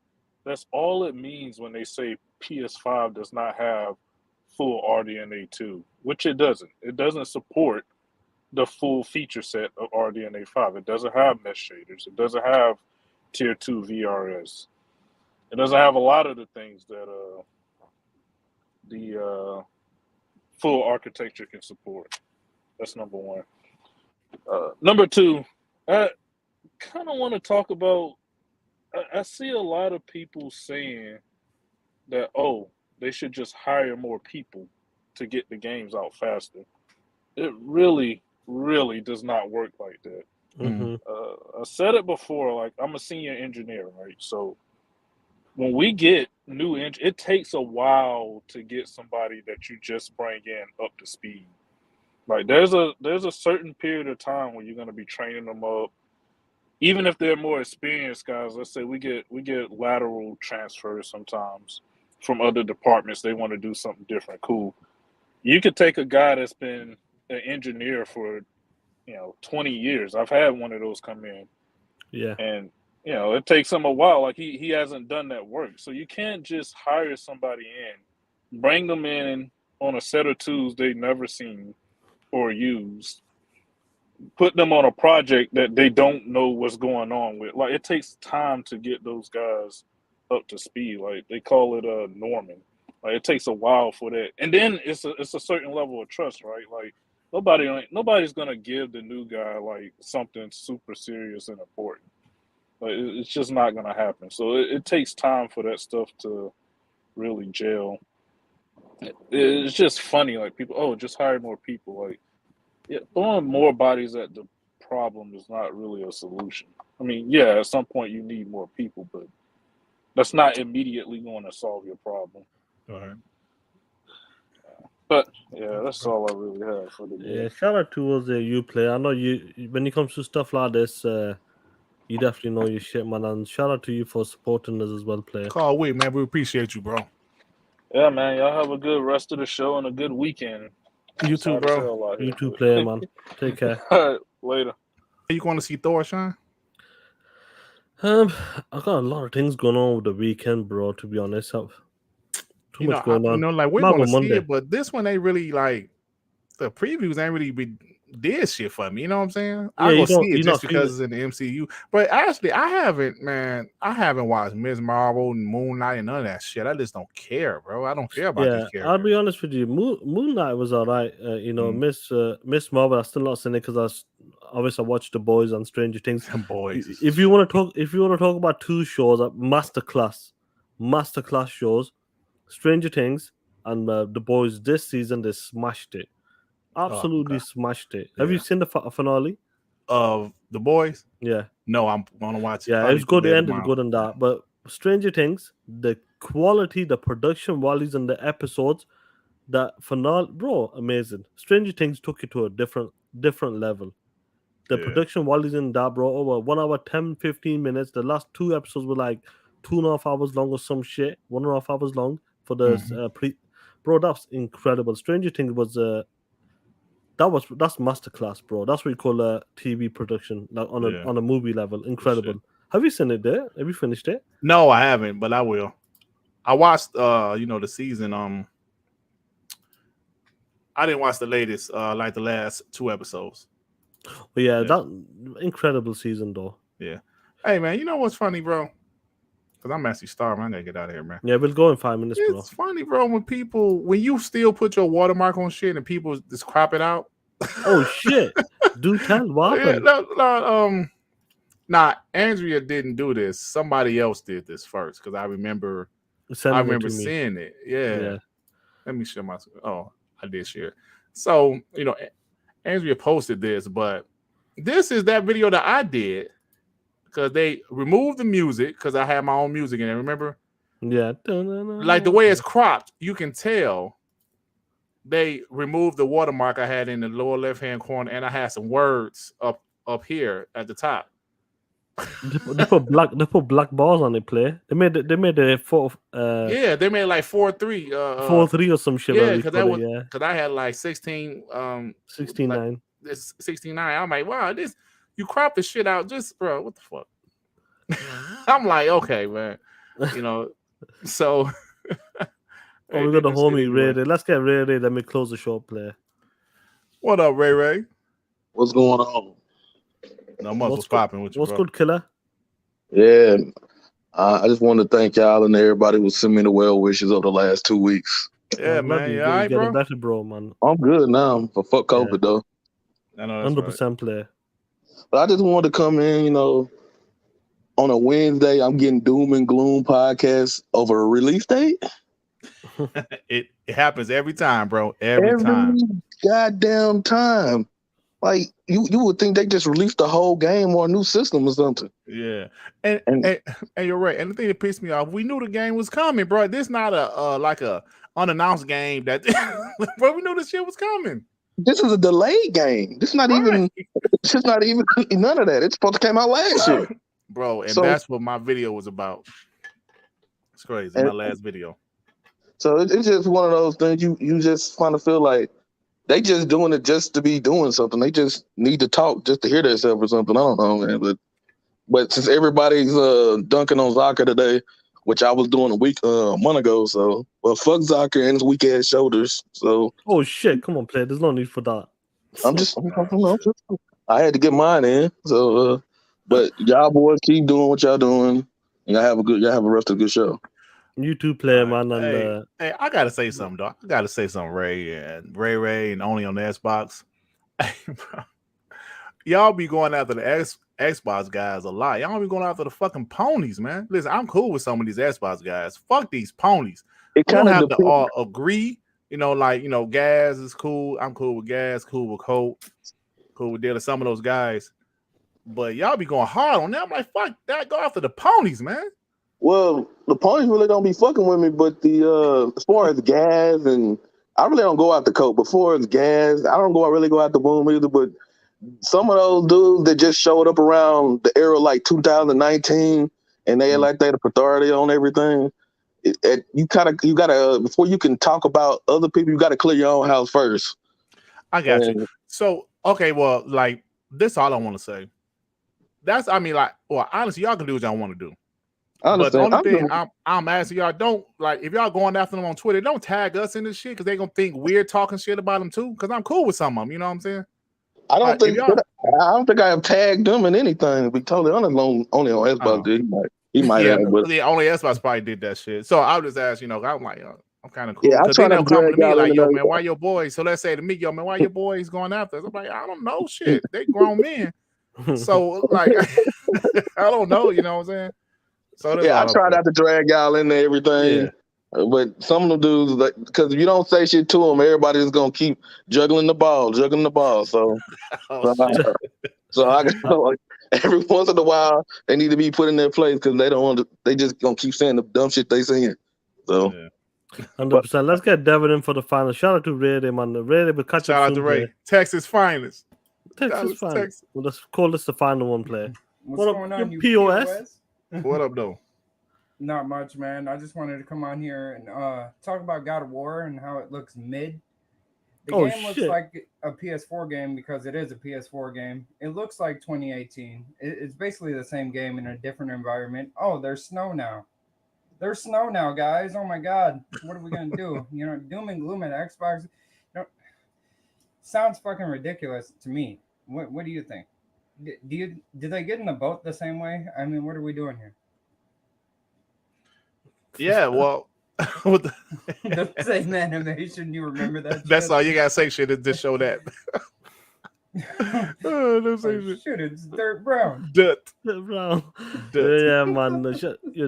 That's all it means when they say PS5 does not have full RDNA 2, which it doesn't. It doesn't support the full feature set of RDNA 5. It doesn't have mesh shaders. It doesn't have Tier 2 VRS. It doesn't have a lot of the things that the full architecture can support. That's number one. Number two, I kind of want to talk about, I see a lot of people saying that, they should just hire more people to get the games out faster. It really, really does not work like that. Mm-hmm. I said it before, like I'm a senior engineer, right? So when we get new it takes a while to get somebody that you just bring in up to speed. Like there's a certain period of time where you're going to be training them up. Even if they're more experienced guys, let's say we get lateral transfers sometimes from other departments. They want to do something different. Cool. You could take a guy that's been an engineer for 20 years. I've had one of those come in. Yeah. And it takes him a while. Like he hasn't done that work. So you can't just hire somebody in, bring them in on a set of tools they've never seen or used, put them on a project that they don't know what's going on with. Like it takes time to get those guys up to speed. Like they call it norming. Like it takes a while for that. And then it's a certain level of trust, right? Like nobody's gonna give the new guy like something super serious and important. Like it's just not gonna happen. So it takes time for that stuff to really gel. It's just funny, like people, just hire more people. Like, yeah, throwing more bodies at the problem is not really a solution. I mean, yeah, at some point you need more people, but that's not immediately going to solve your problem. All right. But yeah, that's all I really have for the day. Yeah, shout out to us, you play. I know you when it comes to stuff like this, you definitely know your shit, man. And shout out to you for supporting us as well, player. Call wait, man. We appreciate you, bro. Yeah, man. Y'all have a good rest of the show and a good weekend. You too, bro. You too, player, man. Take care. All right, later. Are you going to see Thor, Sean? I got a lot of things going on with the weekend, bro. To be honest, too much going on. Like we're going to see it, but this one ain't really like the previews ain't really did shit for me. You know what I'm saying? Yeah, I go see it just because it's in the MCU. But actually, I haven't watched Ms. Marvel and Moon Knight and none of that shit. I just don't care, bro. I don't care about these characters. I'll be honest with you. Moon Knight was alright. Miss Marvel, I still not seen it because I watched The Boys and Stranger Things. Boys. If you want to talk about two shows, masterclass shows, Stranger Things and The Boys. This season they smashed it. Absolutely smashed it. Have you seen the finale of The Boys? Yeah. No, I'm gonna watch it. Yeah, it was good. It ended good on that. But Stranger Things, the quality, the production values, and the episodes, that finale, bro, amazing. Stranger Things took it to a different level. The production values in that, bro, over 1 hour, 10, 15 minutes. The last 2 episodes were like 2.5 hours long or some shit. 1.5 hours long for the bro. That's incredible. Stranger Things was that's masterclass, bro. That's what you call a TV production, like on a movie level. Incredible. Have you seen it there? Have you finished it? No, I haven't, but I will. I watched the season. I didn't watch the latest, like the last 2 episodes. But that incredible season though. Yeah. Hey man, you know what's funny, bro? Because I'm actually starving. I gotta get out of here, man. Yeah, we'll go in 5 minutes, bro. It's funny, bro, when you still put your watermark on shit and people just crop it out. Oh shit! Do tell what happened? Andrea didn't do this. Somebody else did this first because I remember seeing it. Yeah. Let me share my. Oh, I did share. So Andrea posted this, but this is that video that I did because they removed the music because I had my own music in it. Remember? Yeah. Like the way it's cropped, you can tell they removed the watermark I had in the lower left-hand corner, and I had some words up here at the top. They put black balls on the play. They made a 4. Yeah, they made like 4-3. 4-3 or some shit. Yeah, because I had like 16. 16-9. It's 69. I'm like, wow, this you crop the shit out, just bro. What the fuck? I'm like, okay, man. So. We got the homie Ray. Let's get Ray. Let me close the show, play. What up, Ray? What's going on? No much. What's popping with you? What's good, killer? Yeah, I just wanted to thank y'all and everybody who sent me the well wishes over the last 2 weeks. Yeah, man. Yeah, all right, bro. Better, bro, man. I'm good now. For fuck COVID though. I know that's 100% play. But I just wanted to come in, on a Wednesday. I'm getting doom and gloom podcast over a release date. It happens every time, bro. Every time. Goddamn time. Like you would think they just released the whole game or a new system or something. Yeah, and you're right. And the thing that pissed me off, we knew the game was coming, bro. This not a unannounced game that, bro. We knew this shit was coming. This is a delayed game. This is not even. This is not even none of that. It's supposed to come out last year, bro. And that's what my video was about. It's crazy. My last video. So it's just one of those things. You just kind of feel like they just doing it just to be doing something. They just need to talk just to hear themselves or something. I don't know, man. But since everybody's dunking on Zaka today, which I was doing a month ago, so fuck Zaka and his weak ass shoulders. So shit, come on, play. There's no need for that. I had to get mine in. So but y'all boys keep doing what y'all doing. Y'all have a rest of a good show. You too, player, man. And hey, I gotta say something, dog. I gotta say something, Ray, and only on the Xbox. Y'all be going after the Xbox guys a lot. Y'all be going after the fucking ponies, man. Listen, I'm cool with some of these Xbox guys. Fuck these ponies. We don't have to all agree. Gaz is cool. I'm cool with Gaz. Cool with Colt. Cool with some of those guys. But y'all be going hard on them. I'm like, fuck that. Go after the ponies, man. Well, the ponies really don't be fucking with me, but as far as Gaz, and I really don't go out the Colt. Before it's Gaz, I don't really go out the Boom either. But some of those dudes that just showed up around the era like 2019, and they like they the authority on everything. You gotta before you can talk about other people, you gotta clear your own house first. I got you. So okay, well, like this, all I want to say. Honestly, y'all can do what y'all want to do. But the only thing I'm asking y'all, don't if y'all going after them on Twitter, don't tag us in this shit because they gonna think we're talking shit about them too. Because I'm cool with some of them, you know what I'm saying? I don't think I have tagged them in anything. To be totally honest, only on Xbox. He might have. But only Xbox probably did that shit. So I'll just ask, I'm like, I'm kind of cool. Yeah, because they don't come to me like, yo, man, why your boys? So let's say to me, yo, man, why your boys going after us? I'm like, I don't know, shit. They grown men. So I don't know, you know what I'm saying? So I try not to drag y'all into everything, but some of them dudes, because if you don't say shit to them, everybody's gonna keep juggling the ball. So, so I got every once in a while they need to be put in their place because they don't want to. They just gonna keep saying the dumb shit they saying. So, 100%. Let's get Devin in for the final. Shout out to Ray, man. Ray will catch up. Shout out to Ray, Texas finest. Texas finest. Well, let's call this the final one, play. What's going on, you POS? What up, though? Not much, man. I just wanted to come on here and talk about God of War and how it looks mid. The game looks like a PS4 game because it is a PS4 game. It looks like 2018. It's basically the same game in a different environment. Oh, there's snow now. There's snow now, guys. Oh my God. What are we going to do? Doom and gloom at Xbox. Sounds fucking ridiculous to me. What do you think? Did they get in the boat the same way? I mean, what are we doing here? Yeah, well, with the same animation, you remember that? That's all you gotta say. Shit, to show that. Shit, it's dirt brown. Dirt brown. Yeah, man.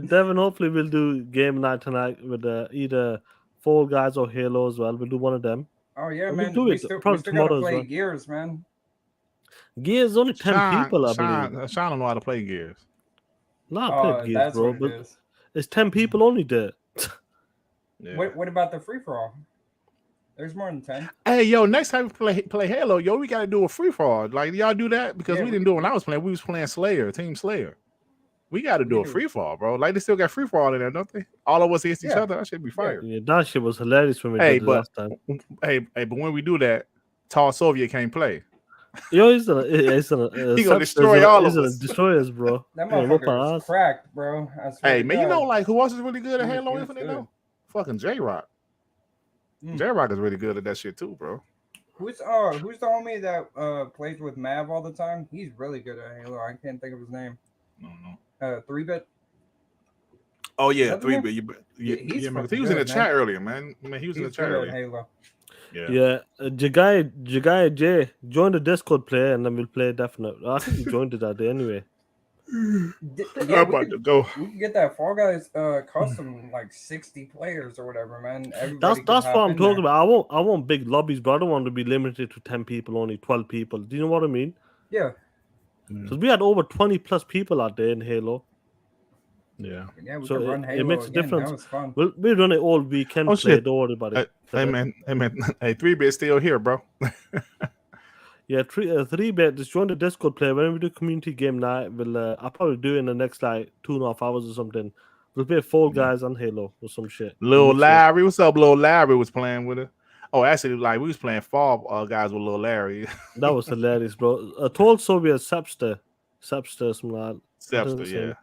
Devin, hopefully we'll do game night tonight with either Fall Guys or Halo as well. We'll do one of them. Oh yeah, And man. we'll do We it still probably gotta tomorrow as play well. Gears, man. Gears only 10 people, I believe. Sean don't know how to play Gears. No, I played Gears, That's bro. what it But is. it's 10 people only there. Yeah. What about the free for all? There's more than 10. Hey, yo, next time we play Halo, yo, we gotta do a free for all. Like, y'all do that? Because we didn't do it when I was playing. We was playing Slayer, Team Slayer. We got to do a free for all, bro. Like, they still got free for all in there, don't they? All of us against each other. That should be fire. Yeah, that shit was hilarious when we did it last time. Hey, but when we do that, Tall Soviet can't play. Yo, he's gonna destroy all of us. He's gonna destroy us, bro. That motherfucker is cracked, bro. Hey, man, you know, like, who else is really good at Halo Infinite, though? Fucking J-Rock. J-Rock is really good at that shit, too, bro. Who's the homie that plays with Mav all the time? He's really good at Halo. I can't think of his name. No. 3-bit. Oh yeah, 3-bit. Yeah, man. He was in the chat earlier, man. He was in the chat earlier. Halo. Yeah. Jagaya J, join the Discord play and then we'll play definitely. I think he joined it that day anyway. I'm about to go. We can get that Fall Guys custom like 60 players or whatever, man. That's what I'm talking about. I want big lobbies, but I don't want to be limited to 10 people, only 12 people. Do you know what I mean? Yeah. Because we had over 20 plus people out there in Halo. Yeah. We so run Halo it makes a again. difference. That was fun. We run it all weekend. Oh, play. shit. Don't worry about it. Hey man. Hey, 3-bit still here, bro. Yeah, 3-bit. Just join the Discord play. When we do community game night, I'll probably do it in the next like 2.5 hours or something. We'll play Fall Guys and Halo or some shit. Lil Larry, what's up? Lil Larry was playing with her. Oh, actually, like we was playing Fall Guys with Lil Larry. That was hilarious, bro. Tall Soviet Sepster, something like that. Sepster, yeah.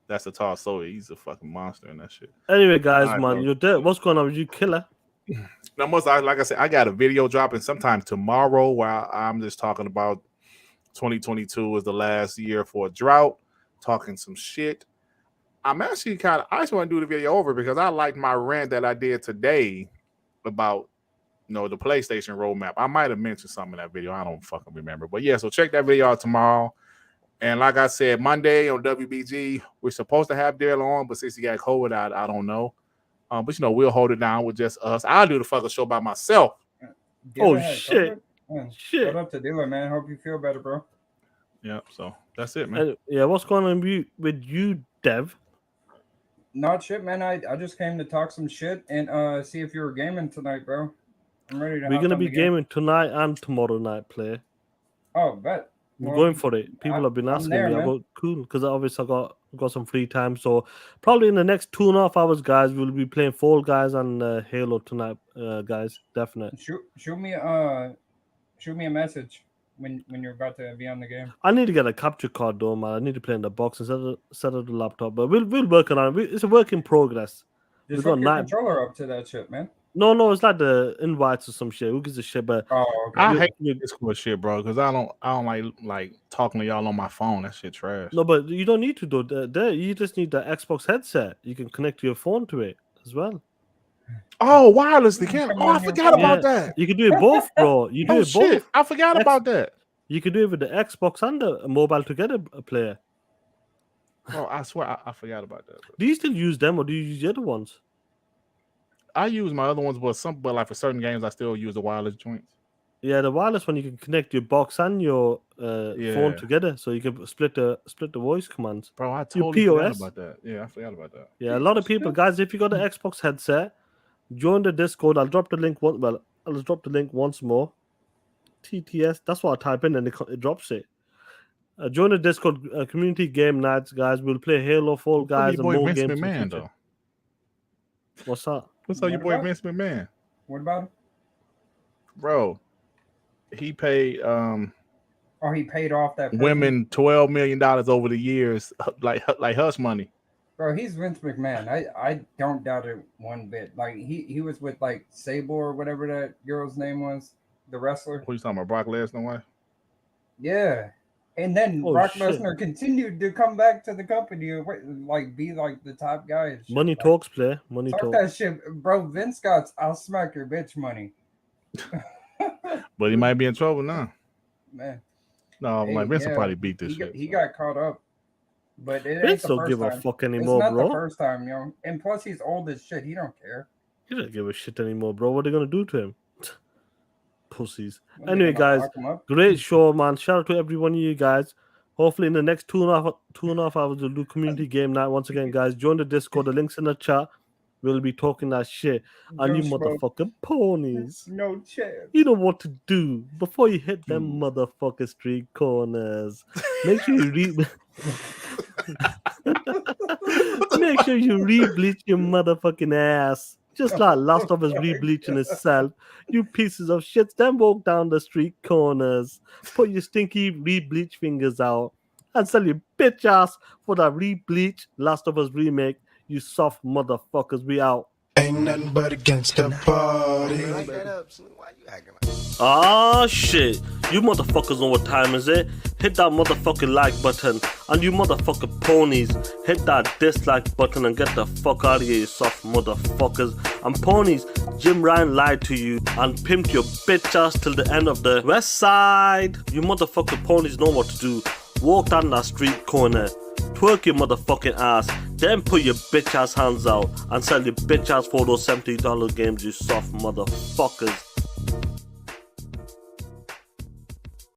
That's a tall Soviet. He's a fucking monster in that shit. Anyway, guys, right, man, bro. you're dead. What's going on with you, killer? Now, like I said, I got a video dropping sometime tomorrow while I'm just talking about 2022 is the last year for a drought, talking some shit. I'm actually I just want to do the video over because I liked my rant that I did today about, the PlayStation roadmap. I might have mentioned something in that video. I don't fucking remember. But yeah, so check that video out tomorrow. And like I said, Monday on WBG, we're supposed to have Dale on, but since he got COVID, I don't know. But we'll hold it down with just us. I'll do the fucking show by myself. Shit. Shout out to Dealer, man. Hope you feel better, bro. Yeah, so that's it, man. Yeah, what's going on with you, Dev? Not shit, man. I just came to talk some shit and see if you were gaming tonight, bro. I'm ready to. We're gonna be gaming tonight and tomorrow night, play. Oh, bet. We're going for it. People have been asking me. I go cool because obviously I got some free time. So probably in the next 2.5 hours, guys, we'll be playing Fall Guys and Halo tonight, guys. Definitely. Shoot me a message when you're about to be on the game. I need to get a capture card though, man. I need to play in the box instead of the laptop. But we'll work on it. It's a work in progress. Just hook your controller up to that shit, man. No, it's like the invites or some shit. Who gives a shit? But okay. I hate Discord shit, bro, because I don't like talking to y'all on my phone. That shit trash. No, but you don't need to do that. You just need the Xbox headset. You can connect your phone to it as well. Oh, wirelessly can. Oh, I forgot about that. You can do it both, bro. You do it both. I forgot about that. You can do it with the Xbox and the mobile together player. Oh, I swear I forgot about that. Do you still use them or do you use the other ones? I use my other ones, but like for certain games, I still use the wireless joints. Yeah, the wireless one you can connect your box and your phone together, so you can split the voice commands. Bro, I totally forgot about that. Yeah, I forgot about that. Yeah, a lot of people, guys, if you got the Xbox headset, join the Discord. I'll drop the link. I'll drop the link once more. TTS. That's what I type in, and it drops it. Join the Discord community game nights, guys. We'll play Halo, Fall Guys, and more games. Man, though. What's that? What's up, your boy Vince McMahon? What about him? Bro, he paid he paid off that person. Women $12 million over the years, like hush money. Bro, he's Vince McMahon. I don't doubt it one bit. Like he was with like Sable or whatever that girl's name was, the wrestler. Who you talking about, Brock Lesnar wife? Yeah. And then Brock Lesnar continued to come back to the company and be like the top guy. Money talks, player. Money talks. That shit, bro. Vince Scott's "I'll smack your bitch" money. But he might be in trouble now. Man. No, Vince will probably beat this shit. He got caught up. But it Vince ain't the don't first give time. a fuck anymore, it's not bro. the first time, And plus, he's old as shit. He don't care. He doesn't give a shit anymore, bro. What are they gonna do to him? Pussies. Anyway, guys, great show, man. Shout out to every one of you guys. Hopefully, in the next 2.5 hours, we'll do community game night once again, guys. Join the Discord. The link's in the chat. We'll be talking that shit. And you motherfucking ponies. No chance. You know what to do before you hit them motherfucking street corners. Make sure you make sure you re-bleach your motherfucking ass. Just like Last of Us re-bleaching itself. You pieces of shit. Then walk down the street corners. Put your stinky re-bleach fingers out. And sell your bitch ass for that re-bleach Last of Us remake. You soft motherfuckers. We out. Ain't nothing but against the party. Ah shit. You motherfuckers know what time is it? Hit that motherfucking like button. And you motherfucking ponies, hit that dislike button and get the fuck out of here, you soft motherfuckers. And ponies, Jim Ryan lied to you and pimped your bitch ass till the end of the west side. You motherfucking ponies know what to do. Walk down that street corner, twerk your motherfucking ass, then put your bitch ass hands out and sell your bitch ass for those $70 games, you soft motherfuckers.